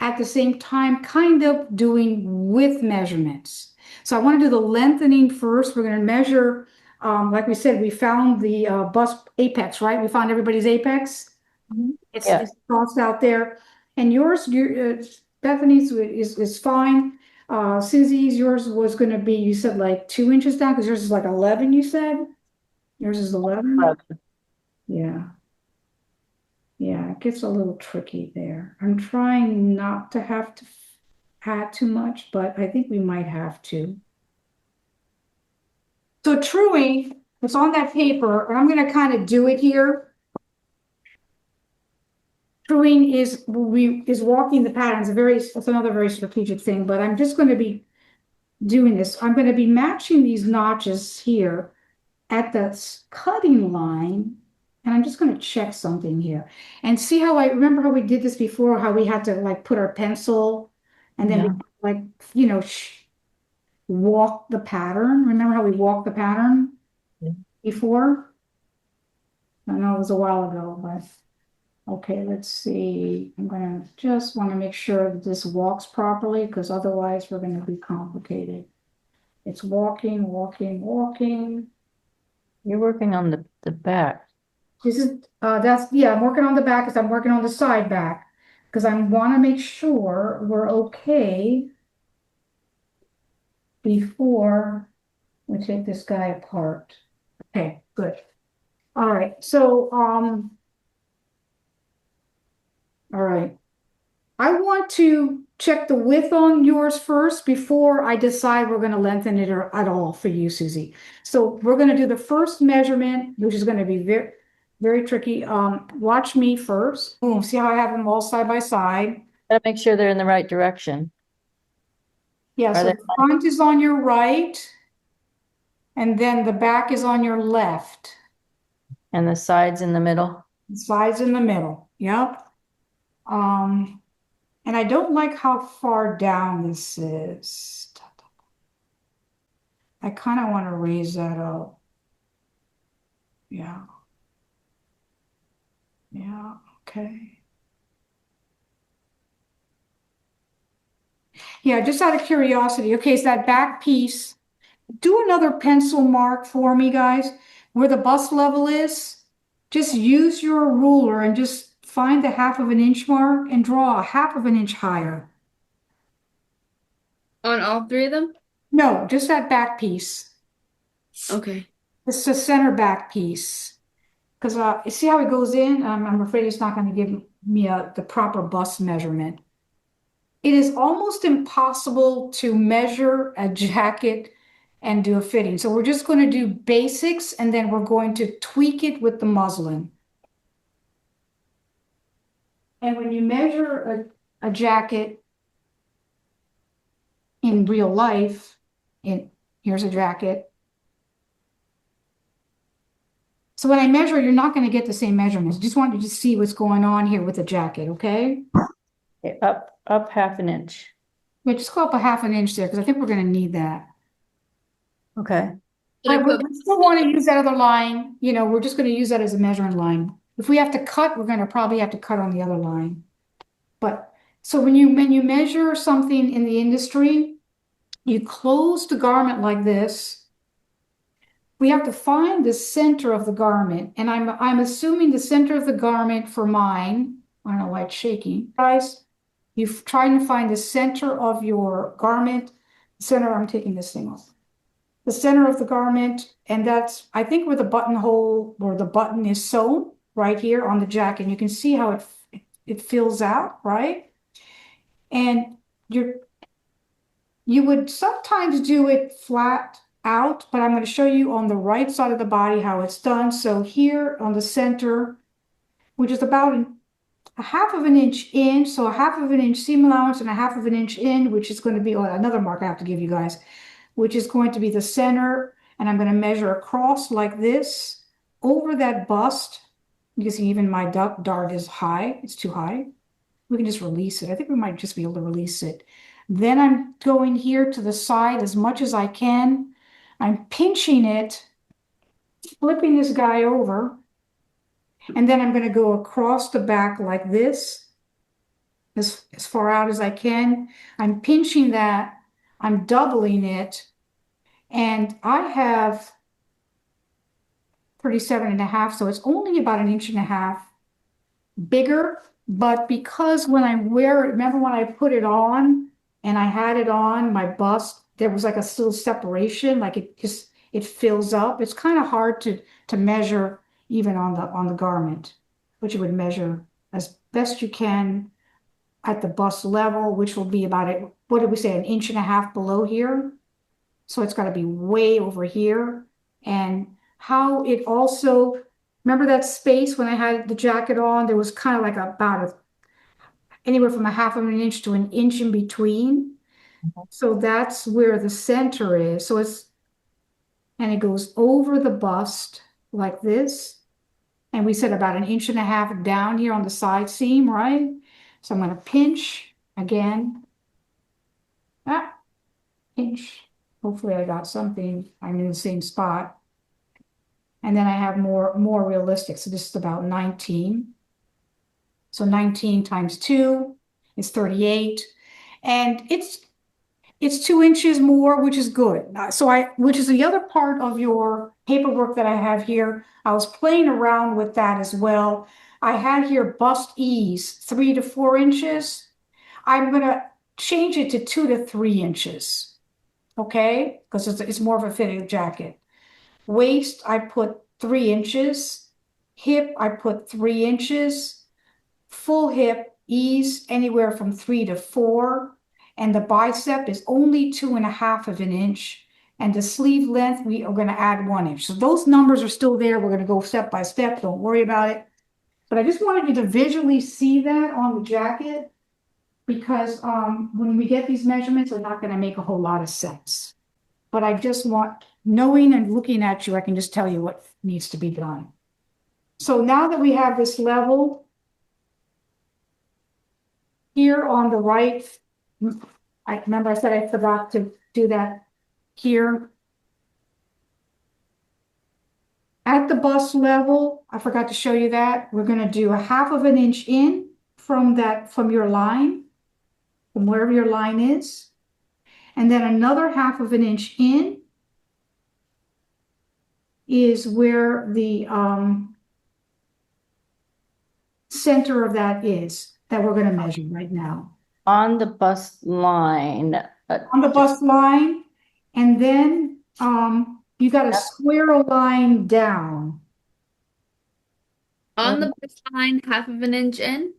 At the same time, kind of doing with measurements. So I want to do the lengthening first. We're going to measure, like we said, we found the bust apex, right? We found everybody's apex. It's crossed out there. And yours, Bethany's is fine. Susie's, yours was going to be, you said like 2 inches down because yours is like 11, you said? Yours is 11? Yeah. Yeah, it gets a little tricky there. I'm trying not to have to add too much, but I think we might have to. So truing, it's on that paper, and I'm going to kind of do it here. Truing is walking the patterns. It's another very strategic thing, but I'm just going to be doing this. I'm going to be matching these notches here at the cutting line. And I'm just going to check something here and see how I remember how we did this before, how we had to like put our pencil and then we, walk the pattern. Remember how we walked the pattern before? I know it was a while ago, but okay, let's see. I'm going to just want to make sure that this walks properly because otherwise we're going to be complicated. It's walking, walking, walking.
You're working on the back.
This is, I'm working on the back because I'm working on the side back. Because I want to make sure we're okay before we take this guy apart. Okay, good. All right, so, all right. I want to check the width on yours first before I decide we're going to lengthen it at all for you, Susie. So we're going to do the first measurement, which is going to be very, very tricky. Watch me first. Boom, see how I have them all side by side?
Gotta make sure they're in the right direction.
Yeah, so the front is on your right, and then the back is on your left.
And the sides in the middle.
The sides in the middle, yep. And I don't like how far down this is. I kind of want to raise that up. Yeah. Yeah, okay. Yeah, just out of curiosity. Okay, so that back piece, do another pencil mark for me, guys, where the bust level is. Just use your ruler and just find the 1/2 inch mark and draw a 1/2 inch higher.
On all three of them?
No, just that back piece.
Okay.
It's the center back piece. Because you see how it goes in? I'm afraid it's not going to give me the proper bust measurement. It is almost impossible to measure a jacket and do a fitting. So we're just going to do basics and then we're going to tweak it with the muslin. And when you measure a jacket in real life, here's a jacket. So when I measure, you're not going to get the same measurements. I just want you to see what's going on here with the jacket, okay?
Okay, up 1/2 inch.
Yeah, just go up a 1/2 inch there because I think we're going to need that.
Okay.
Should I
But
put
we still want to use that other line. You know, we're just going to use that as a measuring line. If we have to cut, we're going to probably have to cut on the other line. But so when you measure something in the industry, you close the garment like this. We have to find the center of the garment, and I'm assuming the center of the garment for mine. I don't know why it's shaking, guys. You're trying to find the center of your garment. Center. I'm taking this thing off. The center of the garment, and that's I think where the buttonhole or the button is sewn right here on the jacket. You can see how it fills out, right? And you would sometimes do it flat out, but I'm going to show you on the right side of the body how it's done. So here on the center, which is about a 1/2 inch in, so a 1/2 inch seam allowance and a 1/2 inch in, which is going to be another mark I have to give you guys, which is going to be the center. And I'm going to measure across like this over that bust. You can see even my dart is high. It's too high. We can just release it. I think we might just be able to release it. Then I'm going here to the side as much as I can. I'm pinching it, flipping this guy over, and then I'm going to go across the back like this, as far out as I can. I'm pinching that, I'm doubling it, and I have 37.5, so it's only about 1.5 inches bigger. But because when I wear it, remember when I put it on and I had it on my bust, there was like a little separation, like it fills up. It's kind of hard to measure even on the garment, but you would measure as best you can at the bust level, which will be about it. What did we say? 1.5 inches below here. So it's got to be way over here. And how it also, remember that space when I had the jacket on, there was kind of like anywhere from a 1/2 inch to 1 inch in between. So that's where the center is. So and it goes over the bust like this. And we said about 1.5 inches down here on the side seam, right? So I'm going to pinch again. Pinch. Hopefully I got something. I'm in the same spot. And then I have more realistic. So this is about 19. So 19 times 2 is 38. And it's 2 inches more, which is good. Which is the other part of your paperwork that I have here. I was playing around with that as well. I had here bust ease 3 to 4 inches. I'm gonna change it to 2 to 3 inches. Okay, because it's more of a fitted jacket. Waist, I put 3 inches. Hip, I put 3 inches. Full hip, ease anywhere from 3 to 4. And the bicep is only 2.5 inches. And the sleeve length, we are going to add 1 inch. So those numbers are still there. We're going to go step by step. Don't worry about it. But I just wanted you to visually see that on the jacket, because when we get these measurements, they're not going to make a whole lot of sense. But I just want, knowing and looking at you, I can just tell you what needs to be done. So now that we have this level here on the right, I remember I said I forgot to do that here. At the bust level, I forgot to show you that. We're going to do a 1/2 inch in from your line, from wherever your line is. And then another 1/2 inch in is where the center of that is that we're gonna measure right now.
On the bust line.
On the bust line, and then, you gotta square a line down.
On the bust line, 1/2 inch in.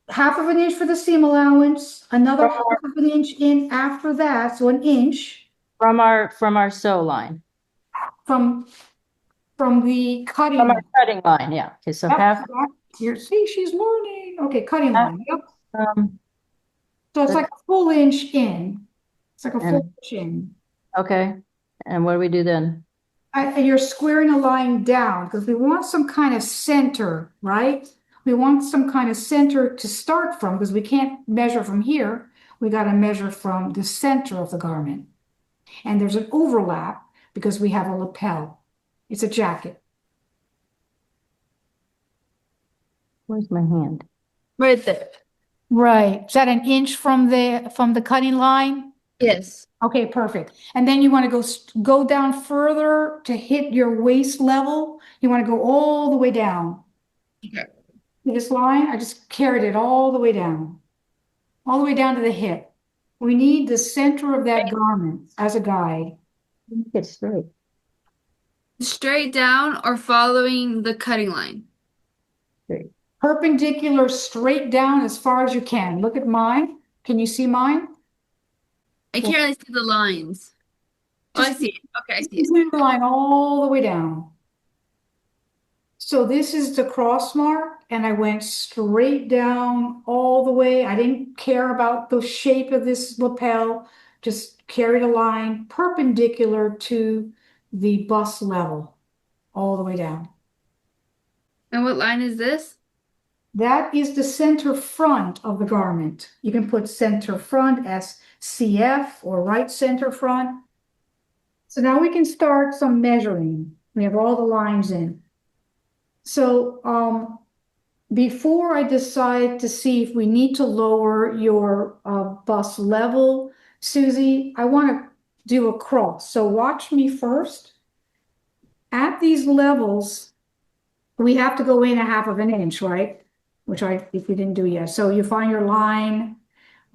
1/2 inch for the seam allowance, another
From our-
1/2 inch in after that, so an inch
From our sew line,
from, the cutting.
from our cutting line, yeah, okay, so
Yep,
half,
here, see, she's learning. Okay, cutting line, yep.
um,
So it's like a full inch in. It's like a full
And-
inch in.
okay, and what do we do then?
And you're squaring a line down because we want some kind of center, right? We want some kind of center to start from because we can't measure from here. We got to measure from the center of the garment. And there's an overlap because we have a lapel. It's a jacket.
Where's my hand?
Right there.
Right. Is that an inch from the cutting line?
Yes.
Okay, perfect. And then you want to go down further to hit your waist level. You want to go all the way down.
Okay.
This line, I just carried it all the way down to the hip. We need the center of that garment as a guide.
Get straight.
Straight down or following the cutting line.
Straight.
Perpendicular straight down as far as you can. Look at mine. Can you see mine?
I can't really see the lines. Oh, I see it. Okay, I see it.
Continue the line all the way down. So this is the cross mark, and I went straight down all the way. I didn't care about the shape of this lapel, just carried a line perpendicular to the bust level, all the way down.
And what line is this?
That is the center front of the garment. You can put center front as CF or right center front. So now we can start some measuring. We have all the lines in. So before I decide to see if we need to lower your bust level, Susie, I want to do a cross. So watch me first. At these levels, we have to go in 1/2 inch, right? Which if you didn't do yet. So you find your line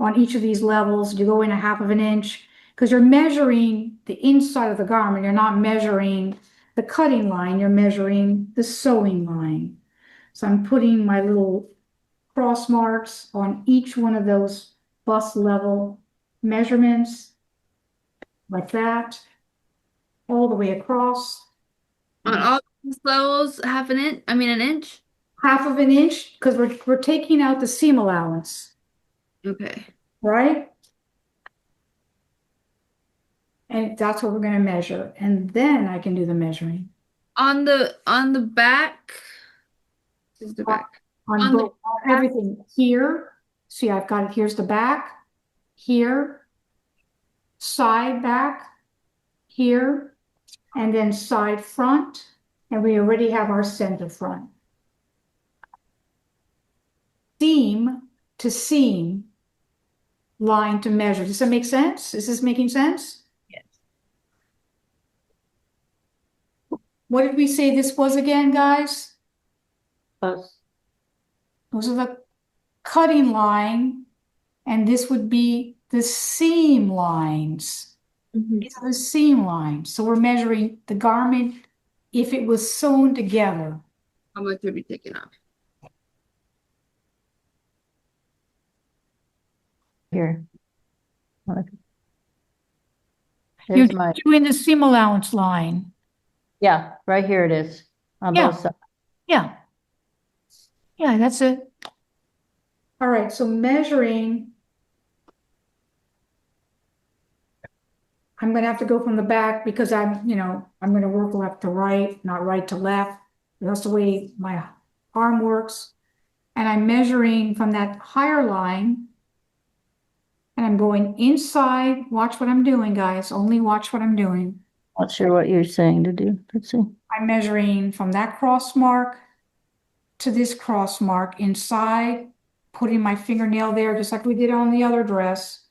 on each of these levels, you go in 1/2 inch because you're measuring the inside of the garment. You're not measuring the cutting line, you're measuring the sewing line. So I'm putting my little cross marks on each one of those bust level measurements like that, all the way across.
On all these levels, 1/2 inch, I mean an inch?
1/2 inch because we're taking out the seam allowance,
Okay.
right? And that's what we're going to measure. And then I can do the measuring.
On the back. This is the back.
On
On the
both, on everything here. See, I've got it. Here's the back, here, side back, here, and then side front. And we already have our center front. Seam to seam line to measure. Does that make sense? Is this making sense?
Yes.
What did we say this was again, guys?
Bust.
Those are the cutting line, and this would be the seam lines. These are the seam lines. So we're measuring the garment if it was sewn together.
How much would be taken off?
Here.
You're
Here's my,
doing the seam allowance line.
yeah, right here it is, on
Yeah.
both sides.
Yeah. Yeah, that's it. All right, so measuring. I'm gonna have to go from the back because I'm gonna work left to right, not right to left. That's the way my arm works. And I'm measuring from that higher line. And I'm going inside. Watch what I'm doing, guys. Only watch what I'm doing.
Not sure what you're saying to do, let's see.
I'm measuring from that cross mark to this cross mark inside, putting my fingernail there, just like we did on the other dress.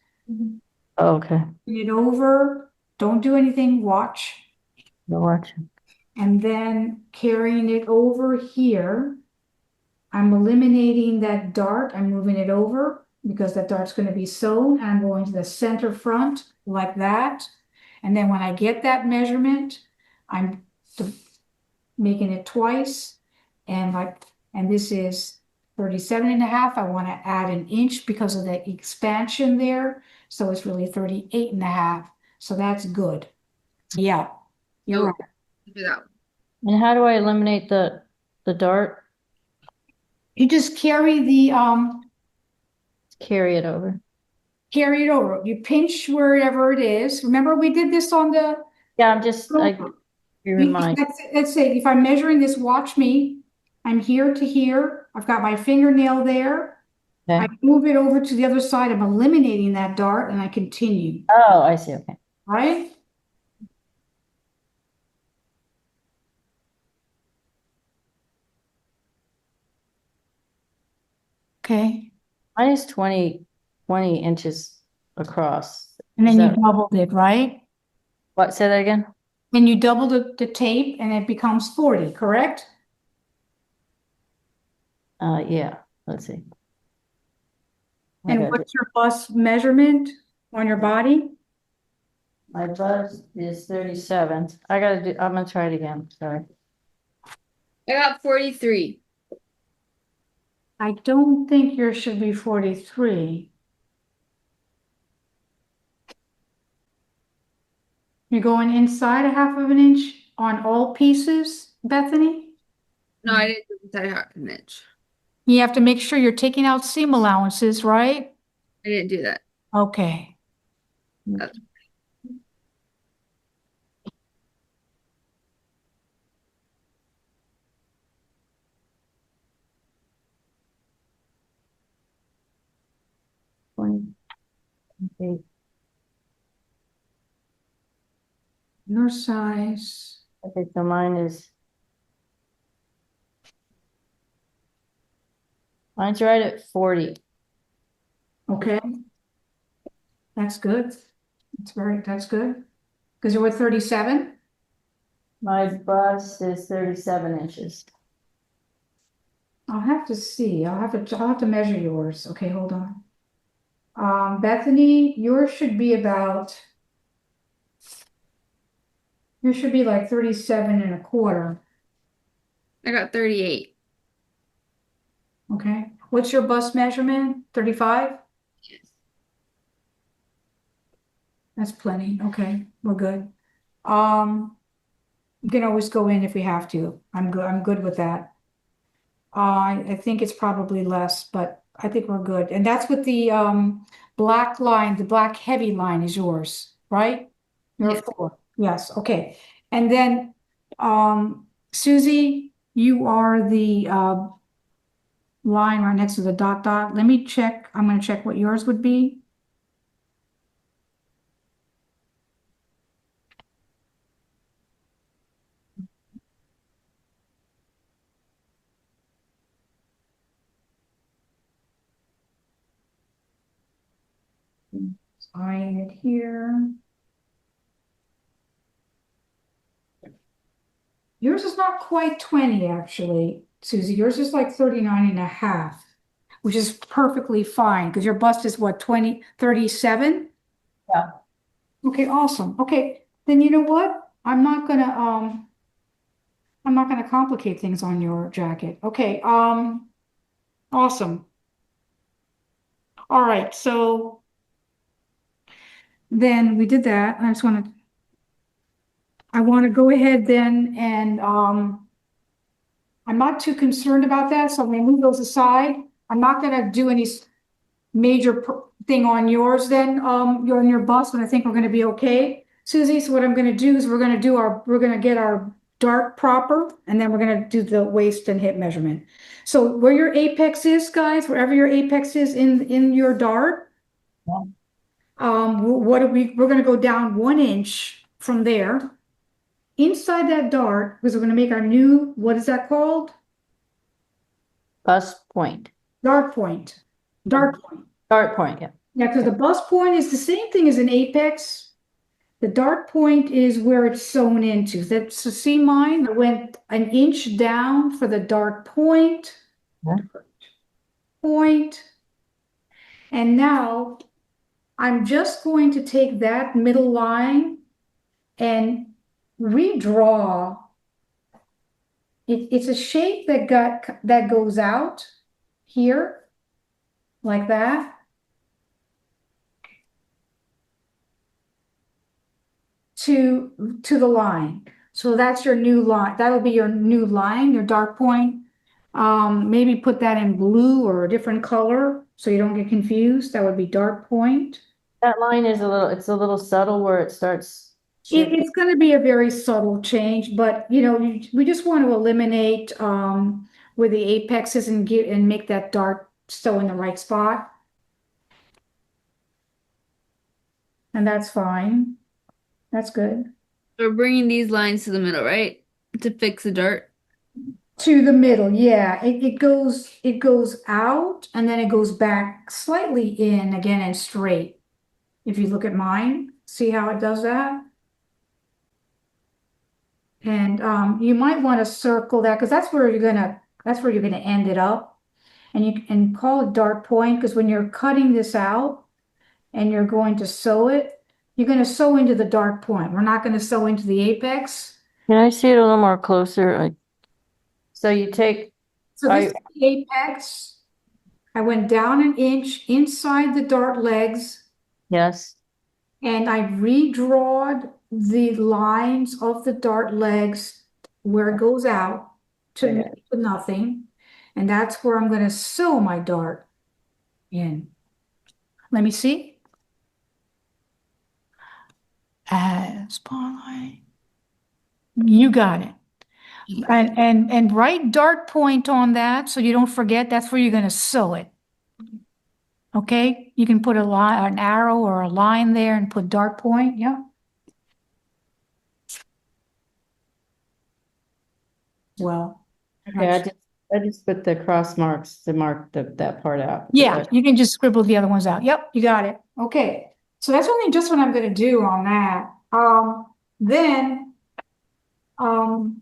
Oh, okay,
Bring it over, don't do anything, watch.
no watching.
And then carrying it over here I'm eliminating that dart. I'm moving it over because that dart's going to be sewn. I'm going to the center front like that. And then when I get that measurement, I'm making it twice. And this is 37 and a half. I want to add an inch because of the expansion there. So it's really 38 and a half. So that's good. Yeah, you're right.
Do that.
And how do I eliminate the dart?
You just carry
Carry it over.
carry it over. You pinch wherever it is. Remember we did this on the,
Yeah, I'm just, you remind.
let's say if I'm measuring this, watch me. I'm here to here. I've got my fingernail there. I
Okay.
move it over to the other side. I'm eliminating that dart and I continue,
Oh, I see, okay.
right? Okay.
Mine is 20 inches across.
And
Is
then you
that,
doubled it, right?
what, say that again?
Then you double the tape and it becomes 40, correct?
Yeah, let's see.
And
Okay,
what's your bust measurement on your body?
my bust is 37. I'm gonna try it again, sorry.
I got 43.
I don't think yours should be 43. You're going inside a half of an inch on all pieces, Bethany?
No, I didn't do inside half an inch.
You have to make sure you're taking out seam allowances, right?
I didn't do that.
Okay.
That's
20. Okay,
Your size.
okay, so mine's right at 40.
Okay. That's good. That's good. Because you're with 37?
My bust is 37 inches.
I'll have to see. I'll have to measure yours. Okay, hold on. Bethany, yours should be like 37 and a quarter.
I got 38.
Okay. What's your bust measurement? 35?
Yes.
That's plenty. Okay, we're good. You can always go in if we have to. I'm good with that. I think it's probably less, but I think we're good. And that's what the black line, the black heavy line is yours, right? You're
Yes.
4. Yes, okay. And then Susie, you are the line right next to the dot dot. Let me check. I'm gonna check what yours would be. Eyeing it here. Yours is not quite 20, actually, Susie. Yours is like 39 and a half, which is perfectly fine because your bust is what, 37?
Yeah.
Okay, awesome. Okay, then you know what? I'm not gonna complicate things on your jacket. Okay, awesome. All right, so then we did that. I want to go ahead then and I'm not too concerned about that, so I'm gonna move those aside. I'm not gonna do any major thing on yours then, you're on your bus, but I think we're gonna be okay. Susie, so what I'm gonna do is we're gonna get our dart proper, and then we're gonna do the waist and hip measurement. So where your apex is, guys, wherever your apex is in your dart,
Yeah.
we're gonna go down 1 inch from there. Inside that dart, because we're gonna make our new, what is that called?
Bust point.
Dart point. Dart point.
Dart point, yeah.
Yeah, because the bust point is the same thing as an apex. The dart point is where it's sewn into. So see mine? I went 1 inch down for the dart point.
Yeah.
Point. And now I'm just going to take that middle line and redraw. It's a shape that goes out here like that. To the line. So that's your new line. That'll be your new line, your dark point. Maybe put that in blue or a different color so you don't get confused. That would be dark point.
That line is it's a little subtle where it starts shifting.
It's going to be a very subtle change, but we just want to eliminate where the apex is and make that dart so in the right spot. And that's fine. That's good.
We're bringing these lines to the middle, right? To fix the dart.
To the middle, yeah. It goes out and then it goes back slightly in again and straight. If you look at mine, see how it does that? And you might want to circle that because that's where you're gonna end it up. And you can call it dart point because when you're cutting this out and you're going to sew it, you're going to sew into the dart point. We're not going to sew into the apex.
Can I see it a little more closer? So you take,
So this is the apex. I went down an inch inside the dart legs
yes,
and I redrawed the lines of the dart legs where it goes out to nothing. And that's where I'm going to sew my dart in. Let me see. Spotlight. You got it. And write dart point on that so you don't forget. That's where you're going to sew it. Okay, you can put a line, an arrow or a line there and put dart point. Yeah. Well,
okay, I just put the cross marks to mark that part out.
yeah, you can just scribble the other ones out. Yep, you got it. Okay, so that's only just what I'm going to do on that. Then I'm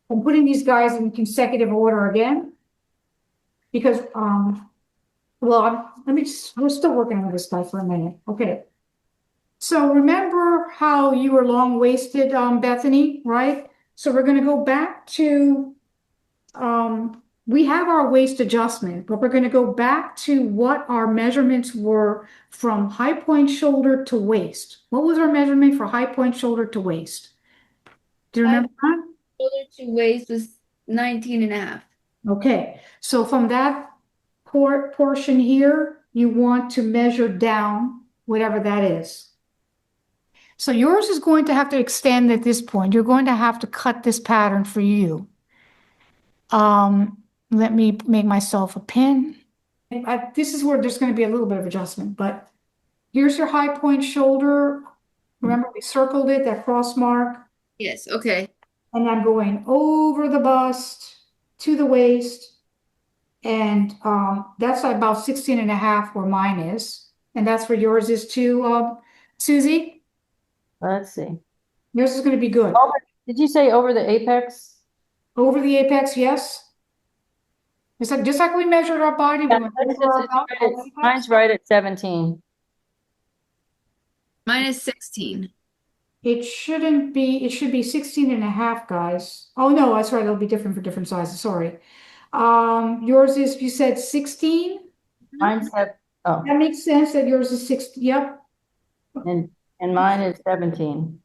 putting these guys in consecutive order again because well, we're still working on this guy for a minute. Okay. So remember how you were long-waisted, Bethany, right? So we're going to go back to, we have our waist adjustment, but we're going to go back to what our measurements were from high point shoulder to waist. What was our measurement for high point shoulder to waist? Do you remember that?
Shoulder to waist was 19 and a half.
Okay, so from that portion here, you want to measure down, whatever that is. So yours is going to have to extend at this point. You're going to have to cut this pattern for you. Let me make myself a pin. This is where there's going to be a little bit of adjustment, but here's your high point shoulder. Remember we circled it, that cross mark.
Yes, okay.
And I'm going over the bust to the waist. And that's about 16 and a half where mine is. And that's where yours is too, Susie.
Let's see.
Yours is going to be good.
Did you say over the apex?
Over the apex, yes. Just like we measured our body.
Yeah,
We went over our belt.
mine's right at 17.
Mine is 16.
It shouldn't be, it should be 16 and a half, guys. Oh, no, that's right. It'll be different for different sizes. Sorry. Yours is, you said 16?
Mine's
That makes sense that yours is 16. Yep.
and mine is 17.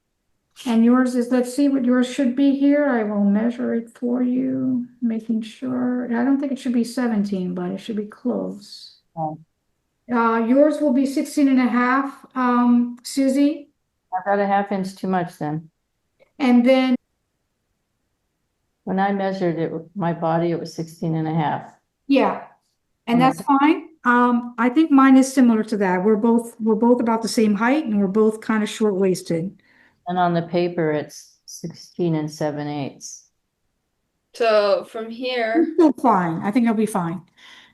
And yours is, let's see what yours should be here. I will measure it for you, making sure. I don't think it should be 17, but it should be close.
Oh.
Yours will be 16 and a half, Susie.
I've got a half inch too much then.
And then
When I measured it, my body, it was 16 and a half.
yeah, and that's fine. I think mine is similar to that. We're both about the same height and we're both kind of short-waisted.
And on the paper, it's 16 and 7/8.
So from here,
Still fine. I think it'll be fine.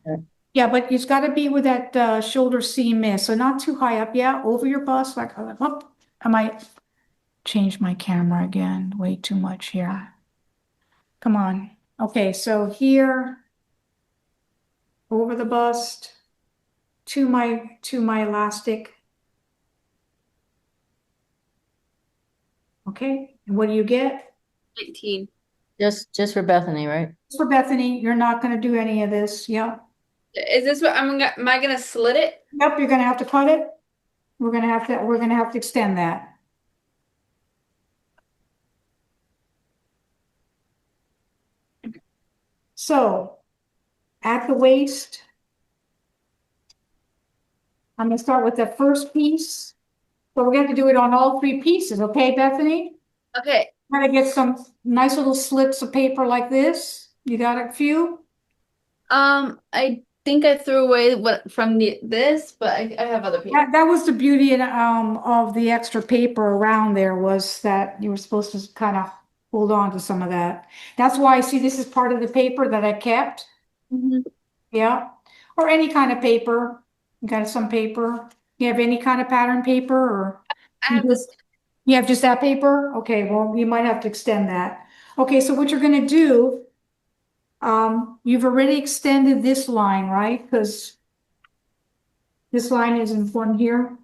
Okay.
Yeah, but it's got to be with that shoulder seam miss, so not too high up. Yeah, over your bust, like up. I might change my camera again. Way too much here. Come on. Okay, so here. over the bust to my elastic. Okay, and what do you get?
19.
Just for Bethany, right?
For Bethany, you're not gonna do any of this. Yep.
Is this what am I gonna slit it?
Yep, you're gonna have to cut it. We're gonna have to extend that. So at the waist, I'm gonna start with the first piece. But we're gonna have to do it on all three pieces, okay, Bethany?
Okay.
Gotta get some nice little slits of paper like this. You got a few?
I think I threw away what from this, but I have other people.
That was the beauty of the extra paper around there was that you were supposed to kind of hold on to some of that. That's why, see, this is part of the paper that I kept.
Mhm.
Yeah, or any kind of paper. You got some paper? You have any kind of pattern paper or
I
you
have this.
just, you have just that paper? Okay, well, you might have to extend that. Okay, so what you're gonna do, you've already extended this line, right? Because this line is important here.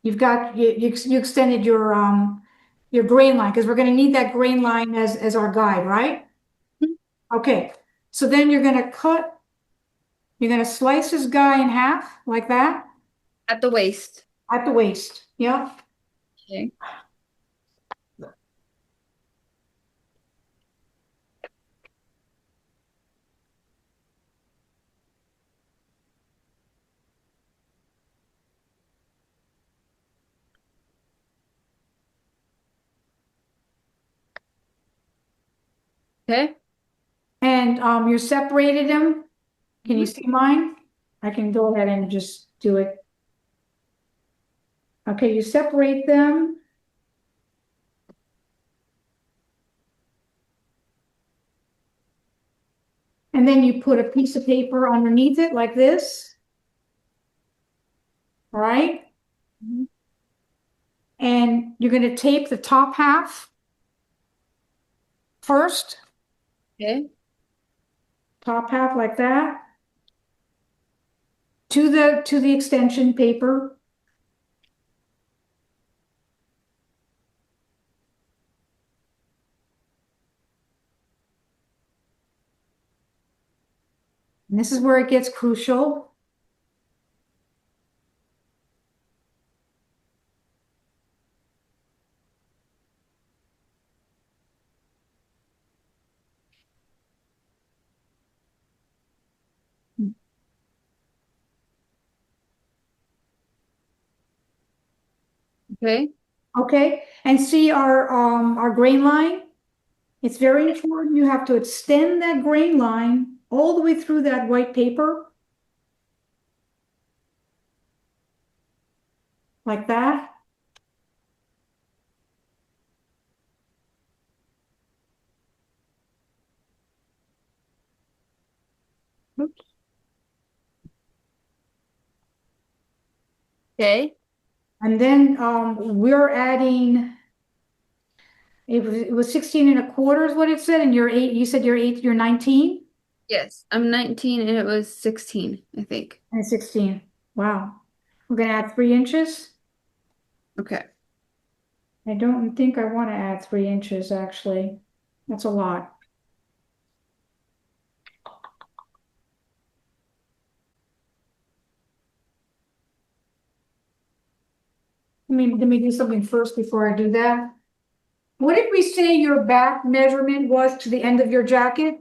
You extended your grain line, because we're gonna need that grain line as our guide, right? Okay, so then you're gonna slice this guy in half like that
At the waist.
at the waist. Yeah.
Okay. Okay.
And you separated them. Can you see mine? I can go ahead and just do it. Okay, you separate them. And then you put a piece of paper underneath it like this. All right?
Mhm.
And you're going to tape the top half first.
Okay.
Top half like that. To the extension paper. And this is where it gets crucial.
Okay.
Okay, and see our grain line? It's very important. You have to extend that grain line all the way through that white paper. Like that. Oops.
Okay.
And then we're adding, it was 16 and a quarter is what it said, and you said you're 19
Yes. I'm 19 and it was 16, I think.
and 16. Wow. We're gonna add 3 inches.
Okay.
I don't think I want to add 3 inches actually. That's a lot. Let me do something first before I do that. What did we say your back measurement was to the end of your jacket?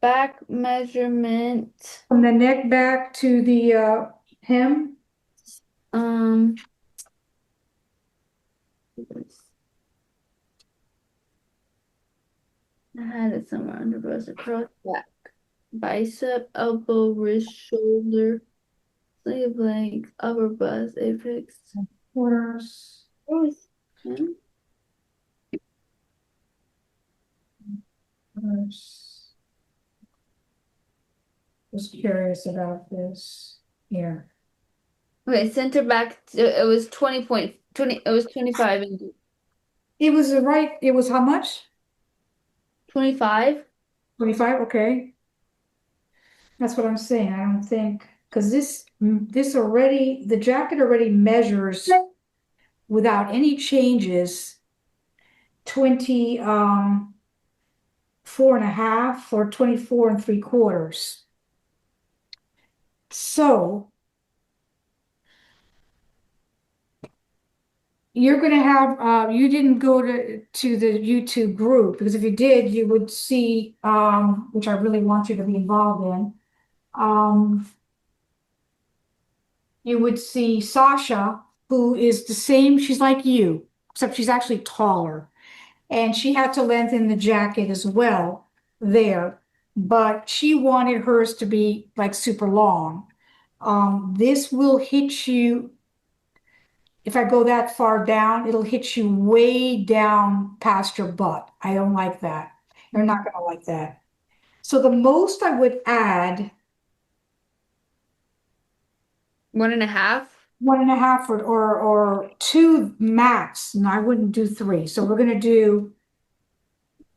Back measurement.
From the neck back to the hem?
Um, I had it somewhere under bust across back. Bicep, elbow, wrist, shoulder, sleeve length, upper bust, apex.
Quarters.
Hmm?
Quarters. Just curious about this here.
Okay, center back. It was 20. It was 25 and
It was how much?
25.
25, okay. That's what I'm saying, I don't think, because this already, the jacket already measures without any changes 20, 4.5 or 24 and 3/4. So you're gonna have, you didn't go to the YouTube group, because if you did, you would see, which I really want you to be involved in. You would see Sasha, who is the same, she's like you, except she's actually taller. And she had to lengthen the jacket as well there, but she wanted hers to be like super long. This will hit you, if I go that far down, it'll hit you way down past your butt. I don't like that. You're not gonna like that. So the most I would add
1.5.
1.5 or 2 max, and I wouldn't do 3. So we're gonna do,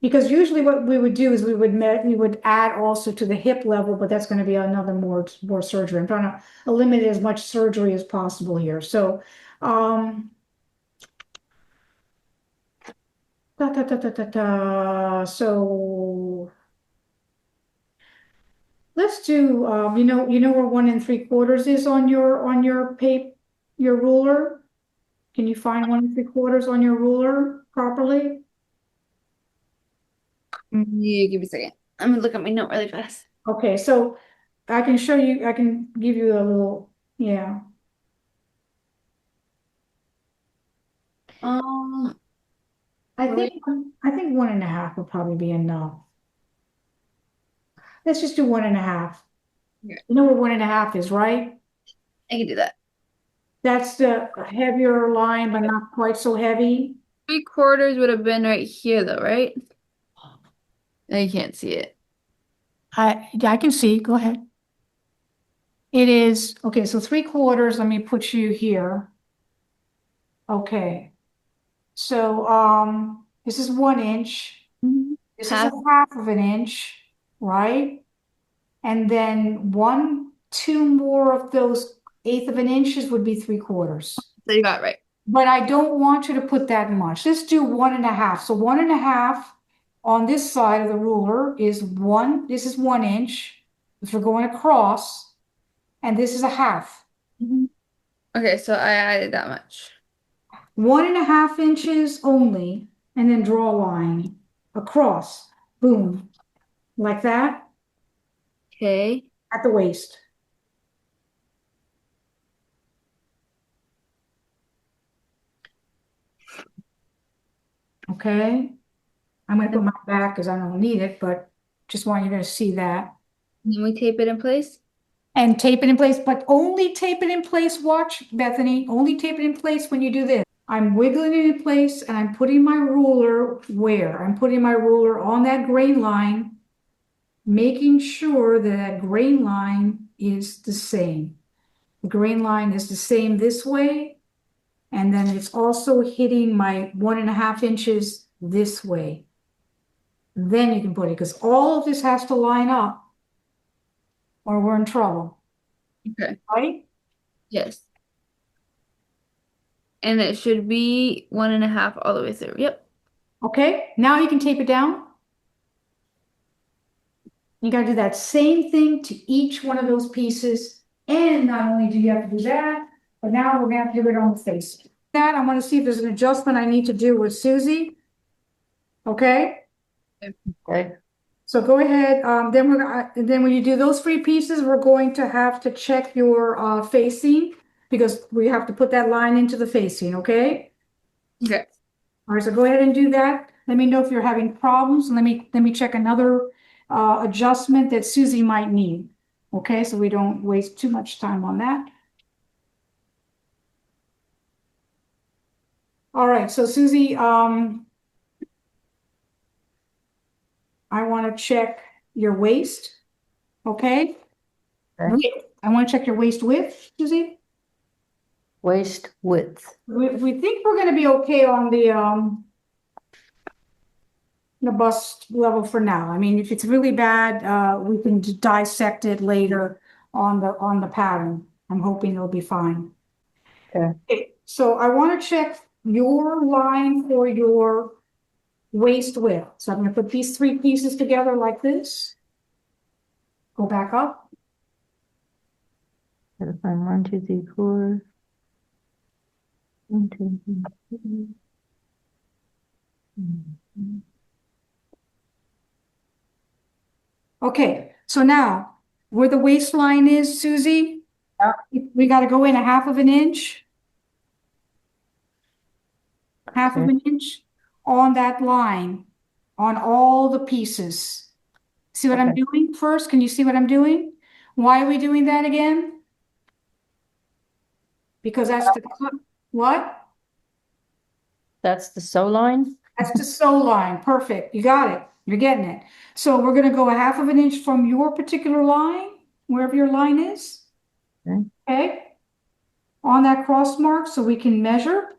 because usually what we would do is we would add also to the hip level, but that's gonna be another more surgery. I'm trying to eliminate as much surgery as possible here. So, so let's do, you know where 1 3/4 is on your your ruler? Can you find 1 3/4 on your ruler properly?
Yeah, give me a second. I'm gonna look at my note really fast.
Okay, so I can show you, I can give you a little, yeah.
Um,
I think 1.5 will probably be enough. Let's just do 1.5.
Yeah.
You know where 1.5 is, right?
I can do that.
That's the heavier line, but not quite so heavy.
3/4 would have been right here, though, right? No, you can't see it.
I can see, go ahead. It is, okay, so 3/4, let me put you here. Okay. So, this is 1 inch. This is
Half.
a 1/2 of an inch, right? And then 2 more of those 1/8 of an inches would be 3/4.
So you got it right.
But I don't want you to put that much. Let's do 1.5. So 1.5 on this side of the ruler is this is 1 inch. If we're going across, and this is a half.
Okay, so I added that much.
1.5 inches only, and then draw a line across. Boom. Like that
Okay.
at the waist. Okay. I'm gonna put my back because I don't need it, but just want you to see that.
Then we tape it in place.
And tape it in place, but only tape it in place, watch, Bethany, only tape it in place when you do this. I'm wiggling it in place and I'm putting my ruler where? I'm putting my ruler on that grain line, making sure that that grain line is the same. The grain line is the same this way, and then it's also hitting my 1.5 inches this way. Then you can put it, because all of this has to line up or we're in trouble,
Okay.
right?
Yes. And it should be 1.5 all the way through. Yep.
Okay, now you can tape it down. You gotta do that same thing to each one of those pieces. And not only do you have to do that, but now we're gonna have to do it on the face. That, I wanna see if there's an adjustment I need to do with Susie. Okay,
Okay.
so go ahead, and then when you do those 3 pieces, we're going to have to check your facing, because we have to put that line into the facing, okay?
Okay.
All right, so go ahead and do that. Let me know if you're having problems. Let me check another adjustment that Susie might need. Okay, so we don't waste too much time on that. All right, so Susie, I want to check your waist. Okay?
Okay.
Width. I want to check your waist width, Susie.
Waist width.
We think we're going to be okay on the the bust level for now. I mean, if it's really bad, we can dissect it later on the pattern. I'm hoping it'll be fine.
Okay.
Okay, so I want to check your line for your waist width. So I'm gonna put these three pieces together like this. Go back up.
Gotta find 1, 2, 3, 4. 1, 2, 3, 4. Mhm.
Okay, so now where the waistline is, Susie,
Yeah.
we got to go in a half of an inch. Half of
Okay.
an inch on that line, on all the pieces. See what I'm
Okay.
doing first? Can you see what I'm doing? Why are we doing that again? Because that's the, what?
That's the sew line?
That's the sew line. Perfect. You got it. You're getting it. So we're gonna go a half of an inch from your particular line, wherever your line is.
Okay.
Okay? On that cross mark so we can measure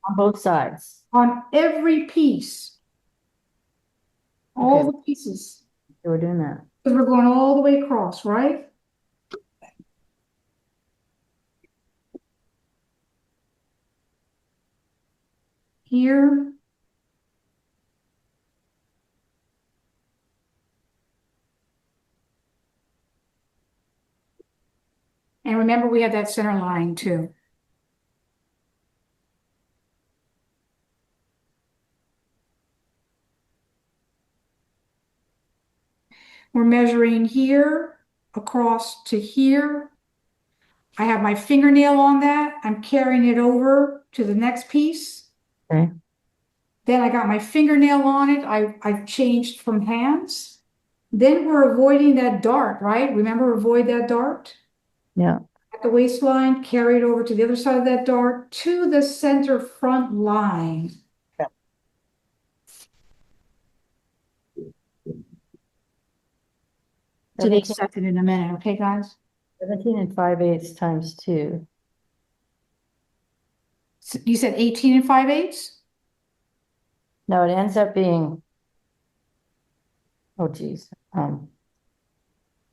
On both sides.
on every piece. All
Okay.
the pieces.
So we're doing that.
Because we're going all the way across, right? Here. And remember, we have that center line too. We're measuring here across to here. I have my fingernail on that. I'm carrying it over to the next piece.
Okay.
Then I got my fingernail on it. I've changed from hands. Then we're avoiding that dart, right? Remember, avoid that dart
Yeah.
at the waistline, carry it over to the other side of that dart to the center front line.
Yeah.
To the second in a minute, okay, guys?
17 5/8 times 2.
You said 18 5/8?
No, it ends up being, oh geez.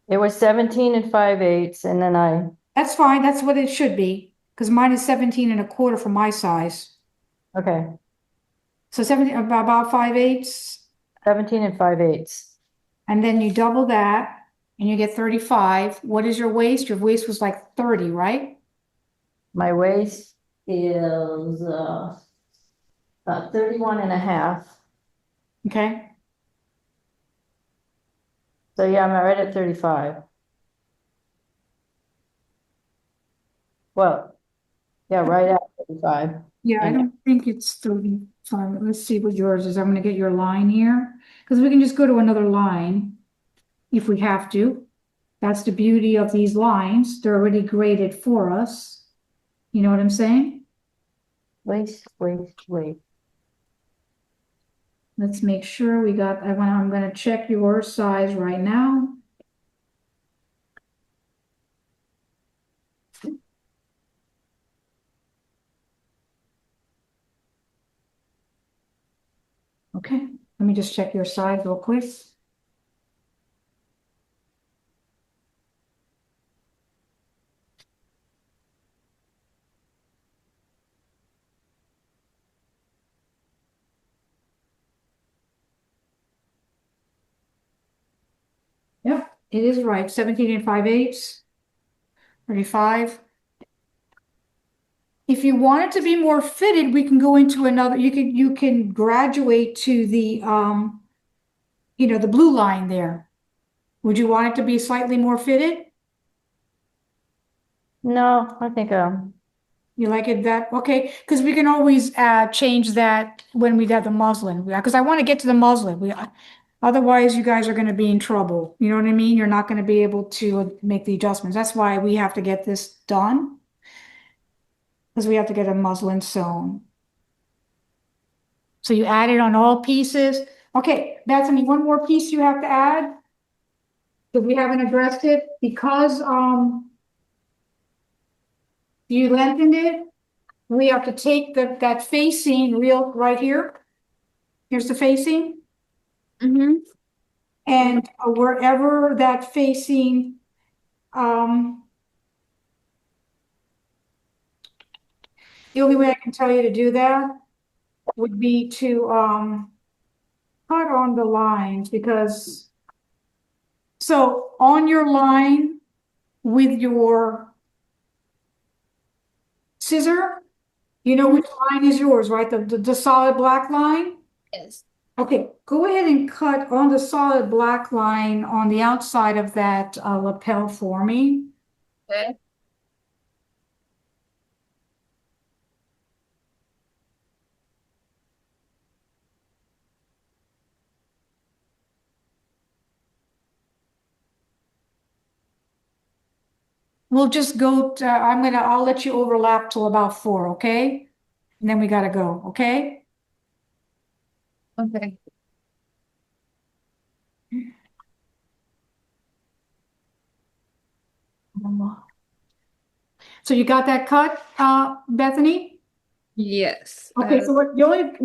It was 17 5/8 and then I,
That's fine. That's what it should be. Because mine is 17 and a quarter for my size.
okay,
So 17, about 5/8.
17 5/8.
And then you double that and you get 35. What is your waist? Your waist was like 30, right?
My waist is about 31 and a half.
Okay.
So yeah, I'm right at 35. Well, yeah, right at 35.
Yeah, I
And
don't think it's 35. Let's see what yours is. I'm going to get your line here. Because we can just go to another line if we have to. That's the beauty of these lines. They're already graded for us. You know what I'm saying?
waist.
Let's make sure we got, I'm going to check your size right now. Okay, let me just check your size real quick. Yep, it is right. 17 5/8. 35. If you want it to be more fitted, we can go into another, you can graduate to the the blue line there. Would you want it to be slightly more fitted?
No, I think
You like it that, okay, because we can always change that when we have the muslin. Because I want to get to the muslin. Otherwise you guys are going to be in trouble. You know what I mean? You're not going to be able to make the adjustments. That's why we have to get this done. Because we have to get a muslin sewn. So you add it on all pieces. Okay, Bethany, one more piece you have to add. Because we haven't addressed it, because you lengthened it, we have to take that facing real right here. Here's the facing.
Mm-hmm.
And wherever that facing, the only way I can tell you to do that would be to, cut on the lines because, so on your line with your scissor, you know which line is yours, right? The solid black line?
Yes.
Okay, go ahead and cut on the solid black line on the outside of that lapel for me.
Okay.
We'll just go to, I'll let you overlap till about 4, okay? And then we gotta go, okay?
Okay.
So you got that cut, Bethany?
Yes.
Okay, so we're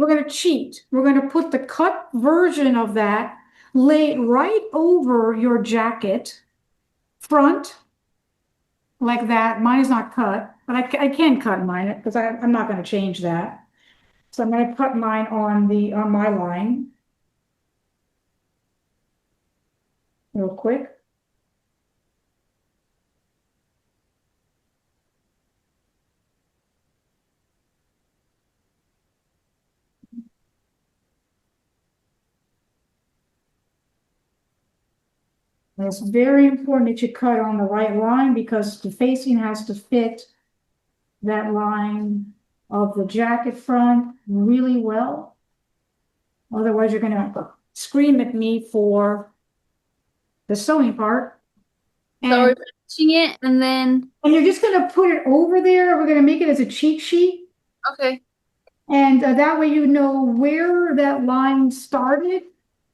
gonna cheat. We're gonna put the cut version of that, lay it right over your jacket front, like that. Mine is not cut, but I can cut mine because I'm not gonna change that. So I'm gonna cut mine on my line. Real quick. And it's very important that you cut on the right line because the facing has to fit that line of the jacket front really well. Otherwise, you're gonna scream at me for the sewing part.
So we're
And,
finishing it and then
and you're just gonna put it over there. We're gonna make it as a cheat sheet.
okay.
And that way you know where that line started.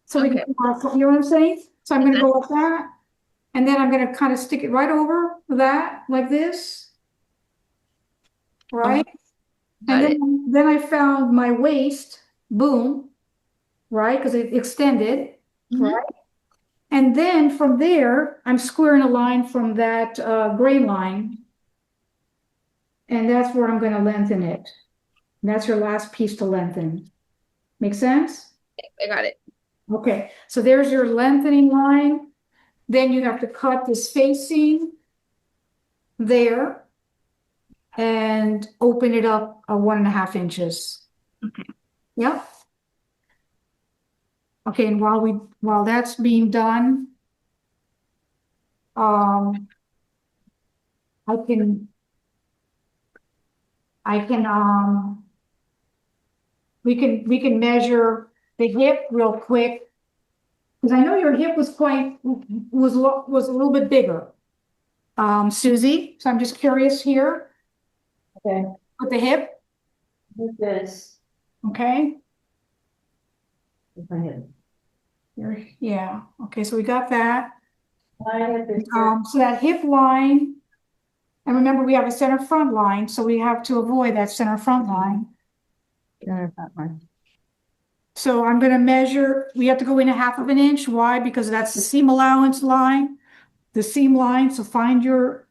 So we can,
Okay.
you know what I'm saying? So I'm gonna go like that. And then I'm gonna kind of stick it right over that, like this. Right? And
Got it.
then I found my waist, boom, right? Because it extended,
Mhm.
right? And then from there, I'm squaring a line from that gray line. And that's where I'm gonna lengthen it. And that's your last piece to lengthen. Make sense?
I got it.
Okay, so there's your lengthening line. Then you have to cut this facing there and open it up 1.5 inches.
Okay.
Yep. Okay, and while that's being done, um, I can, we can measure the hip real quick. Because I know your hip was was a little bit bigger. Susie, so I'm just curious here
Okay,
with the hip,
with this.
okay?
With my head.
Yeah, okay, so we got that.
My hip is
So that hip line, and remember we have a center front line, so we have to avoid that center front line. So I'm gonna measure, we have to go in 1/2 inch. Why? Because that's the seam allowance line, the seam line. So find your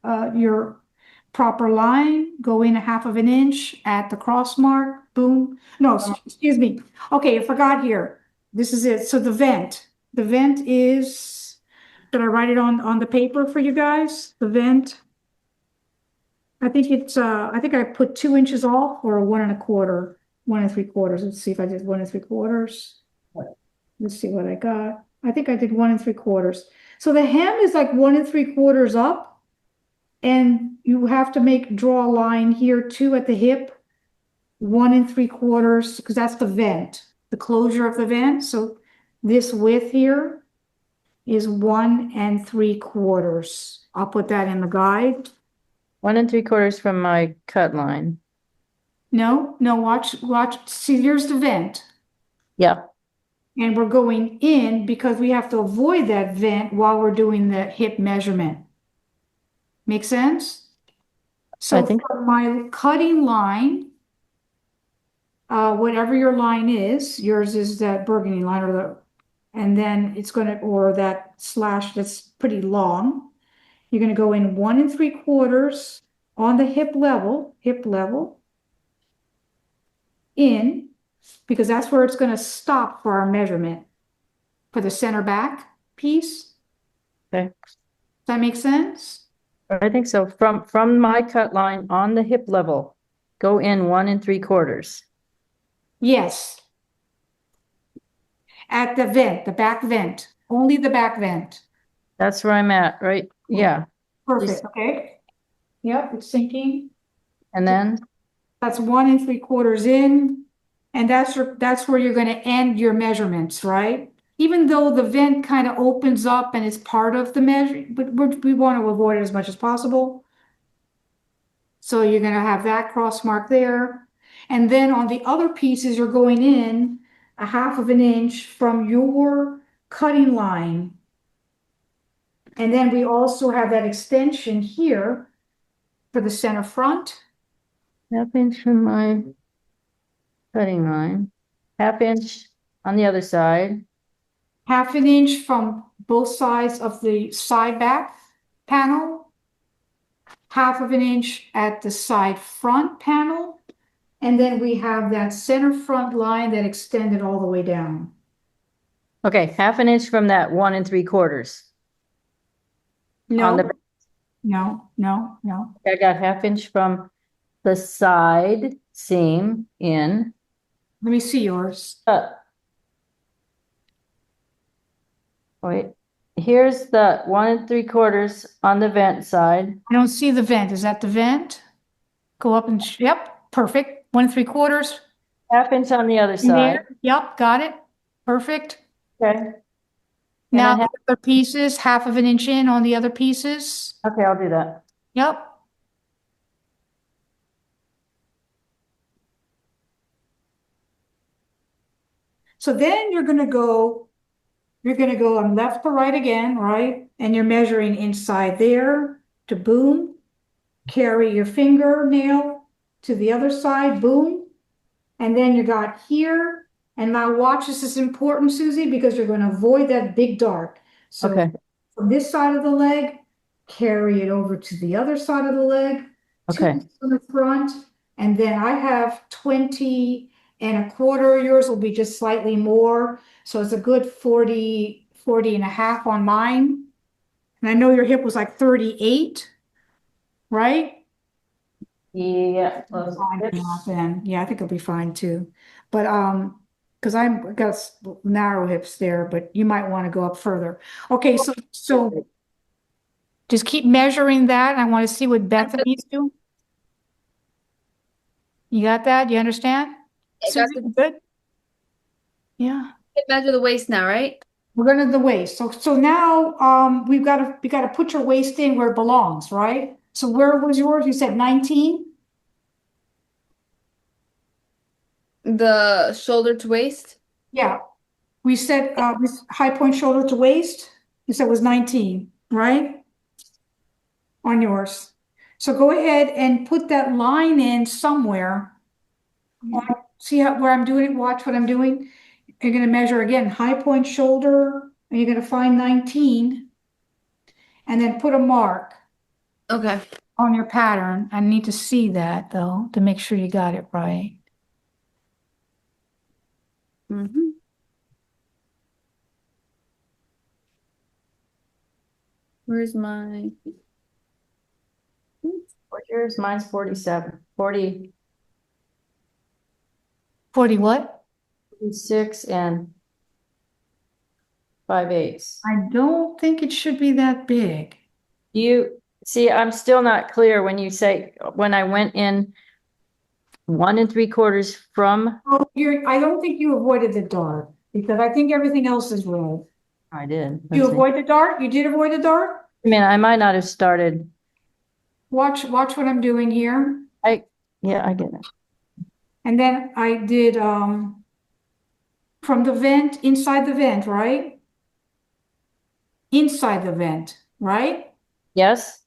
proper line, go in 1/2 inch at the cross mark, boom. No, excuse me. Okay, I forgot here. This is it. So the vent is, did I write it on the paper for you guys? The vent. I think it's, I think I put 2 inches off or 1 1/4, 1 3/4. Let's see if I did 1 3/4. Let's see what I got. I think I did 1 3/4. So the hem is like 1 3/4 up. And you have to draw a line here too at the hip. 1 3/4, because that's the vent, the closure of the vent. So this width here is 1 3/4. I'll put that in the guide.
1 3/4 from my cut line.
No, watch, see, here's the vent.
Yeah.
And we're going in because we have to avoid that vent while we're doing the hip measurement. Make sense? So
I think-
for my cutting line, whatever your line is, yours is that burgundy line or and then it's gonna, or that slash that's pretty long. You're gonna go in 1 3/4 on the hip level, in, because that's where it's gonna stop for our measurement for the center back piece.
Okay.
Does that make sense?
I think so. From my cut line on the hip level, go in 1 3/4.
Yes. At the vent, the back vent, only the back vent.
That's where I'm at, right? Yeah.
Perfect, okay? Yep, it's sinking.
And then,
That's 1 3/4 in, and that's where you're gonna end your measurements, right? Even though the vent kind of opens up and it's part of the measure, but we want to avoid it as much as possible. So you're gonna have that cross mark there. And then on the other pieces, you're going in 1/2 of an inch from your cutting line. And then we also have that extension here for the center front.
1/2 inch from my cutting line, 1/2 inch on the other side.
1/2 an inch from both sides of the side back panel. 1/2 of an inch at the side front panel. And then we have that center front line that extended all the way down.
Okay, 1/2 an inch from that 1 3/4. On
No,
the,
no.
I got 1/2 inch from the side seam in.
Let me see yours.
Wait, here's the 1 3/4 on the vent side.
I don't see the vent. Is that the vent? Go up and, yep, perfect. 1 3/4.
1/2 inch on the other
In
side.
there. Yep, got it. Perfect.
Okay.
Now
And I
the other pieces, 1/2 of an inch in on the other pieces.
Okay, I'll do that.
Yep. So then you're gonna go on left to right again, right? And you're measuring inside there to boom. Carry your fingernail to the other side, boom. And then you got here. And now watch, this is important, Susie, because you're going to avoid that big dart. So
Okay,
from this side of the leg, carry it over to the other side of the leg,
okay,
to the front. And then I have 20 1/4. Yours will be just slightly more. So it's a good 40 and a half on mine. And I know your hip was like 38, right?
yeah.
Fine enough then. Yeah, I think it'll be fine too. But because I've got narrow hips there, but you might want to go up further. Okay, so just keep measuring that. I want to see what Bethany's doing. You got that? You understand?
I got
Susie, good? Yeah.
measure the waist now, right?
We're gonna do the waist. So now we gotta put your waist in where it belongs, right? So where was yours? You said 19?
The shoulder to waist.
Yeah. We said high point shoulder to waist. You said was 19, right? On yours. So go ahead and put that line in somewhere. See where I'm doing it? Watch what I'm doing. You're gonna measure again, high point shoulder, and you're gonna find 19. And then put a mark
Okay.
on your pattern. I need to see that though, to make sure you got it right.
Mm-hmm. Where's my?
What's yours? Mine's 47, 40,
40 what?
46 and 5/8.
I don't think it should be that big.
You see, I'm still not clear when you say, when I went in 1 3/4 from,
Oh, I don't think you avoided the dart because I think everything else is right.
I did.
You
Let's see.
avoid the dart? You did avoid the dart?
I mean, I might not have started.
Watch what I'm doing here.
Yeah, I get it.
And then I did from the vent, inside the vent, right? Inside the vent, right?
Yes,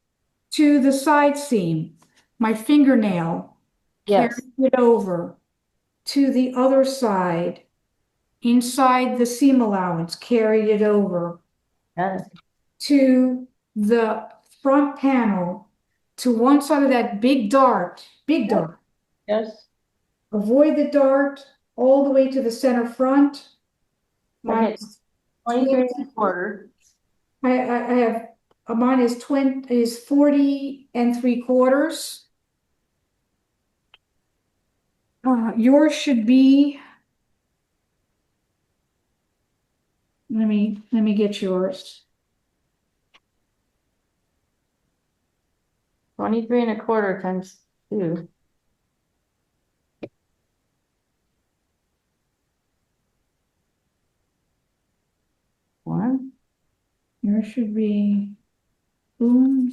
To the side seam. My fingernail
yes.
carried it over to the other side inside the seam allowance, carry it over
Got it.
to the front panel, to one side of that big dart,
Yes.
avoid the dart all the way to the center front.
Okay,
Mine's
23 1/4.
I have, mine is 40 3/4. Yours should be, let me get yours.
23 1/4 times 2. One.
Yours should be, boom.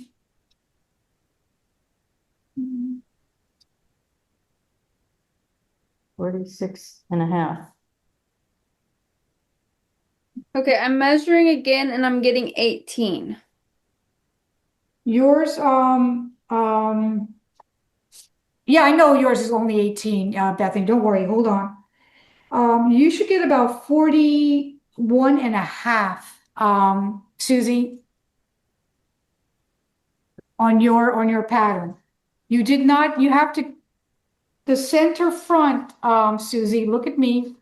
46 1/2.
Okay, I'm measuring again and I'm getting 18.
Yours, yeah, I know yours is only 18, Bethany, don't worry, hold on. You should get about 41 1/2, Susie, on your pattern. You did not, you have to, the center front, Susie, look at me.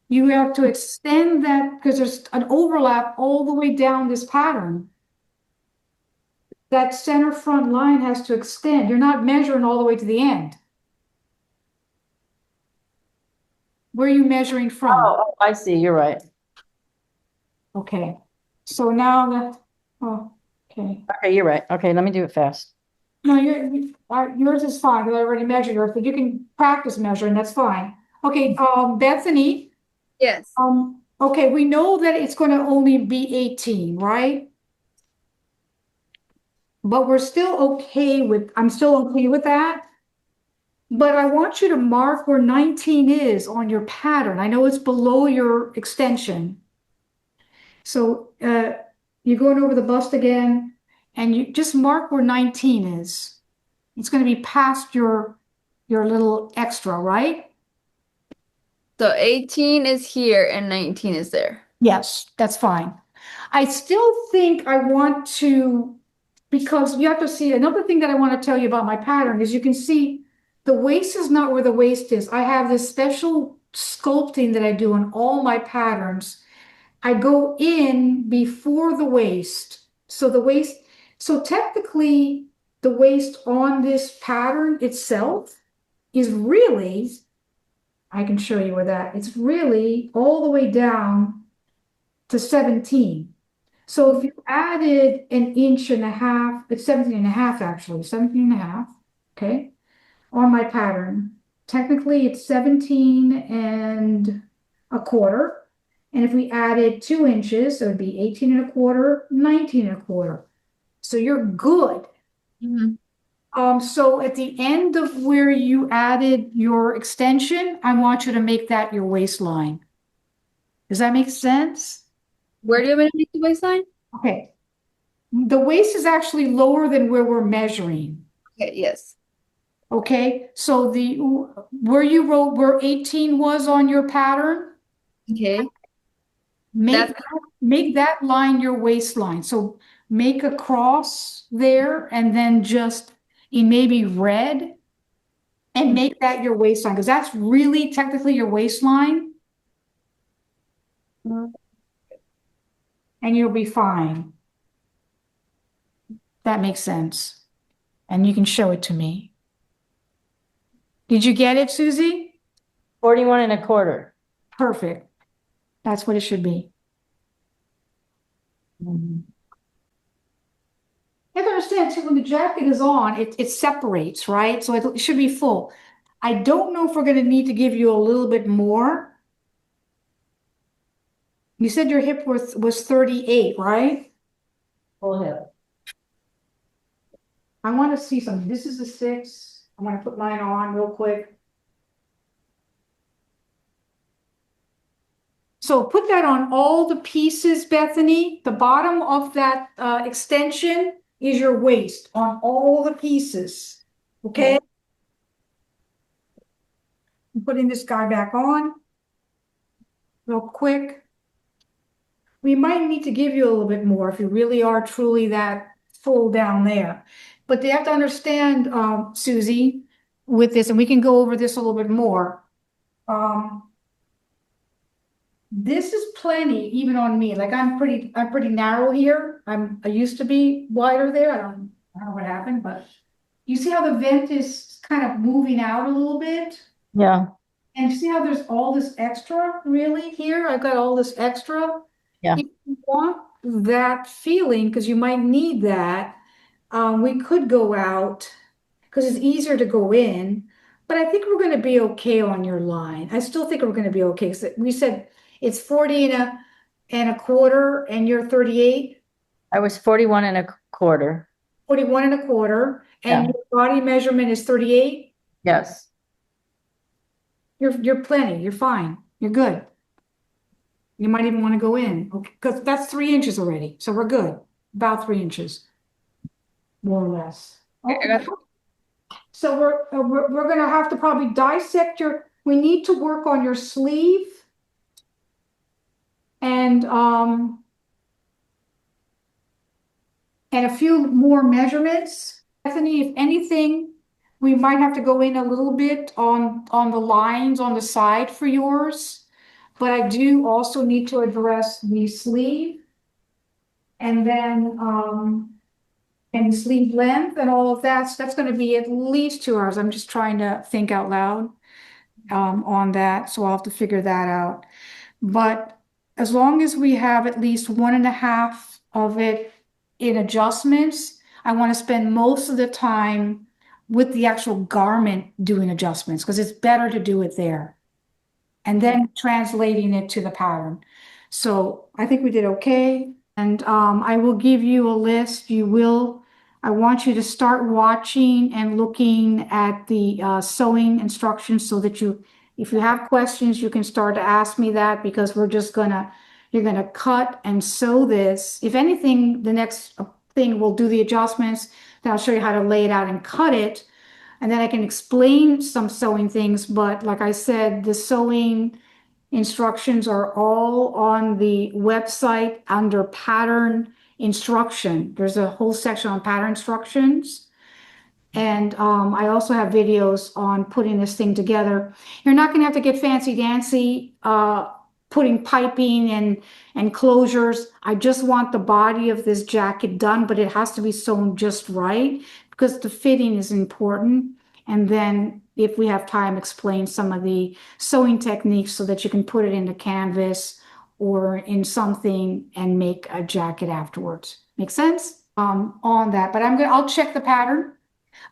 You have to extend that because there's an overlap all the way down this pattern. That center front line has to extend. You're not measuring all the way to the end. Where are you measuring from?
Oh, I see. You're right.
Okay. So now that, oh, okay.
Okay, you're right. Okay, let me do it fast.
No, yours is fine because I already measured yours, but you can practice measuring, that's fine. Okay, Bethany,
Yes.
okay, we know that it's going to only be 18, right? But we're still okay with, I'm still okay with that. But I want you to mark where 19 is on your pattern. I know it's below your extension. So you're going over the bust again, and you just mark where 19 is. It's going to be past your little extra, right?
So 18 is here and 19 is there.
Yes, that's fine. I still think I want to, because you have to see, another thing that I want to tell you about my pattern is you can see the waist is not where the waist is. I have this special sculpting that I do on all my patterns. I go in before the waist. So the waist, so technically the waist on this pattern itself is really, I can show you where that, it's really all the way down to 17. So if you added 1.5 inches, it's 17.5 actually, 17.5, okay, on my pattern. Technically it's 17 1/4. And if we added 2 inches, it would be 18 1/4, 19 1/4. So you're good. So at the end of where you added your extension, I want you to make that your waistline. Does that make sense?
Where do you want me to make the waistline?
Okay. The waist is actually lower than where we're measuring.
Okay, yes.
Okay, so where you wrote where 18 was on your pattern,
Okay.
make that line your waistline. So make a cross there and then just in maybe red and make that your waistline because that's really technically your waistline and you'll be fine. That makes sense. And you can show it to me. Did you get it, Susie?
41 1/4.
Perfect. That's what it should be. You have to understand too, when the jacket is on, it separates, right? So it should be full. I don't know if we're going to need to give you a little bit more. You said your hip was 38, right?
Full hip.
I want to see something. This is a 6. I'm going to put mine on real quick. So put that on all the pieces, Bethany. The bottom of that extension is your waist on all the pieces. Okay? I'm putting this guy back on. real quick. We might need to give you a little bit more if you really are truly that full down there. But you have to understand, Susie, with this, and we can go over this a little bit more. This is plenty even on me. Like I'm pretty narrow here. I used to be wider there. I don't know what happened, but you see how the vent is kind of moving out a little bit?
Yeah,
And you see how there's all this extra really here? I've got all this extra.
Yeah.
If you want that feeling, because you might need that, we could go out because it's easier to go in. But I think we're going to be okay on your line. I still think we're going to be okay. 'Cause we said it's 40 and a quarter, and you're 38,
I was 41 and a quarter.
41 and a quarter, and
Yeah.
your body measurement is 38.
Yes.
You're plenty. You're fine. You're good. You might even want to go in, because that's 3 inches already. So we're good. About 3 inches, more or less. Okay. So we're gonna have to probably dissect we need to work on your sleeve. And a few more measurements. Bethany, if anything, we might have to go in a little bit on the lines on the side for yours. But I do also need to address the sleeve. And then and sleeve length and all of that. So that's going to be at least 2 hours. I'm just trying to think out loud on that. So I'll have to figure that out. But as long as we have at least 1.5 of it in adjustments, I want to spend most of the time with the actual garment doing adjustments because it's better to do it there and then translating it to the pattern. So I think we did okay. And I will give you a list. I want you to start watching and looking at the sewing instructions so that if you have questions, you can start to ask me that because you're gonna cut and sew this. If anything, the next thing we'll do the adjustments, then I'll show you how to lay it out and cut it. And then I can explain some sewing things, but like I said, the sewing instructions are all on the website under pattern instruction. There's a whole section on pattern instructions. And I also have videos on putting this thing together. You're not gonna have to get fancy dancy putting piping and closures. I just want the body of this jacket done, but it has to be sewn just right because the fitting is important. And then if we have time, explain some of the sewing techniques so that you can put it into canvas or in something and make a jacket afterwards. Make sense? On that, but I'll check the pattern.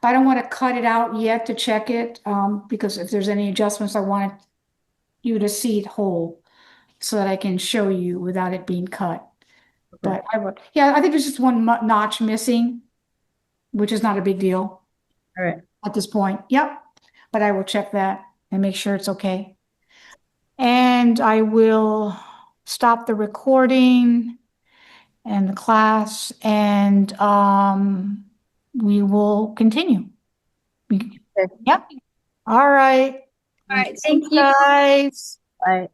But I don't want to cut it out yet to check it, because if there's any adjustments, I want you to see it whole so that I can show you without it being cut. But yeah, I think there's just one notch missing, which is not a big deal.
All right.
At this point. Yep. But I will check that and make sure it's okay. And I will stop the recording and the class and we will continue. Yep. All right.
All right,
Thanks,
thank you.
guys.
All right.